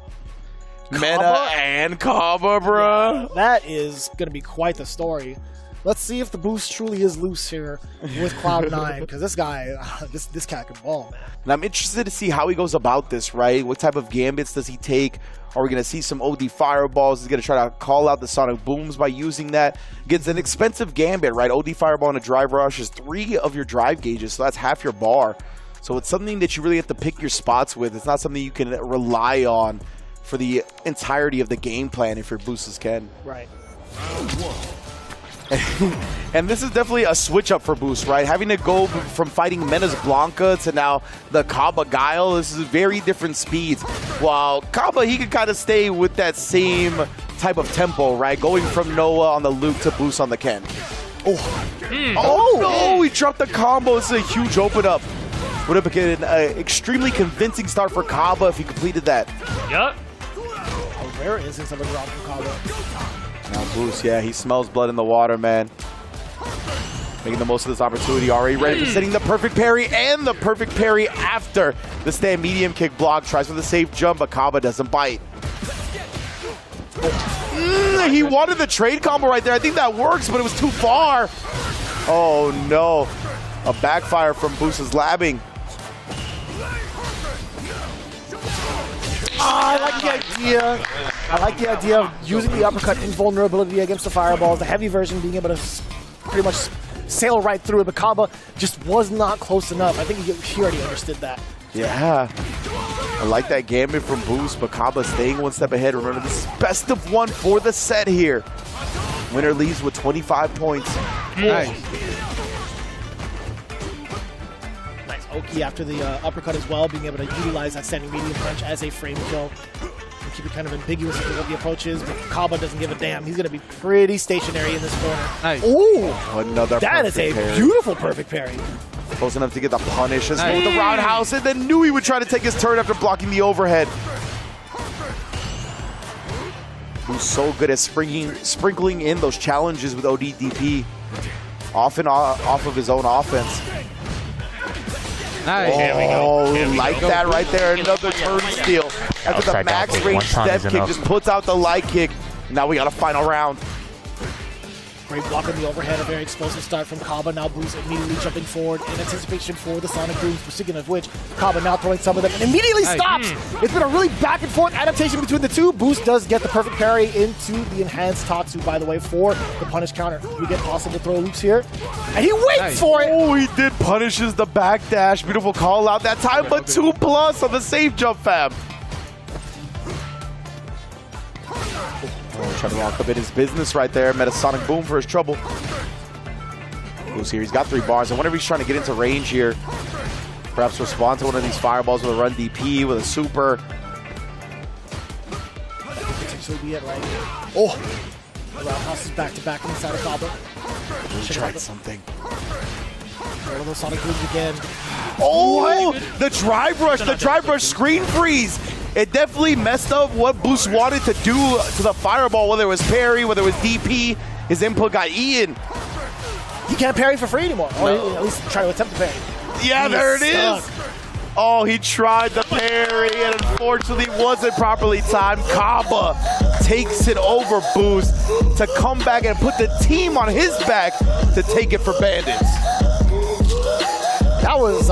Meta and Caba, bro. Yeah, that is going to be quite the story. Let's see if the Boost truly is loose here with Cloud9, because this guy, this cat can ball, man. And I'm interested to see how he goes about this, right? What type of gambits does he take? Are we going to see some OD fireballs? He's going to try to call out the sonic booms by using that. Gets an expensive gambit, right? OD fireball and a drive rush is 3 of your drive gauges, so that's half your bar. So it's something that you really have to pick your spots with. It's not something you can rely on for the entirety of the game plan if your boosters can. Right. And this is definitely a switch up for Boost, right? Having to go from fighting Mena's Blanca to now the Caba Guile, this is very different speeds. While Caba, he can kind of stay with that same type of tempo, right? Going from Noah on the Luke to Boost on the Ken. Oh no, he dropped the combo. This is a huge open up. Would have been an extremely convincing start for Caba if he completed that. Yup. A rare instance of a drop from Caba. Now Boost, yeah, he smells blood in the water, man. Making the most of this opportunity, already ready for setting the perfect parry and the perfect parry after the stand medium kick block. Tries for the safe jump, but Caba doesn't bite. He wanted the trade combo right there. I think that works, but it was too far. Oh no, a backfire from Boost's labbing. I like the idea. I like the idea of using the uppercut invulnerability against the fireballs, the heavy version being able to pretty much sail right through it, but Caba just was not close enough. I think he already understood that. Yeah. I like that gambit from Boost, but Caba staying one step ahead. Remember, this is best of 1 for the set here. Winner leaves with 25 points. Nice. Oki after the uppercut as well, being able to utilize that standing medium punch as a frame kill. And keep it kind of ambiguous as to what the approach is, but Caba doesn't give a damn. He's going to be pretty stationary in this corner. Nice. Ooh! Another that is a parry. beautiful perfect parry. Close enough to get the punish as well with the roundhouse, and then knew he would try to take his turn after blocking the overhead. Who's so good at sprinkling in those challenges with ODDP, often off of his own offense. Nice. Oh, like that right there. Another turn steal. After the max range step kick, just puts out the light kick. Now we got a final round. Great block on the overhead, a very explosive start from Caba. Now Boost immediately jumping forward in anticipation for the Sonic Booms, speaking of which, Caba now throwing some of them and immediately stops! It's been a really back and forth adaptation between the two. Boost does get the perfect parry into the enhanced Tatsu, by the way, for the punish counter. We get possible throw loops here, and he waits for it! Oh, he did punishes the backdash. Beautiful call out that time, but 2+ on the safe jump, fam. Oh, trying to lock up in his business right there. Met a sonic boom for his trouble. Who's here? He's got 3 bars. I wonder if he's trying to get into range here. Perhaps respond to one of these fireballs with a run DP, with a super. That could potentially be it, right? Oh! The roundhouse is back-to-back inside of Caba. He tried something. One of those sonic booms again. Oh! What? The drive rush screen freeze. It definitely messed up what Boost wanted to do to the fireball, whether it was parry, whether it was DP. His input got eaten. He can't parry for free anymore. Or at least try to attempt to parry. Yeah, there it is. Oh, he tried the parry and unfortunately wasn't properly timed. Caba takes it over Boost to come back and put the team on his back to take it for Bandits. That was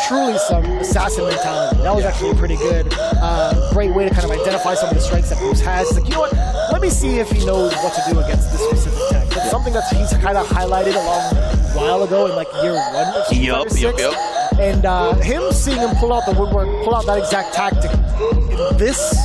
truly some assassin mentality. That was actually pretty good. Great way to kind of identify some of the strengths that Boost has. It's like, you know what? Let me see if he knows what to do against this specific tech. That's something that he's kind of highlighted a long while ago in like year 1 of Street Fighter 6. And him seeing him pull out the woodwork, pull out that exact tactic in this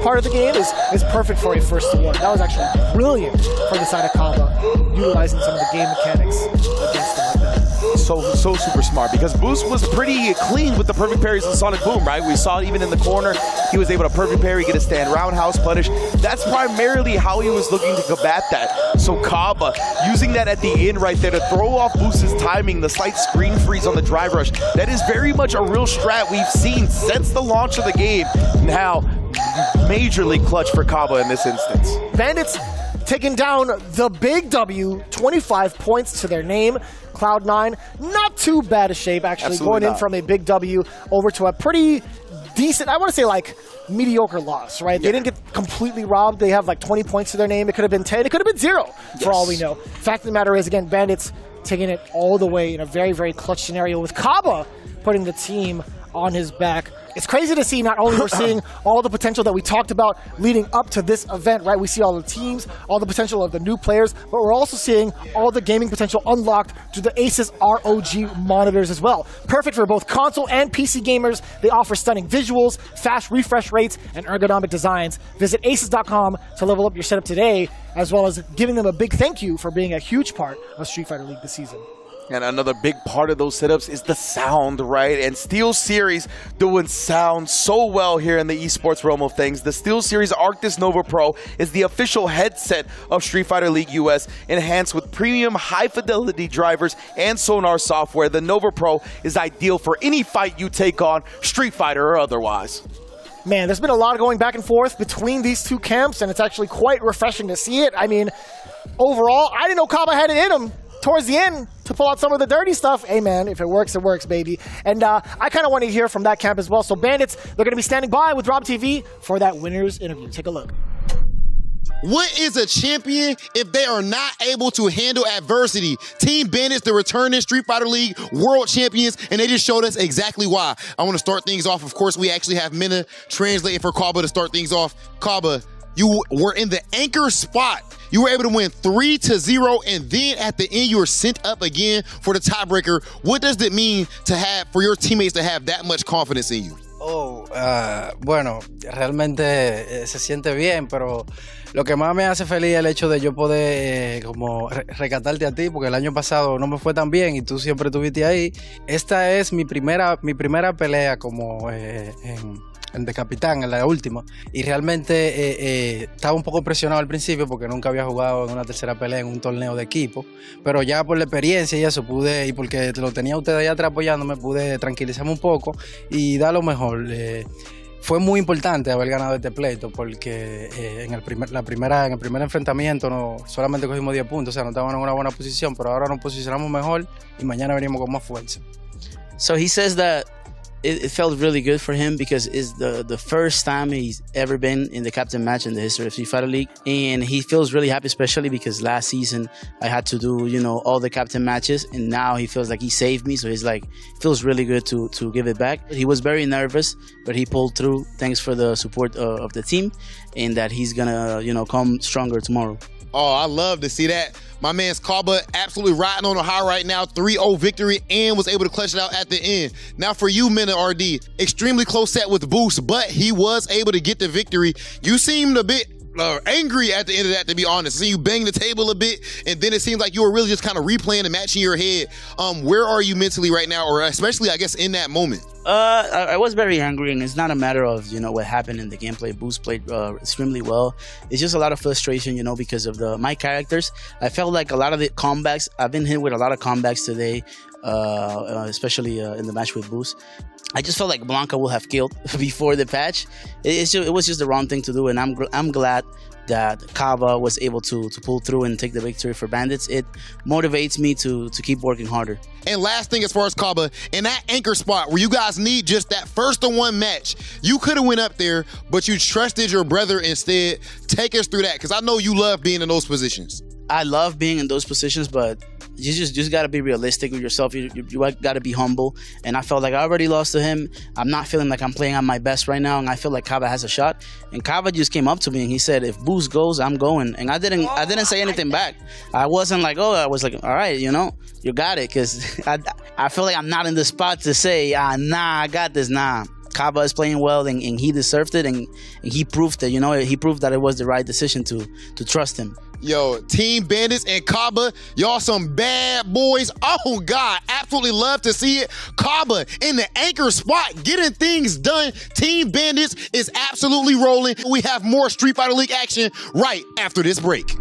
part of the game is perfect for a first to one. That was actually brilliant from the side of Caba, utilizing some of the game mechanics against him like that. So super smart, because Boost was pretty clean with the perfect parries and Sonic Boom, right? We saw it even in the corner. He was able to perfect parry, get a stand roundhouse punish. That's primarily how he was looking to combat that. So Caba using that at the end right there to throw off Boost's timing, the slight screen freeze on the drive rush. That is very much a real strat we've seen since the launch of the game. Now, majorly clutch for Caba in this instance. Bandits taking down the big W, 25 points to their name. Cloud9, not too bad a shape, actually, Absolutely going in not. from a big W over to a pretty decent, I want to say like mediocre loss, right? They didn't get completely robbed. They have like 20 points to their name. It could have been 10. It could have been 0 for all we know. Fact of the matter is, again, Bandits taking it all the way in a very, very clutch scenario with Caba putting the team on his back. It's crazy to see. Not only we're seeing all the potential that we talked about leading up to this event, right? We see all the teams, all the potential of the new players, but we're also seeing all the gaming potential unlocked through the Asus ROG monitors as well. Perfect for both console and PC gamers. They offer stunning visuals, fast refresh rates, and ergonomic designs. Visit asus.com to level up your setup today, as well as giving them a big thank you for being a huge part of Street Fighter League this season. And another big part of those setups is the sound, right? And SteelSeries doing sound so well here in the esports realm of things. The SteelSeries Arctis Nova Pro is the official headset of Street Fighter League US, enhanced with premium high-fidelity drivers and sonar software. The Nova Pro is ideal for any fight you take on, Street Fighter or otherwise. Man, there's been a lot of going back and forth between these two camps, and it's actually quite refreshing to see it. I mean, overall, I didn't know Caba had it in him towards the end to pull out some of the dirty stuff. Hey man, if it works, baby. And I kind of want to hear from that camp as well. So Bandits, they're going to be standing by with RobTV for that winner's interview. Take a look. What is a champion if they are not able to handle adversity? Team Bandits, the returning Street Fighter League world champions, and they just showed us exactly why. I want to start things off. Of course, we actually have Mena translating for Caba to start things off. Caba, you were in the anchor spot. You were able to win 3-0, and then at the end, you were sent up again for the tiebreaker. What does it mean to have, for your teammates to have that much confidence in you? Bueno, realmente se siente bien, pero lo que más me hace feliz es el hecho de yo poder como rescatarte a ti, porque el año pasado no me fue tan bien y tú siempre estuviste ahí. Esta es mi primera pelea como de capitán, en la última, y realmente estaba un poco presionado al principio porque nunca había jugado en una tercera pelea en un torneo de equipo, pero ya por la experiencia y eso pude, y porque lo tenía ustedes ahí atrás apoyándome, pude tranquilizarme un poco y dar lo mejor. Fue muy importante haber ganado este pleito porque en el primer enfrentamiento no solamente cogimos 10 puntos, o sea, no estábamos en una buena posición, pero ahora nos posicionamos mejor y mañana venimos con más fuerza. So he says that it felt really good for him because it's the first time he's ever been in the captain match in the history of Street Fighter League, and he feels really happy, especially because last season I had to do all the captain matches, and now he feels like he saved me, so he's like feels really good to give it back. He was very nervous, but he pulled through thanks for the support of the team, and that he's gonna come stronger tomorrow. Oh, I love to see that. My man's Caba absolutely riding on a high right now, 3-0 victory, and was able to clutch it out at the end. Now for you, Mena RD, extremely close set with Boost, but he was able to get the victory. You seemed a bit angry at the end of that, to be honest. I see you bang the table a bit, and then it seems like you were really just kind of replaying the match in your head. Where are you mentally right now, or especially, I guess, in that moment? I was very angry, and it's not a matter of what happened in the gameplay. Boost played extremely well. It's just a lot of frustration, because of my characters. I felt like a lot of the comebacks. I've been hit with a lot of comebacks today, especially in the match with Boost. I just felt like Blanca will have killed before the patch. It was just the wrong thing to do, and I'm glad that Caba was able to pull through and take the victory for Bandits. It motivates me to keep working harder. And last thing, as far as Caba, in that anchor spot where you guys need just that 1-1 match, you could have went up there, but you trusted your brother instead. Take us through that, because I know you love being in those positions. I love being in those positions, but you just got to be realistic with yourself. You got to be humble. And I felt like I already lost to him. I'm not feeling like I'm playing at my best right now, and I feel like Caba has a shot. And Caba just came up to me and he said, "If Boost goes, I'm going." And I didn't say anything back. I wasn't like, I was like, all right, you got it, because I feel like I'm not in the spot to say, nah, I got this. Nah. Caba is playing well, and he deserved it, and he proved it. He proved that it was the right decision to trust him. Yo, Team Bandits and Caba, y'all some bad boys. Oh, God, absolutely love to see it. Caba in the anchor spot, getting things done. Team Bandits is absolutely rolling. We have more Street Fighter League action right after this break.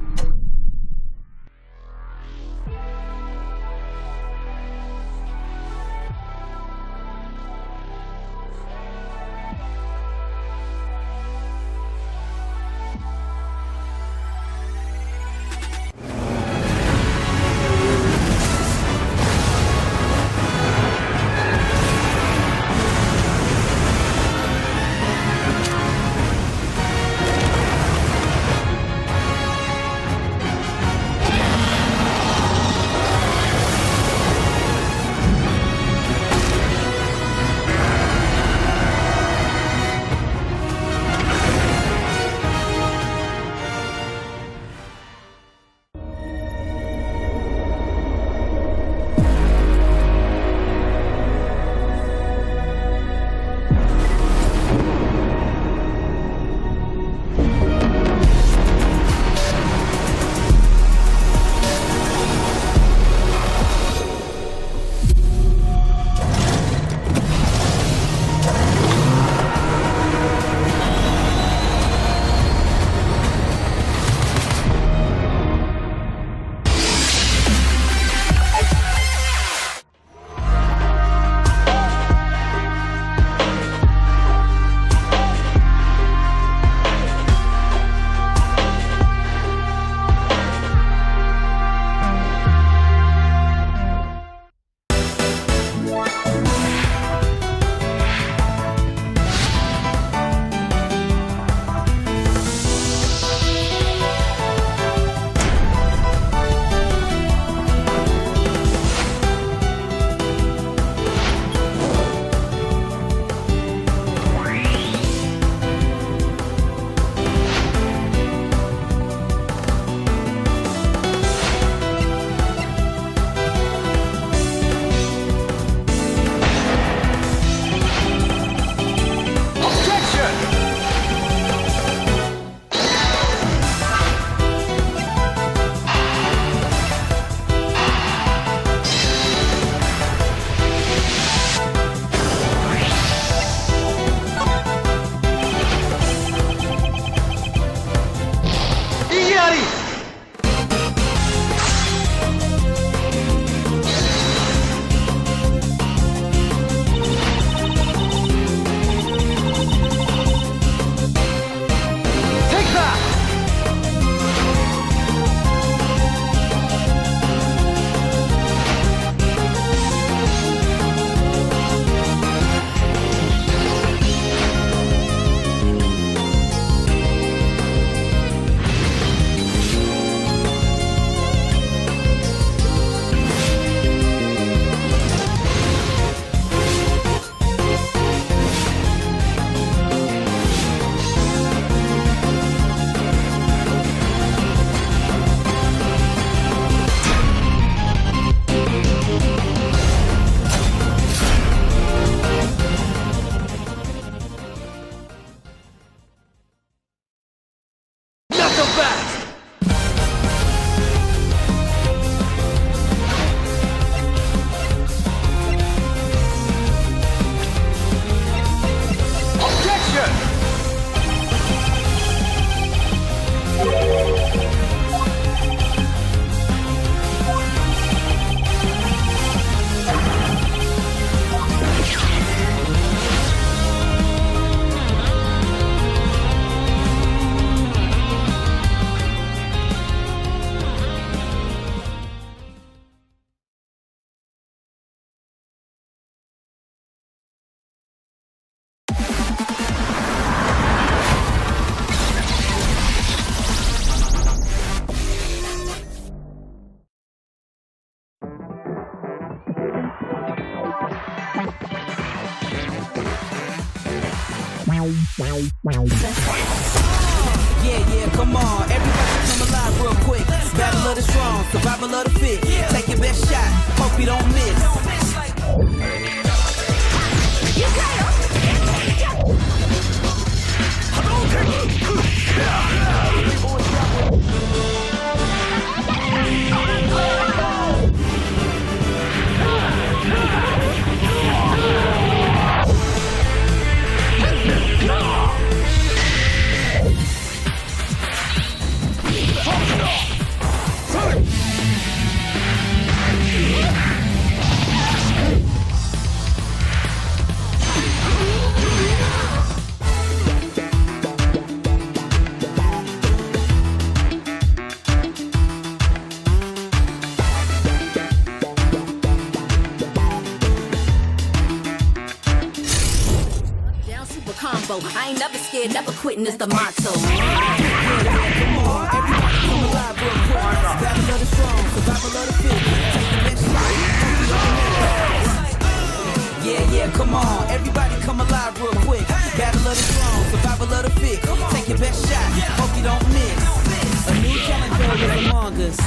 Yeah, come on. Everybody come alive real quick. Battle of the strong, survival of the fit. Take your best shot, hope you don't miss. I ain't never scared, never quitting is the motto. Yeah, come on. Everybody come alive real quick. Battle of the strong, survival of the fit. Take your best shot, hope you don't miss. A new challenger is among us.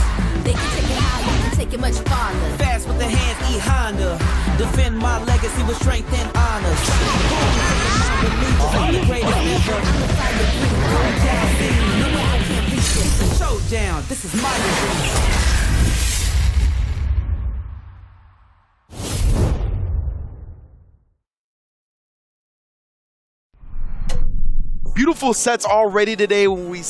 They can take it higher, you can take it much farther. Fast with the hands, eat Honda. Defend my legacy with strength and honor. The greatest ever. Showdown, this is my dream. Beautiful sets already today when we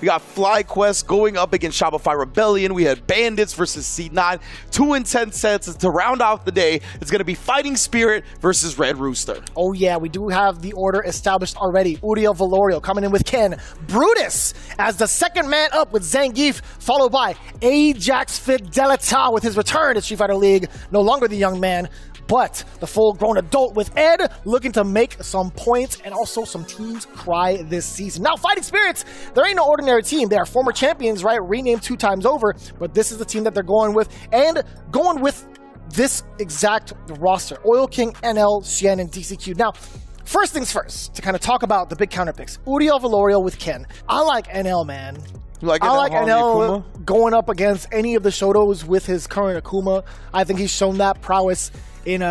got FlyQuest going up against Shopify Rebellion. We had Bandits versus C9. 2 intense sets. To round out the day, it's going to be Fighting Spirit versus Red Rooster. Oh yeah, we do have the order established already. Uriel Valoro coming in with Ken. Brutus as the second man up with Zangief, followed by Ajax Fidelita with his return to Street Fighter League. No longer the young man, but the full-grown adult with Ed looking to make some points and also some teams cry this season. Now, Fighting Spirits, there ain't no ordinary team. They are former champions, right? Renamed 2 times over, but this is the team that they're going with, and going with this exact roster. Oil King, NL, Xian, and DCQ. Now, first things first, to kind of talk about the big counter picks. Uriel Valoro with Ken. I like NL, man. I like NL going up against any of the Shotos with his current Akuma. I think he's shown that prowess in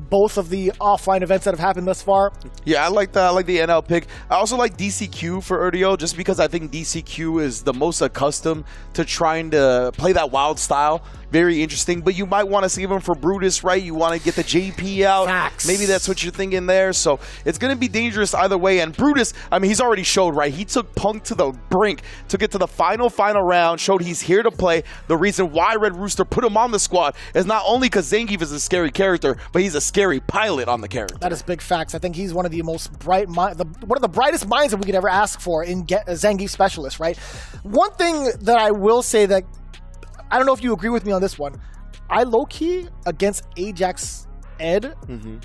both of the offline events that have happened thus far. Yeah, I like that. I like the NL pick. I also like DCQ for Uriel just because I think DCQ is the most accustomed to trying to play that wild style. Very interesting, but you might want to save him for Brutus, right? You want to get the JP out. Facts. Maybe that's what you're thinking there. So it's going to be dangerous either way. And Brutus, I mean, he's already showed, right? He took Punk to the brink, took it to the final round, showed he's here to play. The reason why Red Rooster put him on the squad is not only because Zangief is a scary character, but he's a scary pilot on the character. That is big facts. I think he's one of the most bright, one of the brightest minds that we could ever ask for in Zangief specialist, right? One thing that I will say that I don't know if you agree with me on this one. I low-key, against Ajax Ed,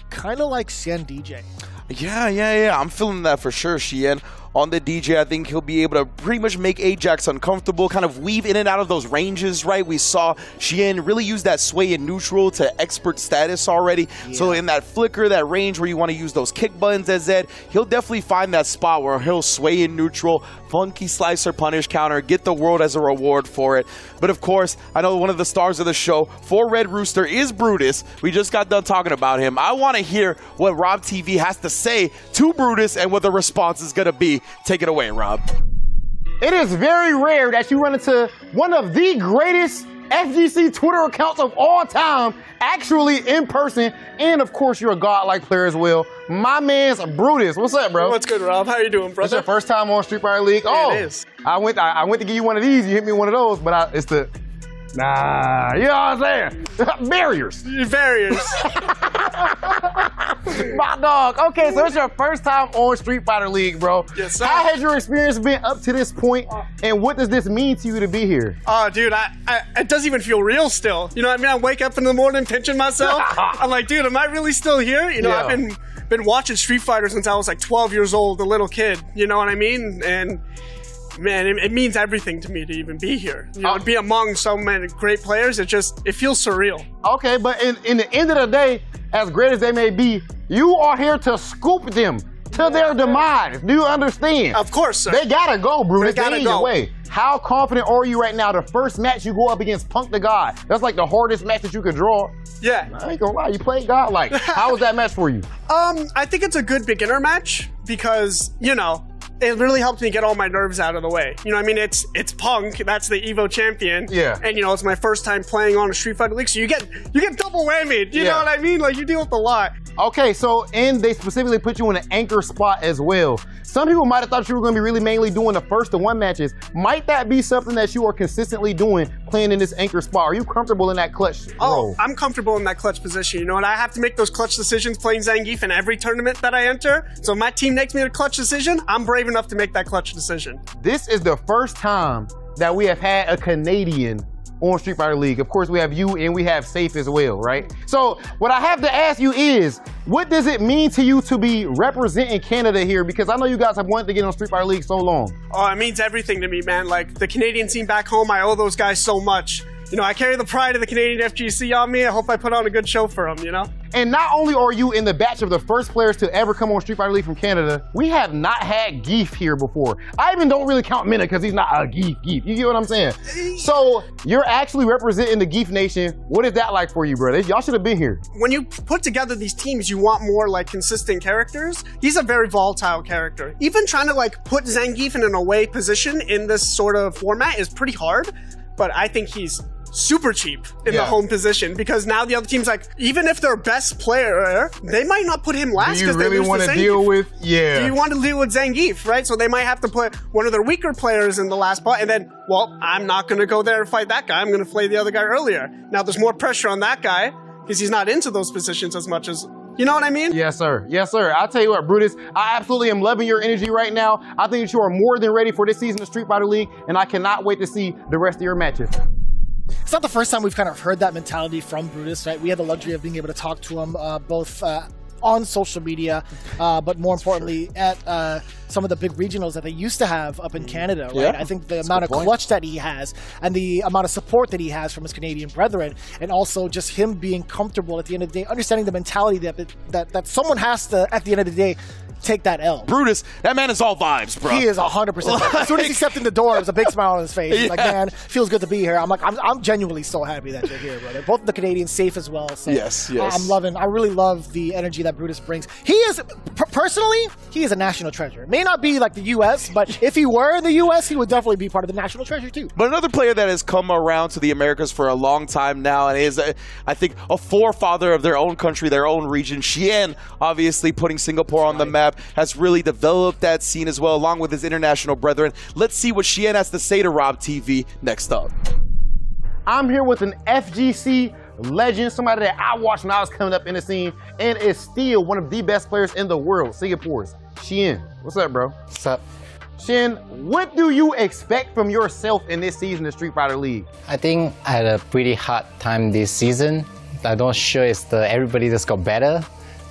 kind of like Xian DJ. Yeah. I'm feeling that for sure, Xian. On the DJ, I think he'll be able to pretty much make Ajax uncomfortable, kind of weave in and out of those ranges, right? We saw Xian really use that sway in neutral to expert status already. Yeah. So in that flicker, that range where you want to use those kick buttons as Zed, he'll definitely find that spot where he'll sway in neutral, funky slicer punish counter, get the world as a reward for it. But of course, I know one of the stars of the show for Red Rooster is Brutus. We just got done talking about him. I want to hear what RobTV has to say to Brutus and what the response is going to be. Take it away, Rob. It is very rare that you run into one of the greatest FGC Twitter accounts of all time, actually in person, and of course you're a godlike player as well. My man's Brutus. What's up, bro? What's good, Rob? How you doing, brother? It's your first time on Street Fighter League. Yeah, it is. I went to give you one of these. You hit me one of those, but it's the nah. You know what I'm saying? Barriers. Barriers. My dog. Okay, so it's your first time on Street Fighter League, bro. Yes, sir. How has your experience been up to this point, and what does this mean to you to be here? Oh, dude, it doesn't even feel real still. You know what I mean? I wake up in the morning pinching myself. I'm like, dude, am I really still here? You know, Yeah. I've been watching Street Fighter since I was like 12 years old, a little kid. You know what I mean? And man, it means everything to me to even be here. You know, to be among so many great players, it feels surreal. Okay, but in the end of the day, as great as they may be, you are here to scoop them. to their demise. Do you understand? Of course, sir. They gotta go, Brutus. They gotta ain't go. Way. How confident are you right now? The first match you go up against Punk the God. That's like the hardest match that you could draw. Yeah. I ain't gonna lie, you played godlike. How was that match for you? I think it's a good beginner match because, you know, it really helped me get all my nerves out of the way. You know what I mean? It's Punk, that's the Evo champion. Yeah. And you know, it's my first time playing on a Street Fighter League, so you get double whammied. You know what I mean? Like, you deal with a lot. Okay, so, and they specifically put you in an anchor spot as well. Some people might have thought you were going to be really mainly doing the first to one matches. Might that be something that you are consistently doing, playing in this anchor spot? Are you comfortable in that clutch role? I'm comfortable in that clutch position. You know, and I have to make those clutch decisions playing Zangief in every tournament that I enter. So if my team makes me a clutch decision, I'm brave enough to make that clutch decision. This is the first time that we have had a Canadian on Street Fighter League. Of course, we have you and we have Safe as well, right? So what I have to ask you is, what does it mean to you to be representing Canada here? Because I know you guys have wanted to get on Street Fighter League so long. Oh, it means everything to me, man. Like, the Canadian team back home, I owe those guys so much. You know, I carry the pride of the Canadian FGC on me. I hope I put on a good show for them, you know? And not only are you in the batch of the first players to ever come on Street Fighter League from Canada, we have not had Geef here before. I even don't really count Minna because he's not a Geef. You get what I'm saying? So you're actually representing the Geef Nation. What is that like for you, brother? Y'all should have been here. When you put together these teams, you want more like consistent characters. He's a very volatile character. Even trying to like put Zangief in an away position in this sort of format is pretty hard, but I think he's super cheap in the home position because now the other team's like, even if their best player, they might not put him last because Do you really want to deal with? Yeah. Do you want to deal with Zangief, right? So they might have to put one of their weaker players in the last spot, and then, well, I'm not going to go there and fight that guy. I'm going to play the other guy earlier. Now there's more pressure on that guy because he's not into those positions as much as. You know what I mean? Yes, sir. Yes, sir. I'll tell you what, Brutus, I absolutely am loving your energy right now. I think that you are more than ready for this season of Street Fighter League, and I cannot wait to see the rest of your matches. It's not the first time we've kind of heard that mentality from Brutus, right? We had the luxury of being able to talk to him both on social media, but more importantly at some of the big regionals that they used to have up in Canada, right? Yeah, I think the amount of clutch that he has and the amount of support that he has from his Canadian brethren, and also just him being comfortable at the end of the day, understanding the mentality that someone has to, at the end of the day, take that L. Brutus, that man is all vibes, bro. He is 100%. As soon as he stepped in the door, there was a big smile on his face. He's like, man, feels good to be here. I'm like, I'm genuinely so happy that you're here, brother. Both the Canadians safe as well. So yes. I really love the energy that Brutus brings. He is, personally, he is a national treasure. May not be like the U.S., but if he were in the U.S., he would definitely be part of the national treasure too. But another player that has come around to the Americas for a long time now and is, I think, a forefather of their own country, their own region. Xian, obviously putting Singapore on the map, has really developed that scene as well, along with his international brethren. Let's see what Xian has to say to RobTV next up. I'm here with an FGC legend, somebody that I watched when I was coming up in the scene, and is still one of the best players in the world, Singapore's Xian. What's up, bro? What's up? Xian, what do you expect from yourself in this season of Street Fighter League? I think I had a pretty hard time this season. I'm not sure it's everybody just got better.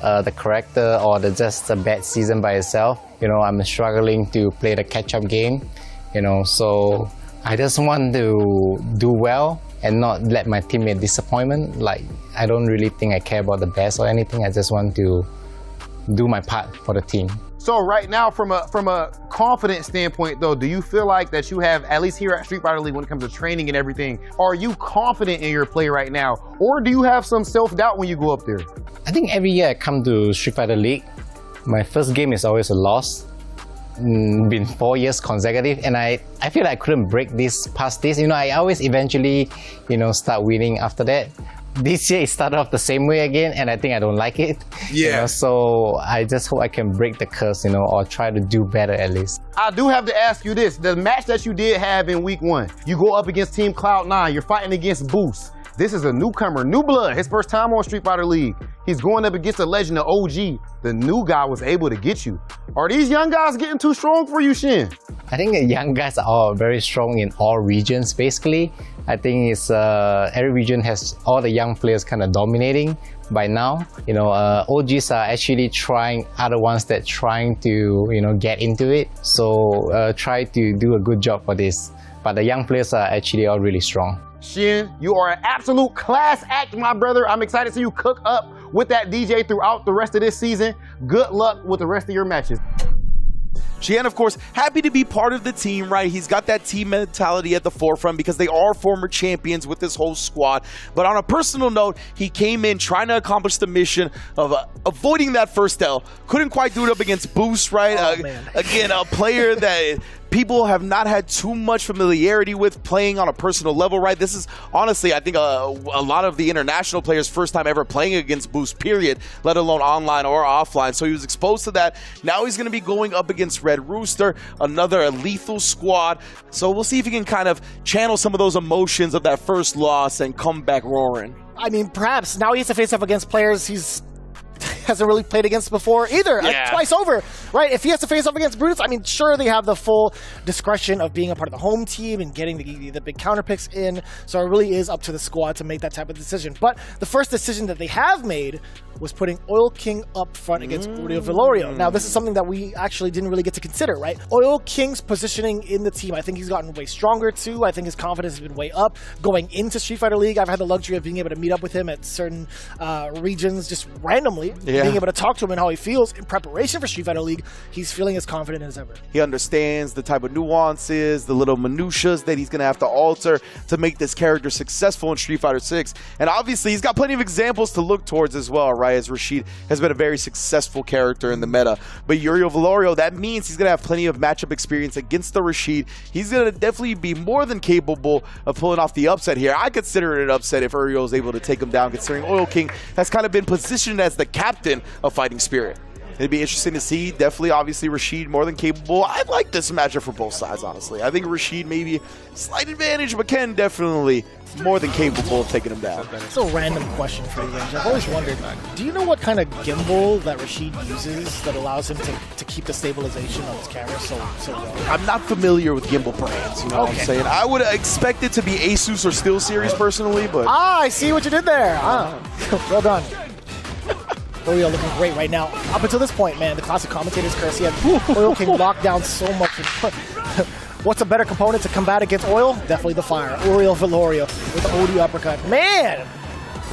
The character or just a bad season by itself. You know, I'm struggling to play the catch-up game, you know, so I just want to do well and not let my teammate disappointment. Like, I don't really think I care about the best or anything. I just want to do my part for the team. So right now, from a confidence standpoint, though, do you feel like that you have, at least here at Street Fighter League, when it comes to training and everything, are you confident in your play right now? Or do you have some self-doubt when you go up there? I think every year I come to Street Fighter League, my first game is always a loss. Been 4 years consecutive, and I feel like I couldn't break this past this. You know, I always eventually, you know, start winning after that. This year it started off the same way again, and I think I don't like it. Yeah. You know, so I just hope I can break the curse, you know, or try to do better at least. I do have to ask you this. The match that you did have in week 1, you go up against Team Cloud9, you're fighting against Boost. This is a newcomer, new blood, his first time on Street Fighter League. He's going up against a legend, of OG. The new guy was able to get you. Are these young guys getting too strong for you, Xian? I think the young guys are all very strong in all regions, basically. I think it's every region has all the young players kind of dominating by now. You know, OGs are actually trying, other ones that trying to, you know, get into it. So try to do a good job for this. But the young players are actually all really strong. Xian, you are an absolute class act, my brother. I'm excited to see you cook up with that DJ throughout the rest of this season. Good luck with the rest of your matches. Gian, of course, happy to be part of the team, right? He's got that team mentality at the forefront because they are former champions with this whole squad. But on a personal note, he came in trying to accomplish the mission of avoiding that first L. Couldn't quite do it up against Boost, right? Again, a player that people have not had too much familiarity with playing on a personal level, right? This is honestly, I think, a lot of the international players' first time ever playing against Boost, period, let alone online or offline. So he was exposed to that. Now he's going to be going up against Red Rooster, another lethal squad. So we'll see if he can kind of channel some of those emotions of that first loss and come back roaring. I mean, perhaps now he has to face up against players he's hasn't really played against before either. Twice over, right? If he has to face off against Brutus, I mean, sure, they have the full discretion of being a part of the home team and getting the big counter picks in. So it really is up to the squad to make that type of decision. But the first decision that they have made was putting Oil King up front against Valoro. Now, this is something that we actually didn't really get to consider, right? Oil King's positioning in the team, I think he's gotten way stronger too. I think his confidence has been way up. Going into Street Fighter League, I've had the luxury of being able to meet up with him at certain regions just randomly, being able to talk to him and how he feels in preparation for Street Fighter League. He's feeling as confident as ever. He understands the type of nuances, the little minutiae that he's going to have to alter to make this character successful in Street Fighter 6. And obviously, he's got plenty of examples to look towards as well, right? As Rashid has been a very successful character in the meta. But Valoro, that means he's going to have plenty of matchup experience against the Rashid. He's going to definitely be more than capable of pulling off the upset here. I consider it an upset if Uriel is able to take him down, considering Oil King has kind of been positioned as the captain of Fighting Spirit. It'd be interesting to see. Definitely, obviously, Rashid more than capable. I like this matchup for both sides, honestly. I think Rashid maybe slight advantage, but Ken definitely more than capable of taking him down. It's a random question for you, Rynge. I've always wondered, do you know what kind of gimbal that Rashid uses that allows him to keep the stabilization on his camera so well? I'm not familiar with gimbal brands, you know what I'm saying? I would expect it to be Asus or SteelSeries personally, but... I see what you did there. Well done. Oil looking great right now. Up until this point, man, the classic commentator's curse. He had Oil King locked down so much. What's a better component to combat against Oil? Definitely the fire. Valoro with the OD uppercut. Man!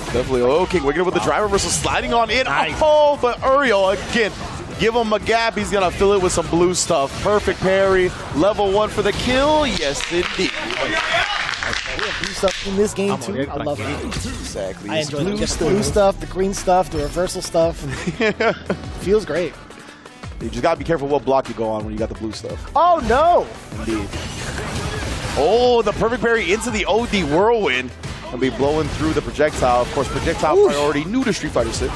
Definitely Oil King wicked with the driver versus sliding on in. Oh, but Uriel again. Give him a gap. He's going to fill it with some blue stuff. Perfect parry. Level 1 for the kill. Yes, indeed. We have blue stuff in this game too. I love it. Exactly. I enjoy the blue stuff, the green stuff, the reversal stuff. Feels great. You just got to be careful what block you go on when you got the blue stuff. Oh, no! Indeed. Oh, the perfect parry into the OD whirlwind. Gonna be blowing through the projectile. Of course, projectile priority new to Street Fighter 6.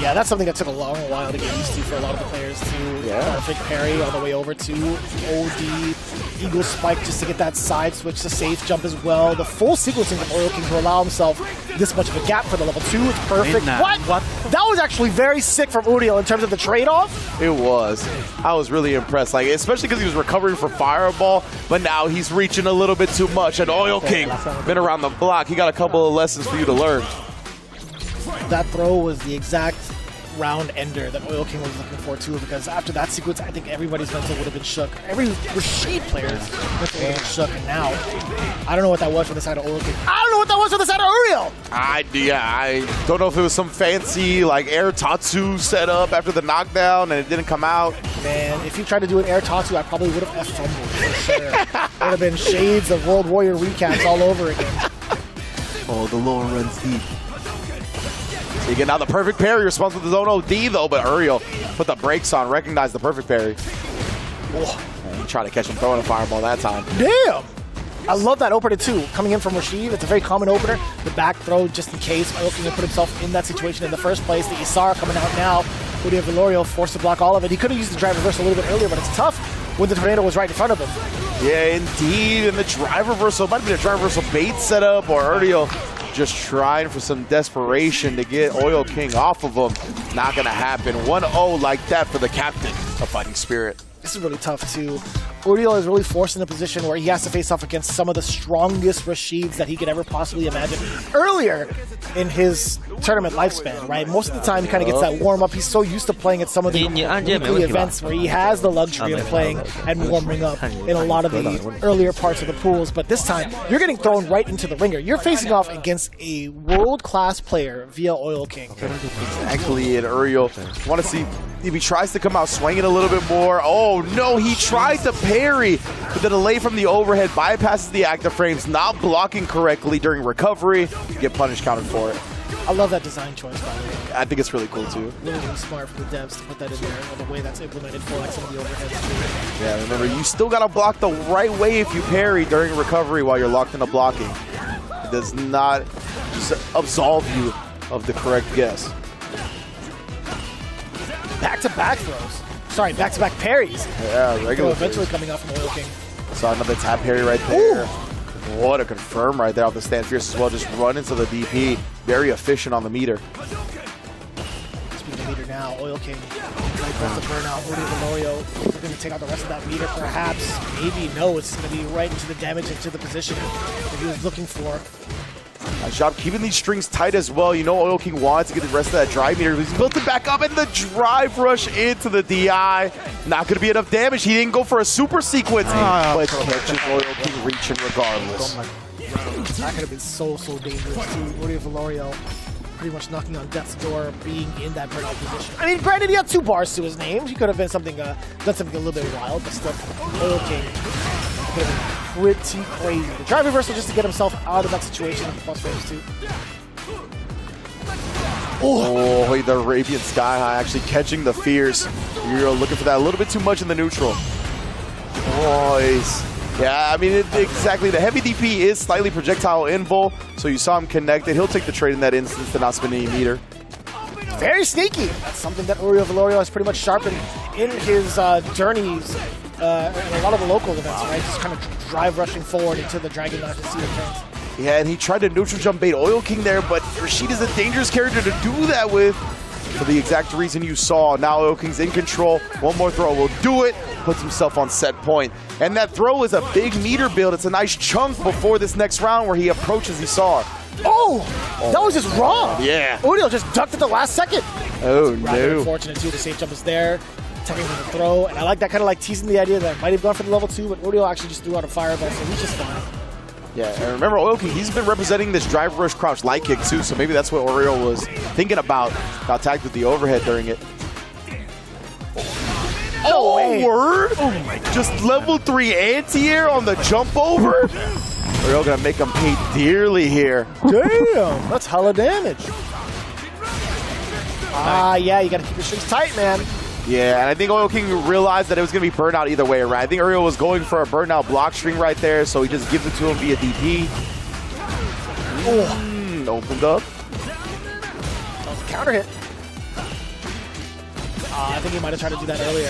Yeah, that's something that took a long while to get used to for a lot of the players too. Perfect parry all the way over to OD, Eagle Spike just to get that side switch, the safe jump as well. The full sequencing of Oil King to allow himself this much of a gap for the level 2. It's perfect. What? That was actually very sick from Uriel in terms of the trade-off. It was. I was really impressed, like especially because he was recovering from Fireball, but now he's reaching a little bit too much. And Oil King been around the block. He got a couple of lessons for you to learn. That throw was the exact round ender that Oil King was looking for too, because after that sequence, I think everybody's mental would have been shook. Every Rashid player's mental would have been shook, and now, I don't know what that was for the side of Oil King. I don't know what that was for the side of Uriel! I don't know if it was some fancy, like, air Tatsu setup after the knockdown and it didn't come out. Man, if you tried to do an air Tatsu, I probably would have F-fumbled for sure. Would have been shades of World Warrior recaps all over again. Oh, the lore runs deep. So you get now the perfect parry response with his own OD though, but Uriel put the brakes on, recognized the perfect parry. He tried to catch him throwing a fireball that time. Damn! I love that opener too, coming in from Rashid. It's a very common opener. The back throw just in case Oil King put himself in that situation in the first place. The Isara coming out now. Valoro forced to block all of it. He could have used the drive reverse a little bit earlier, but it's tough when the tornado was right in front of him. Yeah, indeed. And the drive reversal might have been a drive reversal bait setup, or Uriel just trying for some desperation to get Oil King off of him. Not going to happen. 1-0 like that for the captain of Fighting Spirit. This is really tough too. Uriel is really forced in a position where he has to face off against some of the strongest Rashids that he could ever possibly imagine. Earlier in his tournament lifespan, right? Most of the time he kind of gets that warm up. He's so used to playing at some of the weekly events where he has the luxury of playing and warming up in a lot of the earlier parts of the pools. But this time, you're getting thrown right into the ringer. You're facing off against a world-class player via Oil King. Exactly, and Uriel, want to see if he tries to come out swinging a little bit more. Oh no, he tried to parry, but the delay from the overhead bypasses the active frames, not blocking correctly during recovery. Get punished counted for it. I love that design choice, by the way. I think it's really cool too. Really, really smart for the devs to put that in there, and the way that's implemented for like some of the overheads too. Yeah, remember, you still got to block the right way if you parry during recovery while you're locked into blocking. It does not absolve you of the correct guess. Back-to-back throws. Sorry, back-to-back parries. Yeah, regular. Eventually coming out from Oil King. Saw another tap parry right there. Ooh. What a confirm right there off the stand. Fierce as well, just run into the DP. Very efficient on the meter. Speaking of meter now, Oil King right press the burnout. Rudy Valoro is going to take out the rest of that meter, perhaps. Maybe no, it's going to be right into the damage, into the position that he was looking for. Nice job keeping these strings tight as well. You know Oil King wants to get the rest of that drive meter. He's built it back up, and the drive rush into the DI. Not going to be enough damage. He didn't go for a super sequence, but catches Oil King reaching regardless. That could have been so dangerous too. Rudy Valoro pretty much knocking on death's door, being in that burnout position. I mean, granted, he had 2 bars to his name. He could have been something, done something a little bit wild, but still, Oil King could have been pretty crazy. The drive reversal just to get himself out of that situation with the plus frames too. Oh, the Arabian Sky High actually catching the Fierce. You're looking for that a little bit too much in the neutral. Boys. Yeah, I mean, exactly. The heavy DP is slightly projectile invul, so you saw him connected. He'll take the trade in that instance to not spend any meter. Very sneaky. That's something that Uriel Valoro has pretty much sharpened in his journeys in a lot of the local events, right? Just kind of drive rushing forward into the Dragon Knife to see what turns. Yeah, and he tried to neutral jump bait Oil King there, but Rashid is a dangerous character to do that with for the exact reason you saw. Now Oil King's in control. One more throw will do it. Puts himself on set point. And that throw is a big meter build. It's a nice chunk before this next round where he approaches he saw. Oh, that was just wrong. Yeah. Uriel just ducked at the last second. Oh, rather no. unfortunate too. The safe jump is there. Taking for the throw. And I like that kind of like teasing the idea that might have gone for the level 2, but Uriel actually just threw out a fireball, so he's just fine. Yeah, and remember Oil King, he's been representing this drive rush crouch light kick too, so maybe that's what Uriel was thinking about. Got tagged with the overhead during it. No way. Word? Oh my God. Just level 3 anti-air on the jump over? Uriel gonna make him pay dearly here. Damn, that's hella damage. Yeah, you gotta keep your strings tight, man. Yeah, and I think Oil King realized that it was going to be burnout either way around. I think Uriel was going for a burnout block string right there, so he just gives it to him via DP. Opened up. That was a counter hit. I think he might have tried to do that earlier.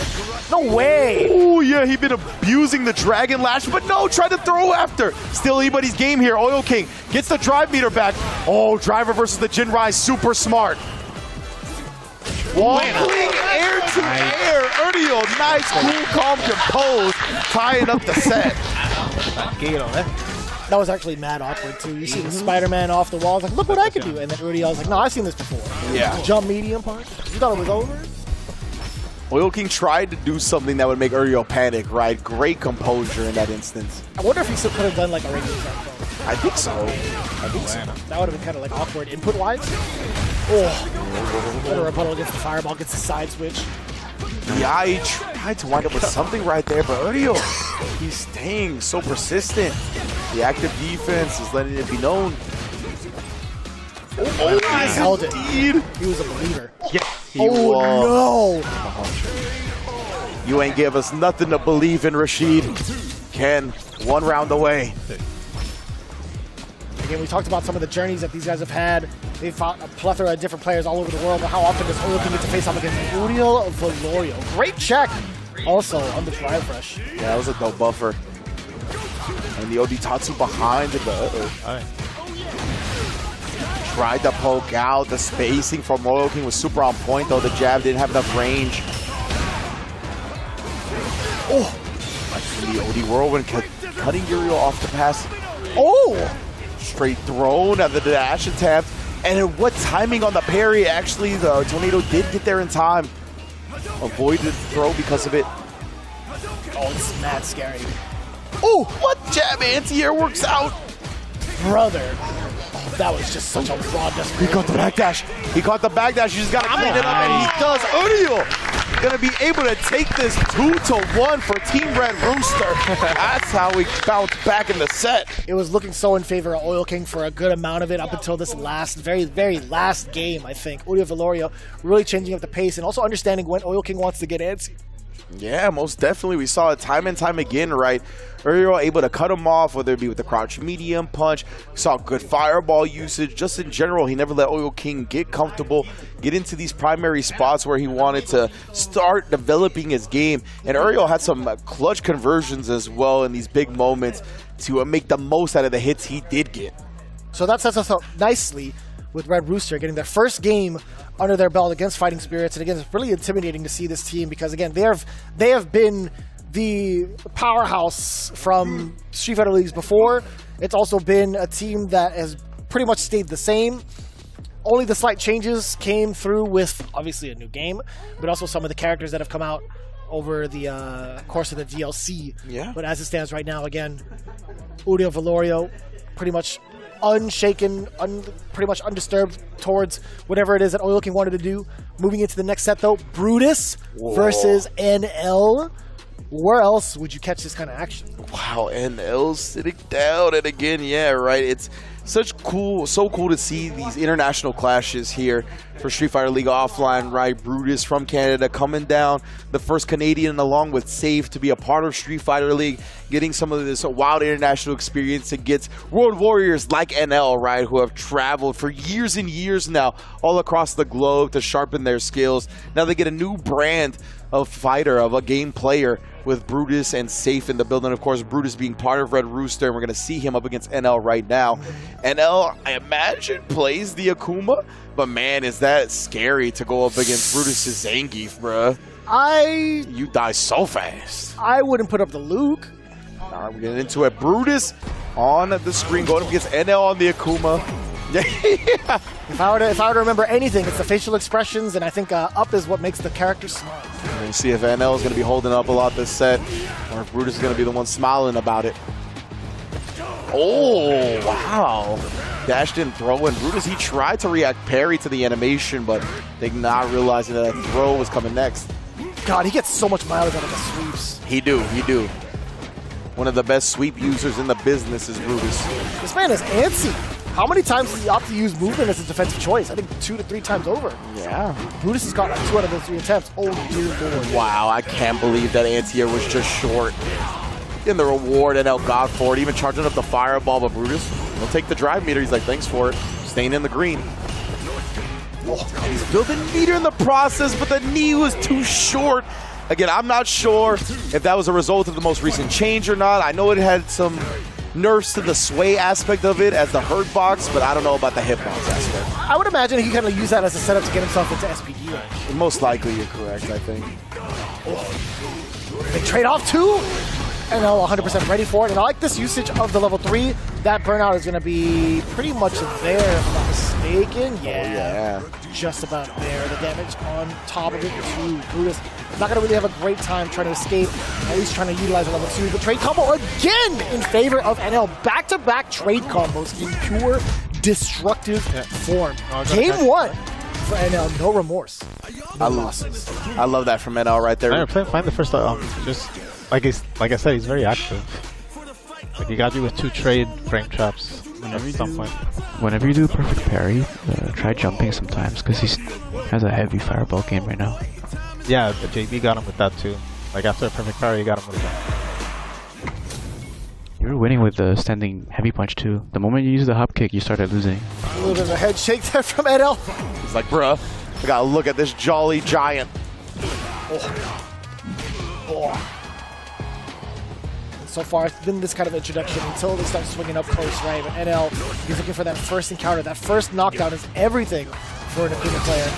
No way! Oh, yeah, he'd been abusing the Dragon Lash, but no, tried to throw after. Still anybody's game here. Oil King gets the drive meter back. Oh, driver versus the Jinrai, super smart. Wobbling air to air. Uriel, nice, cool, calm, composed, tying up the set. That was actually mad awkward too. You see the Spider-Man off the wall, like, look what I can do. And then Uriel was like, no, I've seen this before. Yeah. Jump medium punch. You thought it was over? Oil King tried to do something that would make Uriel panic, right? Great composure in that instance. I wonder if he still could have done like a regular jump. I think so. That would have been kind of like awkward input-wise. Oh, a rebuttal against the fireball, gets the side switch. Yeah, he tried to wind up with something right there, but Uriel, he's staying so persistent. The active defense is letting it be known. He held it. He was a believer. Yeah, no. You ain't give us nothing to believe in, Rashid. Ken, 1 round away. Again, we talked about some of the journeys that these guys have had. They've fought a plethora of different players all over the world, but how often does Oil King get to face off against Uriel Valoro? Great check also on the drive rush. Yeah, that was a dope buffer. And the OD Tatsu behind the tried to poke out. The spacing from Oil King was super on point, though the jab didn't have enough range. Oh, like the OD Whirlwind cutting Uriel off the pass. Oh! Straight thrown at the dash attempt. And what timing on the parry. Actually, the Tornado did get there in time. Avoided the throw because of it. Oh, it's mad scary. Oh, what jab anti-air works out. Brother. Oh, that was just such a raw He caught the backdash. He caught the backdash. You just got to clean it up, and he does. Uriel going to be able to take this 2-1 for Team Red Rooster. That's how we bounced back in the set. It was looking so in favor of Oil King for a good amount of it up until this very, very last game, I think. Uriel Valoro really changing up the pace and also understanding when Oil King wants to get antsy. Yeah, most definitely. We saw it time and time again, right? Uriel able to cut him off, whether it be with the crouch medium punch. We saw good fireball usage. Just in general, he never let Oil King get comfortable, get into these primary spots where he wanted to start developing his game. And Uriel had some clutch conversions as well in these big moments to make the most out of the hits he did get. So that sets us up nicely with Red Rooster getting their first game under their belt against Fighting Spirits. And again, it's really intimidating to see this team because, again, they have been the powerhouse from Street Fighter Leagues before. It's also been a team that has pretty much stayed the same. Only the slight changes came through with, obviously, a new game, but also some of the characters that have come out over the course of the DLC. Yeah. But as it stands right now, again, Uriel Valoro pretty much unshaken, pretty much undisturbed towards whatever it is that Oil King wanted to do. Moving into the next set, though, Brutus versus NL. Where else would you catch this kind of action? Wow, NL sitting down, and again, yeah, right. It's so cool to see these international clashes here for Street Fighter League Offline, right? Brutus from Canada coming down, the first Canadian along with Safe to be a part of Street Fighter League, getting some of this wild international experience against World Warriors like NL, right? Who have traveled for years and years now all across the globe to sharpen their skills. Now they get a new brand of fighter, of a game player with Brutus and Safe in the building. Of course, Brutus being part of Red Rooster, and we're going to see him up against NL right now. NL, I imagine, plays the Akuma, but man, is that scary to go up against Brutus' Zangief, bruh. You die so fast. I wouldn't put up the Luke. All right, we're getting into it. Brutus on the screen, going up against NL on the Akuma. Yeah. If I were to remember anything, it's the facial expressions, and I think up is what makes the character smile. We're going to see if NL is going to be holding up a lot this set, or if Brutus is going to be the one smiling about it. Oh, wow. Dashed in throw, and Brutus, he tried to react parry to the animation, but they not realizing that throw was coming next. God, he gets so much mileage out of the sweeps. He do. One of the best sweep users in the business is Brutus. This man is antsy. How many times does he opt to use movement as a defensive choice? I think 2 to 3 times over. Yeah. Brutus has got like 2 out of those 3 attempts. Oh, dear Lord. Wow, I can't believe that anti-air was just short. In the reward, NL got for it, even charging up the fireball, but Brutus will take the drive meter. He's like, thanks for it. Staying in the green. Oh, he's building meter in the process, but the knee was too short. Again, I'm not sure if that was a result of the most recent change or not. I know it had some nerfs to the sway aspect of it as the hurt box, but I don't know about the hitbox aspect. I would imagine he kind of used that as a setup to get himself into SPD range. Most likely you're correct, I think. Oh. They trade off too, and NL 100% ready for it. And I like this usage of the level 3. That burnout is going to be pretty much there, if I'm not mistaken. Yeah. Just about there. The damage on top of it too. Brutus not going to really have a great time trying to escape, at least trying to utilize a level 2. The trade combo again in favor of NL. Back-to-back trade combos in pure destructive form. Game 1 for NL, no remorse. No losses. I love that from NL right there. Playing the first, just like I said, he's very active. Like he got you with 2 trade frame traps at some point. Whenever you do a perfect parry, try jumping sometimes because he has a heavy fireball game right now. Yeah, the JB got him with that too. Like after a perfect parry, he got him with that. You were winning with the standing heavy punch too. The moment you use the hop kick, you started losing. A little bit of a head shake there from NL. He's like, bruh, I gotta look at this jolly giant. So far, it's been this kind of introduction until they start swinging up close, right? But NL, he's looking for that first encounter. That first knockdown is everything for an Akuma player.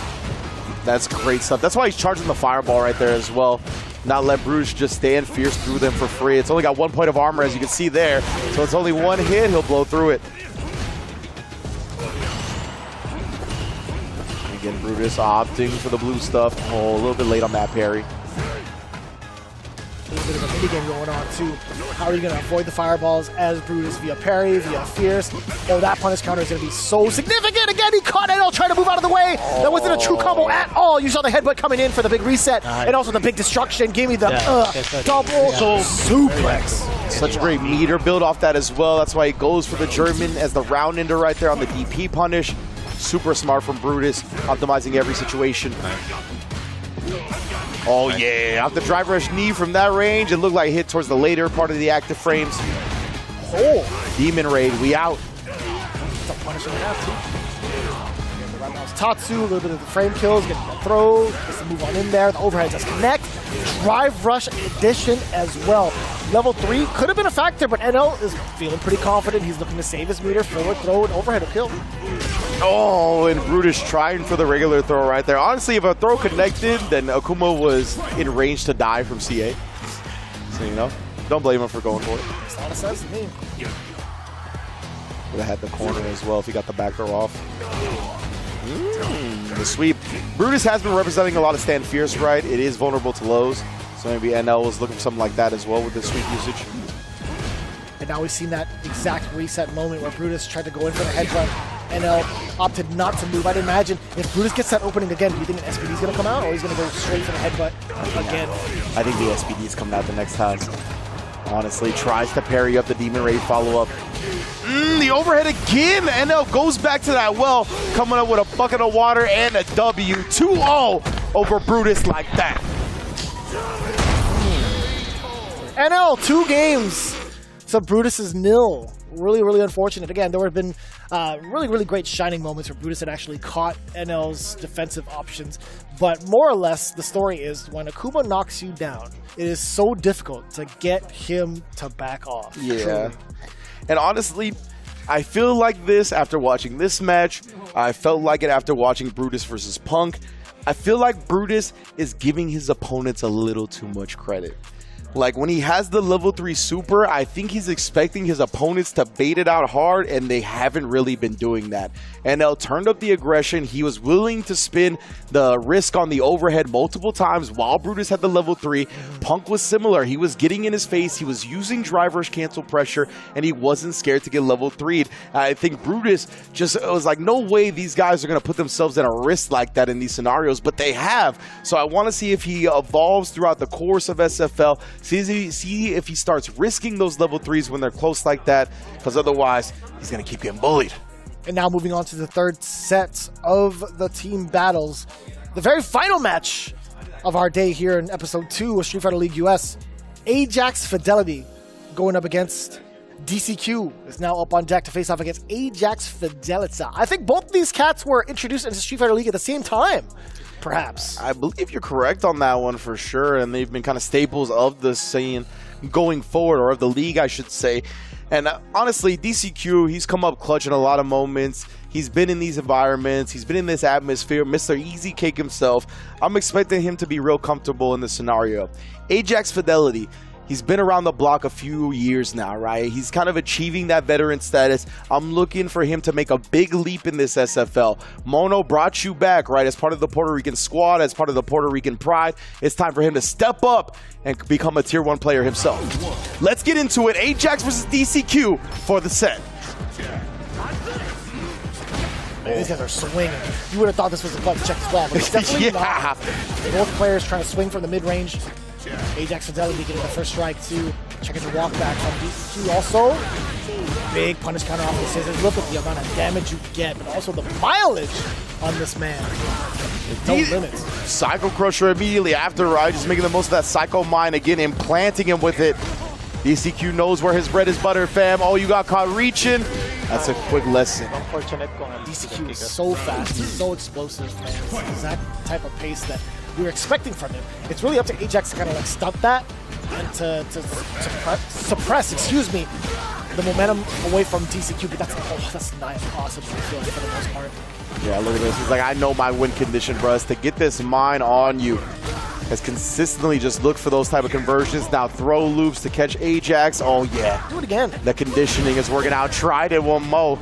That's great stuff. That's why he's charging the fireball right there as well. not let Brutus just stand fierce through them for free. It's only got 1 point of armor, as you can see there, so it's only 1 hit, he'll blow through it. Again, Brutus opting for the blue stuff. Oh, a little bit late on that parry. A little bit of a minigame going on too. How are you going to avoid the fireballs as Brutus via parry, via fierce? Oh, that punish counter is going to be so significant. Again, he caught NL trying to move out of the way. That wasn't a true combo at all. You saw the headbutt coming in for the big reset and also the big destruction. Give me the double suplex. Such a great meter build off that as well. That's why he goes for the German as the round ender right there on the DP punish. Super smart from Brutus, optimizing every situation. Oh yeah, off the drive rush knee from that range. It looked like it hit towards the later part of the active frames. Oh, Demon Raid, we out. It's a punish and a half too. Right now it's Tatsu, a little bit of the frame kills, getting the throw, gets to move on in there. The overhead does connect. Drive rush addition as well. Level 3 could have been a factor, but NL is feeling pretty confident. He's looking to save his meter, forward throw, and overhead will kill. Oh, and Brutus trying for the regular throw right there. Honestly, if a throw connected, then Akuma was in range to die from CA. So, you know, don't blame him for going for it. Makes a lot of sense to me. Would have had the corner as well if he got the back throw off. The sweep. Brutus has been representing a lot of stand fierce, right? It is vulnerable to lows. So maybe NL was looking for something like that as well with the sweep usage. And now we've seen that exact reset moment where Brutus tried to go in for the headbutt. NL opted not to move. I'd imagine if Brutus gets that opening again, do you think an SPD is going to come out or he's going to go straight for the headbutt again? I think the SPD is coming out the next time. Honestly, tries to parry up the Demon Raid follow-up. The overhead again. NL goes back to that well, coming up with a bucket of water and a W. 2-0 over Brutus like that. NL, 2 games. So Brutus is nil. Really, really unfortunate. Again, there have been really, really great shining moments where Brutus had actually caught NL's defensive options. But more or less, the story is when Akuma knocks you down, it is so difficult to get him to back off. Yeah. Truly. And honestly, I feel like this after watching this match. I felt like it after watching Brutus versus Punk. I feel like Brutus is giving his opponents a little too much credit. Like when he has the level 3 super, I think he's expecting his opponents to bait it out hard, and they haven't really been doing that. NL turned up the aggression. He was willing to spin the risk on the overhead multiple times while Brutus had the level 3. Punk was similar. He was getting in his face. He was using drive rush cancel pressure, and he wasn't scared to get level 3'd. I think Brutus just was like, no way these guys are going to put themselves at a risk like that in these scenarios, but they have. So I want to see if he evolves throughout the course of SFL. See if he starts risking those level 3s when they're close like that, because otherwise he's going to keep getting bullied. And now moving on to the third set of the team battles. The very final match of our day here in episode 2 of Street Fighter League US. Ajax Fidelity going up against DCQ is now up on deck to face off against Ajax Fidelity. I think both these cats were introduced into Street Fighter League at the same time. Perhaps. I believe you're correct on that one for sure, and they've been kind of staples of the scene going forward, or of the league, I should say. And honestly, DCQ, he's come up clutch in a lot of moments. He's been in these environments. He's been in this atmosphere. Mr. Easy Cake himself. I'm expecting him to be real comfortable in this scenario. Ajax Fidelity. He's been around the block a few years now, right? He's kind of achieving that veteran status. I'm looking for him to make a big leap in this SFL. Mono brought you back, right? As part of the Puerto Rican squad, as part of the Puerto Rican pride. It's time for him to step up and become a tier 1 player himself. Let's get into it. Ajax versus DCQ for the set. Man, these guys are swinging. You would have thought this was a button check as well, but it's definitely not. Both players trying to swing from the mid-range. Ajax Fidelity getting the first strike too. Checking the walk back from DCQ. Also, big punish counter off the scissors. Look at the amount of damage you get, but also the mileage on this man. No limits. Psycho Crusher immediately after, right? Just making the most of that Psycho Mine again, implanting him with it. DCQ knows where his bread is buttered, fam. Oh, you got caught reaching. That's a quick lesson. DCQ is so fast. He's so explosive, man. It's the exact type of pace that we were expecting from him. It's really up to Ajax to kind of like stunt that and to suppress, the momentum away from DCQ, but that's not impossible, I feel like, for the most part. Yeah, look at this. He's like, I know my win condition, bro, is to get this mine on you. has consistently just looked for those type of conversions. Now throw loops to catch Ajax. Oh yeah. Do it again. The conditioning is working out. Tried it one more.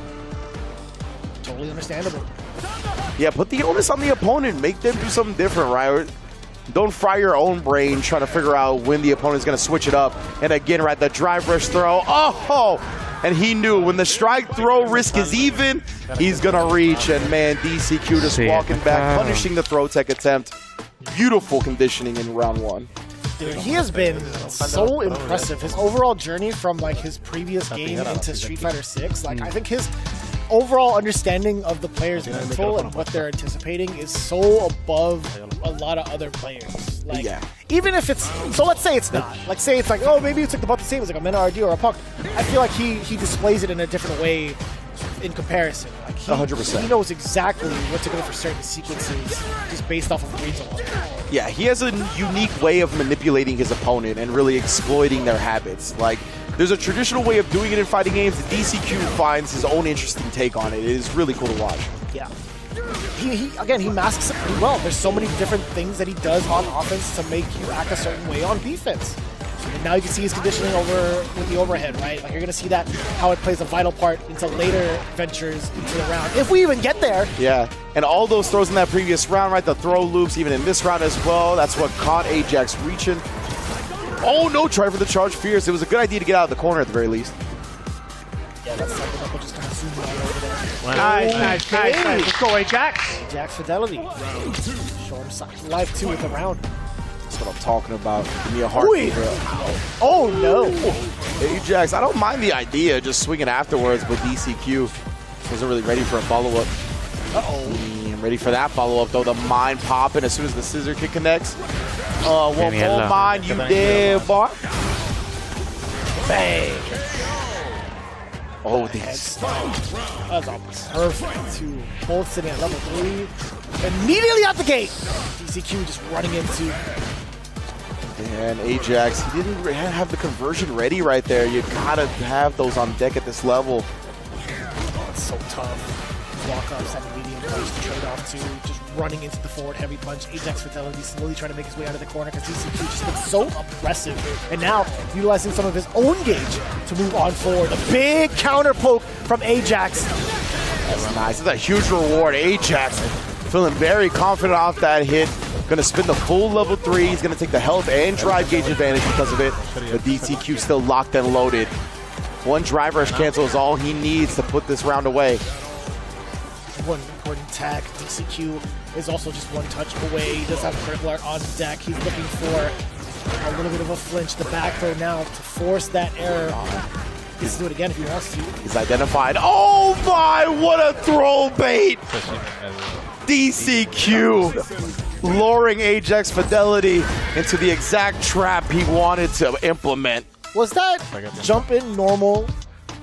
Totally understandable. Yeah, put the onus on the opponent. Make them do something different, right? Don't fry your own brain trying to figure out when the opponent's going to switch it up. And again, right, the drive rush throw. Oh! And he knew when the strike throw risk is even, he's going to reach. And man, DCQ just walking back, punishing the throw tech attempt. Beautiful conditioning in round 1. Dude, he has been so impressive. His overall journey from like his previous game into Street Fighter 6, like I think his overall understanding of the player's mental and what they're anticipating is so above a lot of other players. Like, even if it's, so let's say it's not. Like, say it's like, oh, maybe it's like about the same as like a Mena RD or a Punk. I feel like he displays it in a different way in comparison. Like, 100%. He knows exactly what to go for certain sequences just based off of reads alone. Yeah, he has a unique way of manipulating his opponent and really exploiting their habits. Like, there's a traditional way of doing it in fighting games. The DCQ finds his own interesting take on it. It is really cool to watch. Yeah. He masks it pretty well. There's so many different things that he does on offense to make you act a certain way on defense. And now you can see his conditioning over with the overhead, right? Like, you're going to see that, how it plays a vital part into later ventures into the round. If we even get there. Yeah, and all those throws in that previous round, right? The throw loops, even in this round as well. That's what caught Ajax reaching. Oh, no, try for the charge fierce. It was a good idea to get out of the corner at the very least. Yeah, that's something that will just kind of zoom right over there. Nice. Let's go, Ajax. Ajax Fidelity. Short him side. Live 2 with the round. That's what I'm talking about. Give me a heartbeat. Oh, no. Ajax, I don't mind the idea, just swinging afterwards, but DCQ wasn't really ready for a follow-up. I'm ready for that follow-up, though. The mine popping as soon as the scissor kick connects. One more mine, you dead, boy. Bang. Oh, this. That's a perfect 2. Both sitting at level 3. Immediately out the gate. DCQ just running into. And Ajax, he didn't have the conversion ready right there. You gotta have those on deck at this level. It's so tough. Walk-ups, having medium punch to trade off to, just running into the forward heavy punch. Ajax Fidelity slowly trying to make his way out of the corner because DCQ just looks so aggressive. And now utilizing some of his own gauge to move on forward. A big counter poke from Ajax. That's nice. That's a huge reward. Ajax feeling very confident off that hit. Going to spin the full level 3. He's going to take the health and drive gauge advantage because of it. But DCQ still locked and loaded. One drive rush cancel is all he needs to put this round away. One important tag. DCQ is also just one touch away. He does have critical art on deck. He's looking for a little bit of a flinch. The back throw now to force that error. He can do it again if he wants to. He's identified. Oh my, what a throw bait! DCQ luring Ajax Fidelity into the exact trap he wanted to implement. Was that jump in normal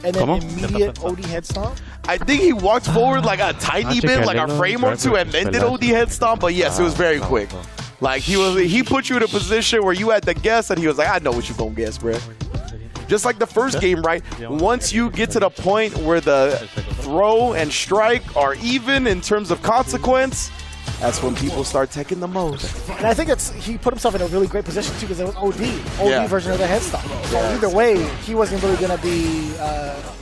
and then immediate OD head stomp? I think he walked forward like a tiny bit, like a frame or two, and then did OD head stomp, but yes, it was very quick. Like, he put you in a position where you had to guess, and he was like, I know what you gonna guess, bro. Just like the first game, right? Once you get to the point where the throw and strike are even in terms of consequence, that's when people start taking the most. And I think he put himself in a really great position too because it was OD version of the head stomp. So either way, he wasn't really going to be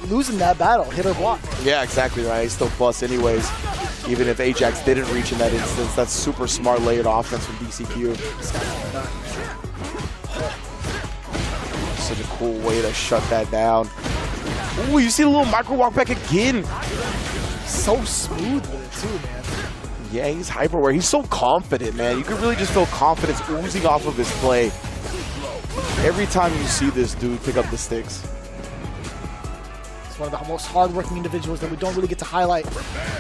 losing that battle, hit or block. Yeah, exactly right. He's still plus anyways. Even if Ajax didn't reach in that instance, that's super smart layered offense from DCQ. Such a cool way to shut that down. Ooh, you see a little micro walk back again. So smooth with it too, man. Yeah, he's hyperware. He's so confident, man. You can really just feel confidence oozing off of his play. Every time you see this dude pick up the sticks. He's one of the most hardworking individuals that we don't really get to highlight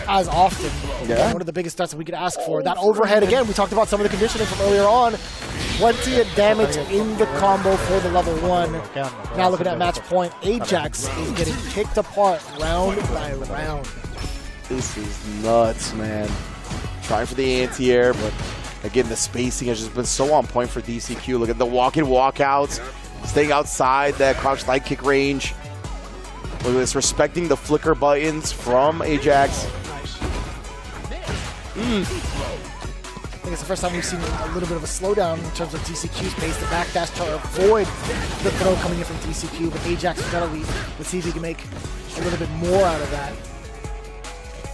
as often. Yeah. One of the biggest stats that we could ask for. That overhead, again, we talked about some of the conditioning from earlier on. Plenty of damage in the combo for the level 1. Now looking at match point, Ajax is getting picked apart round by round. This is nuts, man. Trying for the anti-air, but again, the spacing has just been so on point for DCQ. Look at the walk-in, walk-outs, staying outside that crouch light kick range. Look at this, respecting the flicker buttons from Ajax. think it's the first time we've seen a little bit of a slowdown in terms of DCQ's pace. The backdash to avoid the throw coming in from DCQ, but Ajax has got to lead. Let's see if he can make a little bit more out of that.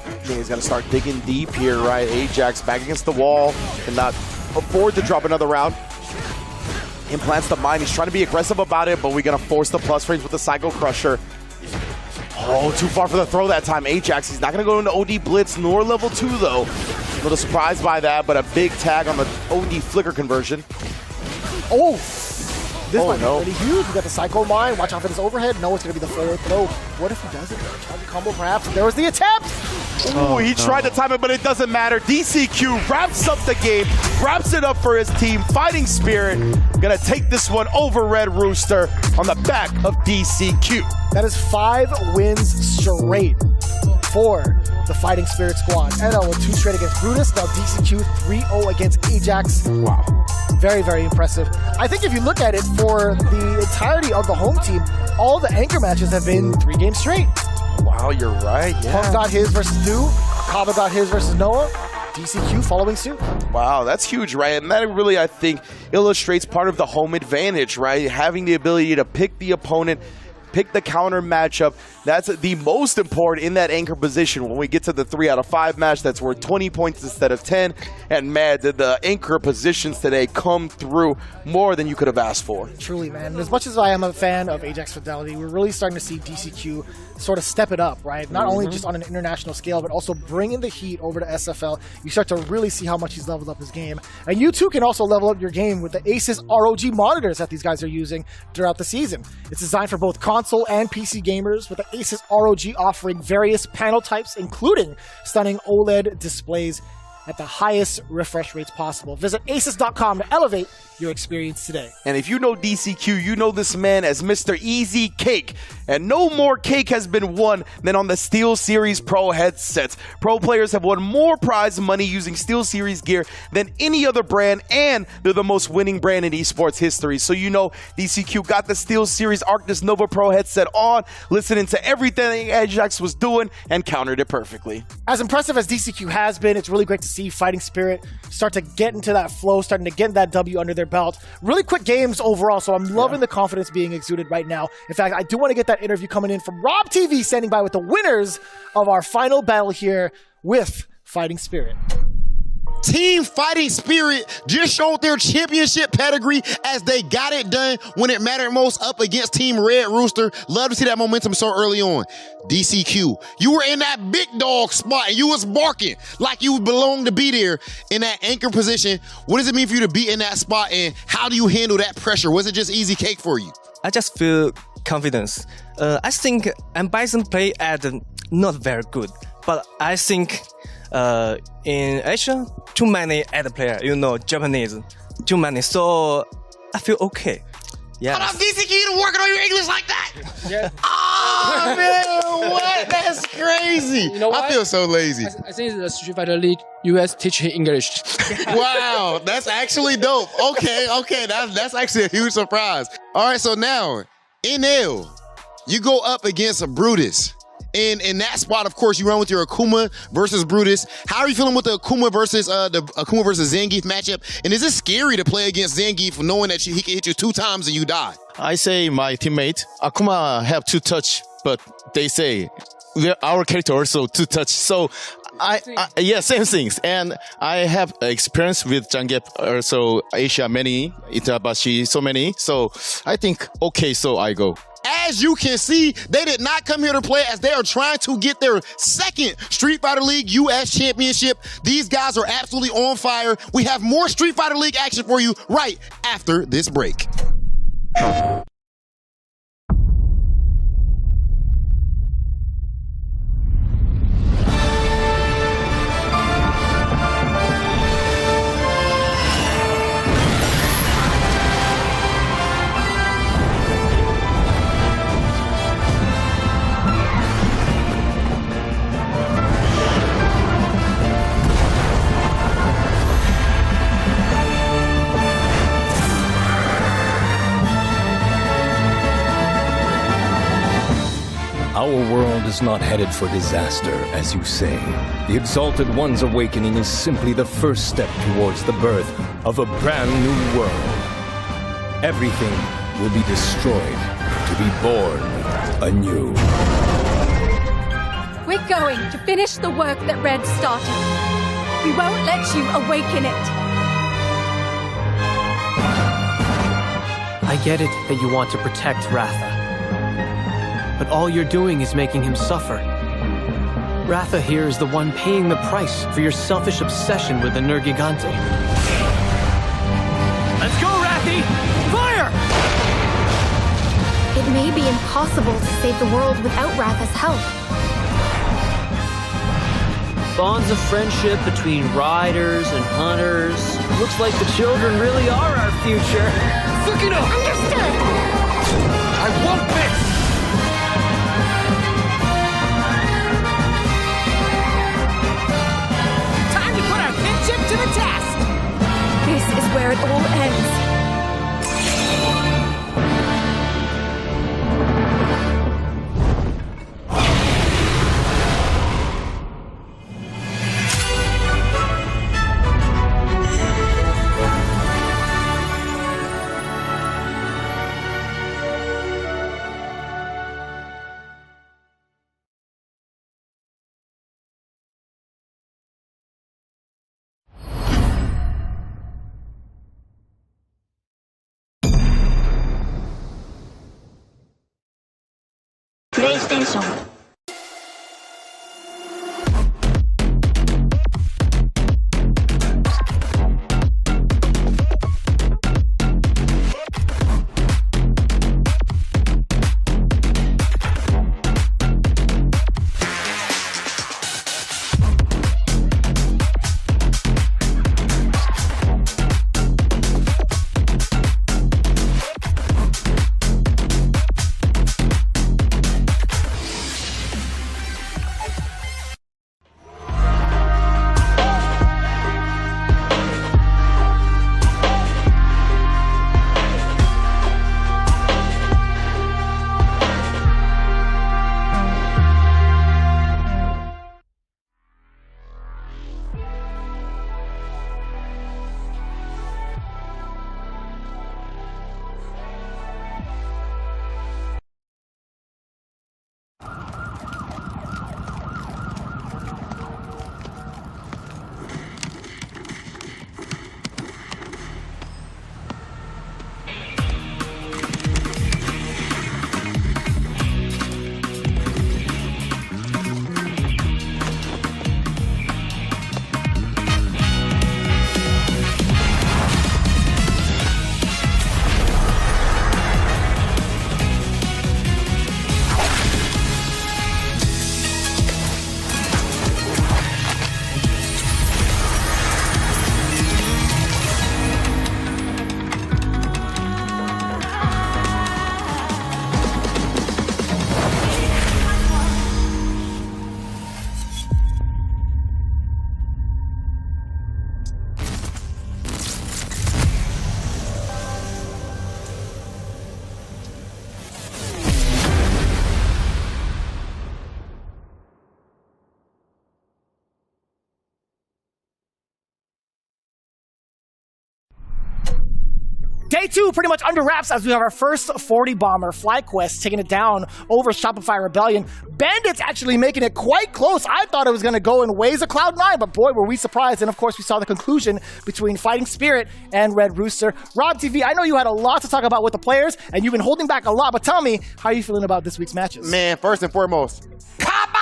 I think he's going to start digging deep here, right? Ajax back against the wall, cannot afford to drop another round. Implants the mine. He's trying to be aggressive about it, but we're going to force the plus frames with the Psycho Crusher. Oh, too far for the throw that time. Ajax, he's not going to go into OD Blitz nor level 2, though. A little surprised by that, but a big tag on the OD Flicker conversion. Oh! This might be pretty huge. We got the Psycho Mine. Watch out for this overhead. No, it's going to be the forward throw. What if he does it? Target combo, perhaps. There was the attempt! Ooh, he tried to time it, but it doesn't matter. DCQ wraps up the game, wraps it up for his team. Fighting Spirit gonna take this one over Red Rooster on the back of DCQ. That is 5 wins straight for the Fighting Spirit squad. NL with 2 straight against Brutus. Now DCQ 3-0 against Ajax. Wow. Very, very impressive. I think if you look at it for the entirety of the home team, all the anchor matches have been 3 games straight. Wow, you're right. Yeah. Punk got his versus Du. Caba got his versus Noah. DCQ following suit. Wow, that's huge, right? And that really, I think, illustrates part of the home advantage, right? Having the ability to pick the opponent, pick the counter matchup. That's the most important in that anchor position. When we get to the 3 out of 5 match, that's worth 20 points instead of 10. And man, did the anchor positions today come through more than you could have asked for. Truly, man. As much as I am a fan of Ajax Fidelity, we're really starting to see DCQ sort of step it up, right? Not only just on an international scale, but also bringing the heat over to SFL. You start to really see how much he's leveled up his game. And you too can also level up your game with the Asus ROG monitors that these guys are using throughout the season. It's designed for both console and PC gamers, with the Asus ROG offering various panel types, including stunning OLED displays at the highest refresh rates possible. Visit asus.com to elevate your experience today. And if you know DCQ, you know this man as Mr. Easy Cake. And no more cake has been won than on the SteelSeries Pro headsets. Pro players have won more prize money using SteelSeries gear than any other brand, and they're the most winning brand in esports history. So you know DCQ got the SteelSeries Arctis Nova Pro headset on, listening to everything Ajax was doing, and countered it perfectly. As impressive as DCQ has been, it's really great to see Fighting Spirit start to get into that flow, starting to get that W under their belt. Really quick games overall, so I'm loving the confidence being exuded right now. In fact, I do want to get that interview coming in from RobTV, standing by with the winners of our final battle here with Fighting Spirit. Team Fighting Spirit just showed their championship pedigree as they got it done when it mattered most up against Team Red Rooster. Love to see that momentum so early on. DCQ, you were in that big dog spot and you was barking like you belonged to be there in that anchor position. What does it mean for you to be in that spot, and how do you handle that pressure? Was it just easy cake for you? I just feel confidence. I think Bison play at not very good, but I think in Asia, too many ad player, Japanese, too many. So I feel okay. Yeah. Hold on, DCQ, you working on your English like that? Yeah. Oh man, what? That's crazy. You know what? I feel so lazy. I think the Street Fighter League US teach English. Wow, that's actually dope. Okay, that's actually a huge surprise. All right, so now, NL, you go up against Brutus. And in that spot, of course, you run with your Akuma versus Brutus. How are you feeling with the Akuma versus Zangief matchup? And is it scary to play against Zangief knowing that he can hit you 2 times and you die? I say my teammate Akuma have 2 touch, but they say our character also 2 touch. So yeah, same things. And I have experience with Zangief, also Asia many, Itabashi so many. So I think okay, so I go. As you can see, they did not come here to play, as they are trying to get their 2nd Street Fighter League US Championship. These guys are absolutely on fire. We have more Street Fighter League action for you right after this break. Our world is not headed for disaster, as you say. The Exalted One's awakening is simply the first step towards the birth of a brand new world. Everything will be destroyed to be born anew. We're going to finish the work that Red started. We won't let you awaken it. I get it that you want to protect Ratha. But all you're doing is making him suffer. Ratha here is the one paying the price for your selfish obsession with the Nergigante. Let's go, Rathy! Fire! It may be impossible to save the world without Ratha's help. Bonds of friendship between riders and hunters. Looks like the children really are our future. Sukino! Understood! I won't miss! Time to put our kinship to the test! This is where it all ends. PlayStation. Day 2 pretty much under wraps as we have our first 40 bomber, FlyQuest, taking it down over Shopify Rebellion. Bandits actually making it quite close. I thought it was going to go in ways of Cloud9, but boy, were we surprised. And of course, we saw the conclusion between Fighting Spirit and Red Rooster. RobTV, I know you had a lot to talk about with the players, and you've been holding back a lot, but tell me, how are you feeling about this week's matches? Man, first and foremost, Caba!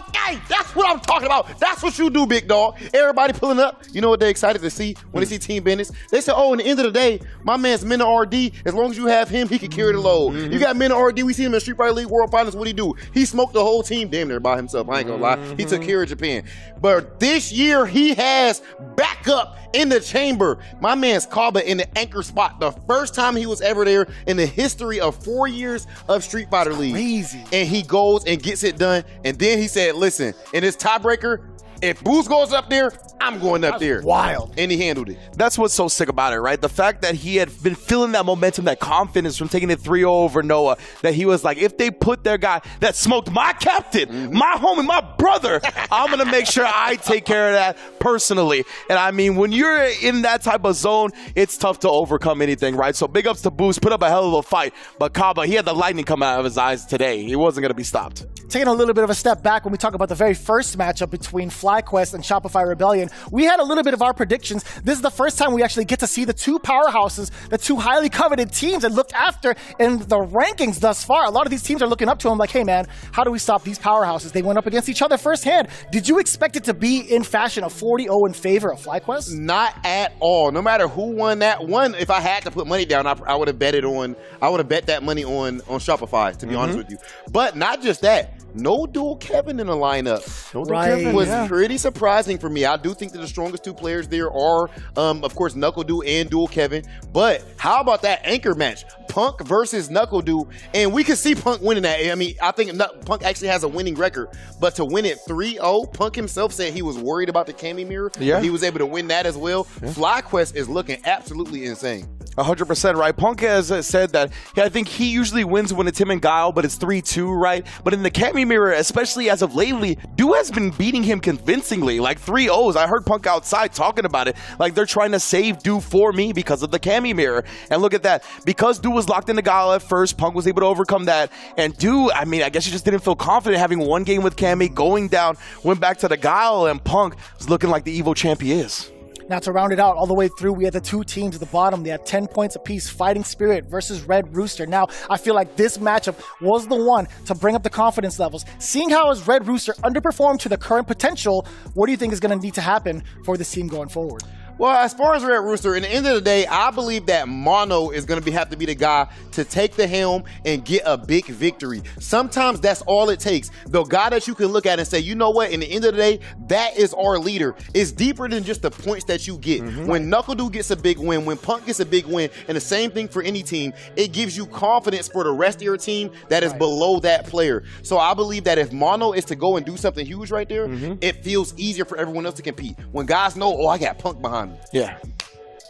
Okay, that's what I'm talking about. That's what you do, big dog. Everybody pulling up. You know what they're excited to see when they see Team Bandits? They said, oh, in the end of the day, my man's Mena RD, as long as you have him, he can carry the load. You got Mena RD, we see him in Street Fighter League World Finals. What'd he do? He smoked the whole team damn near by himself. I ain't gonna lie. He took care of Japan. But this year, he has backup in the chamber. My man's Caba in the anchor spot. The first time he was ever there in the history of 4 years of Street Fighter League. Crazy. And he goes and gets it done. And then he said, listen, in this tiebreaker, If Boost goes up there, I'm going up there. Wild. And he handled it. That's what's so sick about it, right? The fact that he had been feeling that momentum, that confidence from taking it 3-0 over Noah, that he was like, if they put their guy that smoked my captain, my homie, my brother, I'm going to make sure I take care of that personally. And I mean, when you're in that type of zone, it's tough to overcome anything, right? So big ups to Boost, put up a hell of a fight. But Caba, he had the lightning come out of his eyes today. He wasn't going to be stopped. Taking a little bit of a step back when we talk about the very first matchup between FlyQuest and Shopify Rebellion, we had a little bit of our predictions. This is the first time we actually get to see the two powerhouses, the two highly coveted teams and looked after in the rankings thus far. A lot of these teams are looking up to them like, hey man, how do we stop these powerhouses? They went up against each other firsthand. Did you expect it to be in fashion, a 40-0 in favor of FlyQuest? Not at all. No matter who won that one, if I had to put money down, I would have bet that money on Shopify, to be honest with you. But not just that. No dual Kevin in the lineup. No dual Kevin was pretty surprising for me. I do think that the strongest two players there are, of course, NuckleDu and dual Kevin. But how about that anchor match? Punk versus NuckleDu. And we could see Punk winning that. I mean, I think Punk actually has a winning record. But to win it 3-0, Punk himself said he was worried about the Cammy mirror. Yeah. He was able to win that as well. Yeah. FlyQuest is looking absolutely insane. 100%, right? Punk has said that I think he usually wins when it's him and Guile, but it's 3-2, right? But in the Cammy mirror, especially as of lately, Du has been beating him convincingly, like 3-0s. I heard Punk outside talking about it, like they're trying to save Du for me because of the Cammy mirror. And look at that. Because Du was locked into Guile at first, Punk was able to overcome that. And Du, I mean, I guess he just didn't feel confident having one game with Cammy, going down, went back to the Guile, and Punk was looking like the evil champ he is. Now to round it out all the way through, we had the two teams at the bottom. They had 10 points apiece, Fighting Spirit versus Red Rooster. Now, I feel like this matchup was the one to bring up the confidence levels. Seeing how as Red Rooster underperformed to the current potential, what do you think is going to need to happen for this team going forward? Well, as far as Red Rooster, in the end of the day, I believe that Mono is going to have to be the guy to take the helm and get a big victory. Sometimes that's all it takes. The guy that you can look at and say, you know what, in the end of the day, that is our leader. It's deeper than just the points that you get. When NuckleDu gets a big win, when Punk gets a big win, and the same thing for any team, it gives you confidence for the rest of your team that is below that player. So I believe that if Mono is to go and do something huge right there, it feels easier for everyone else to compete. When guys know, oh, I got Punk behind me. Yeah.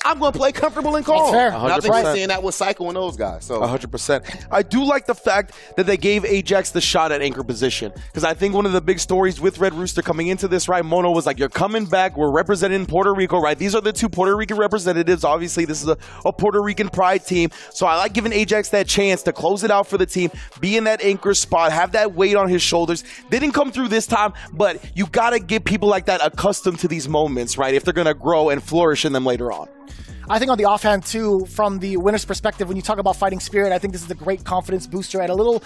I'm going to play comfortable and calm. That's fair. And I think we're seeing that with Psycho and those guys. So 100%. I do like the fact that they gave Ajax the shot at anchor position, because I think one of the big stories with Red Rooster coming into this, right, Mono was like, you're coming back. We're representing Puerto Rico, right? These are the two Puerto Rican representatives. Obviously, this is a Puerto Rican pride team. So I like giving Ajax that chance to close it out for the team, be in that anchor spot, have that weight on his shoulders. They didn't come through this time, but you got to get people like that accustomed to these moments, right, if they're going to grow and flourish in them later on. I think on the offhand too, from the winner's perspective, when you talk about Fighting Spirit, I think this is a great confidence booster and a little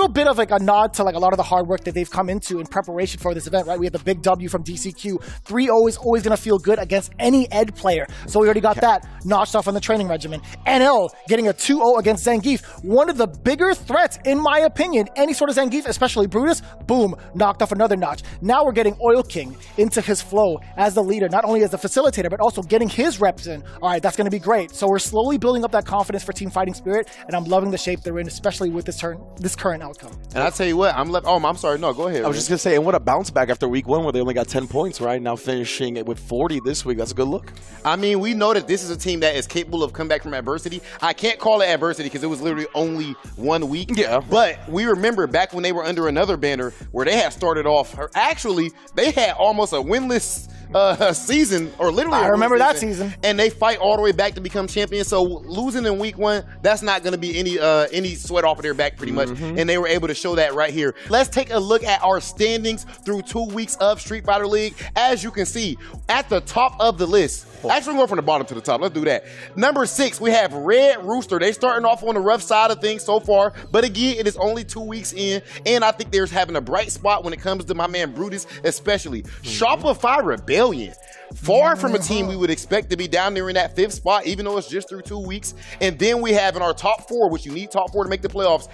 bit of like a nod to like a lot of the hard work that they've come into in preparation for this event, right? We had the big W from DCQ. 3-0 is always going to feel good against any Ed player. So we already got that notched off on the training regimen. NL getting a 2-0 against Zangief. One of the bigger threats, in my opinion, any sort of Zangief, especially Brutus, boom, knocked off another notch. Now we're getting Oil King into his flow as the leader, not only as the facilitator, but also getting his reps in. All right, that's going to be great. So we're slowly building up that confidence for Team Fighting Spirit, and I'm loving the shape they're in, especially with this current outcome. And I'll tell you what, I'm sorry, no, go ahead. I was just going to say, and what a bounce back after week one where they only got 10 points, right? Now finishing it with 40 this week. That's a good look. I mean, we know that this is a team that is capable of coming back from adversity. I can't call it adversity because it was literally only 1 week. Yeah. But we remember back when they were under another banner where they had started off, actually, they had almost a winless season, or literally I remember that season, and they fight all the way back to become champions. So losing in week one, that's not going to be any sweat off of their back pretty much, and they were able to show that right here. Let's take a look at our standings through 2 weeks of Street Fighter League. As you can see, at the top of the list, actually we're going from the bottom to the top, let's do that. Number 6, we have Red Rooster. They starting off on the rough side of things so far, but again, it is only 2 weeks in, and I think they're having a bright spot when it comes to my man Brutus, especially. Shopify Rebellion. Far from a team we would expect to be down there in that 5th spot, even though it's just through 2 weeks. And then we have in our top 4, which you need top 4 to make the playoffs,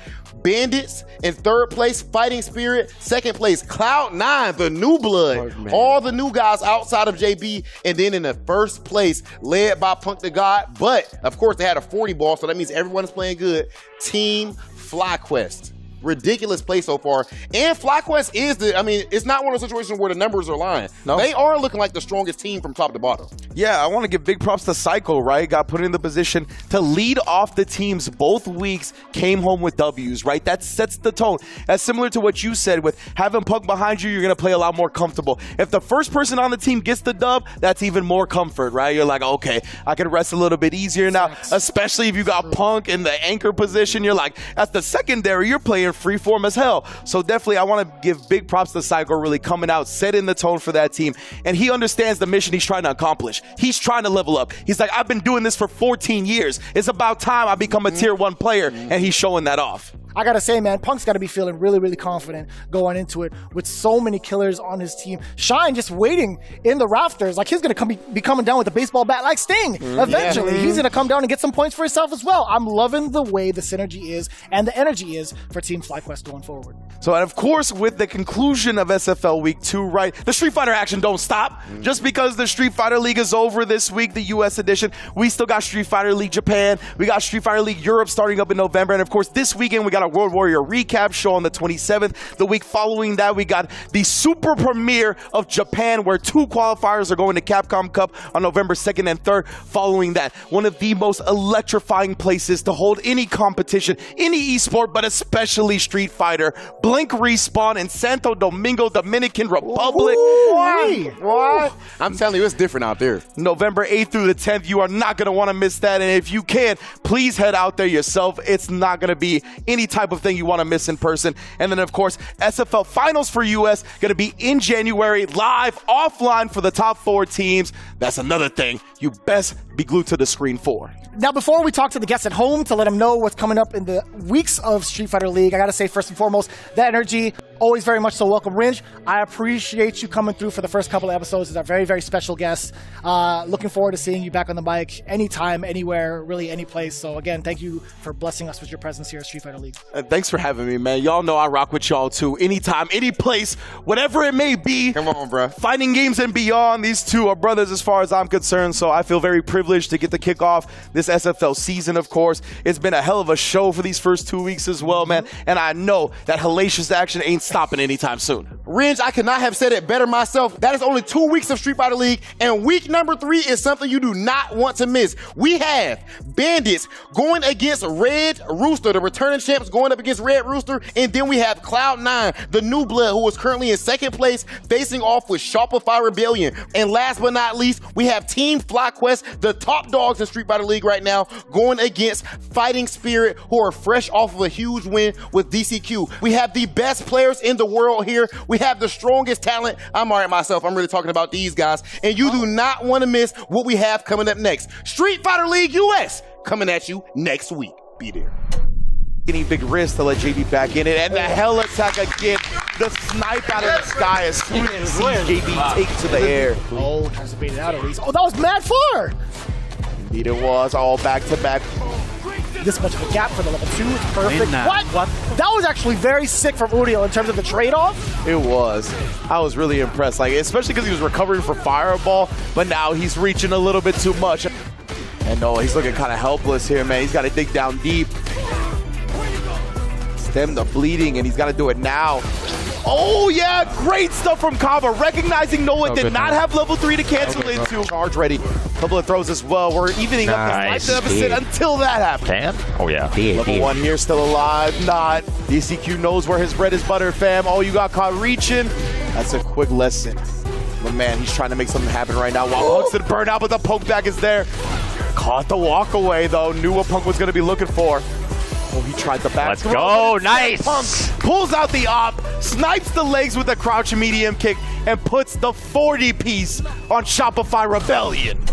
Bandits in 3rd place, Fighting Spirit, 2nd place, Cloud9, the new blood, all the new guys outside of JB, and then in the 1st place, led by Punk the God. But of course, they had a 40 ball, so that means everyone is playing good. Team FlyQuest. ridiculous play so far. And FlyQuest is it's not one of those situations where the numbers are lying. No. They are looking like the strongest team from top to bottom. Yeah, I want to give big props to Psycho, right? Got put in the position to lead off the teams both weeks, came home with W's, right? That sets the tone. That's similar to what you said with having Punk behind you, you're going to play a lot more comfortable. If the first person on the team gets the dub, that's even more comfort, right? You're like, okay, I can rest a little bit easier now, especially if you got Punk in the anchor position. You're like, as the secondary, you're playing freeform as hell. So definitely, I want to give big props to Psycho really coming out, setting the tone for that team. And he understands the mission he's trying to accomplish. He's trying to level up. He's like, I've been doing this for 14 years. It's about time I become a tier 1 player. And he's showing that off. I gotta say, man, Punk's gotta be feeling really, really confident going into it with so many killers on his team. Shine just waiting in the rafters, like he's gonna be coming down with a baseball bat like Sting. Eventually, he's gonna come down and get some points for himself as well. I'm loving the way the synergy is and the energy is for Team FlyQuest going forward. So, and of course, with the conclusion of SFL Week 2, right, the Street Fighter action don't stop. Just because the Street Fighter League is over this week, the US edition, we still got Street Fighter League Japan, we got Street Fighter League Europe starting up in November, and of course, this weekend we got a World Warrior recap show on the 27th. The week following that, we got the super premiere of Japan, where 2 qualifiers are going to Capcom Cup on November 2nd and 3rd. Following that, one of the most electrifying places to hold any competition, any esport, but especially Street Fighter, Blink Respawn in Santo Domingo, Dominican Republic. What? I'm telling you, it's different out there. November 8th through the 10th, you are not going to want to miss that. And if you can, please head out there yourself. It's not going to be any type of thing you want to miss in person. And then, of course, SFL Finals for US going to be in January, live, offline for the top 4 teams. That's another thing you best be glued to the screen for. Now, before we talk to the guests at home to let them know what's coming up in the weeks of Street Fighter League, I got to say, first and foremost, that energy, always very much so welcome. Rynge, I appreciate you coming through for the first couple of episodes as our very, very special guest. Looking forward to seeing you back on the mic anytime, anywhere, really any place. So again, thank you for blessing us with your presence here at Street Fighter League. Thanks for having me, man. Y'all know I rock with y'all too. Anytime, any place, whatever it may be. Come on, bro. Fighting games and beyond. These two are brothers as far as I'm concerned. So I feel very privileged to get to kick off this SFL season, of course. It's been a hell of a show for these first 2 weeks as well, man. And I know that hellacious action ain't stopping anytime soon. Rynge, I could not have said it better myself. That is only 2 weeks of Street Fighter League, and week number 3 is something you do not want to miss. We have Bandits going against Red Rooster, the returning champs going up against Red Rooster, and then we have Cloud9, the new blood, who is currently in 2nd place, facing off with Shopify Rebellion. And last but not least, we have Team FlyQuest, the top dogs in Street Fighter League right now, going against Fighting Spirit, who are fresh off of a huge win with DCQ. We have the best players in the world here. We have the strongest talent. I'm all right myself. I'm really talking about these guys. And you do not want to miss what we have coming up next. Street Fighter League US coming at you next week. Be there. Getting big risk to let JB back in it, and the hell attack again. The snipe out of the sky as soon as JB take to the air. Oh, tries to bait it out at least. Oh, that was mad far. Indeed it was, all back to back. This much of a gap for the level 2 is perfect. What? That was actually very sick from Udio in terms of the trade-off. It was. I was really impressed, like especially because he was recovering for Fireball, but now he's reaching a little bit too much. And no, he's looking kind of helpless here, man. He's got to dig down deep. Stem the bleeding, and he's got to do it now. Oh, yeah, great stuff from Caba. Recognizing Noah did not have level 3 to cancel into. Charge ready. Couple of throws as well. We're evening up the life deficit until that happens. Oh, yeah. Level 1 here still alive. Not. DCQ knows where his bread is buttered, fam. Oh, you got caught reaching. That's a quick lesson. But man, he's trying to make something happen right now. While Punk's in burnout, but the poke back is there. Caught the walk away, though. Knew what Punk was going to be looking for. Oh, he tried the back. Let's go. Nice. Punk pulls out the op, snipes the legs with a crouch medium kick, and puts the 40-piece on Shopify Rebellion.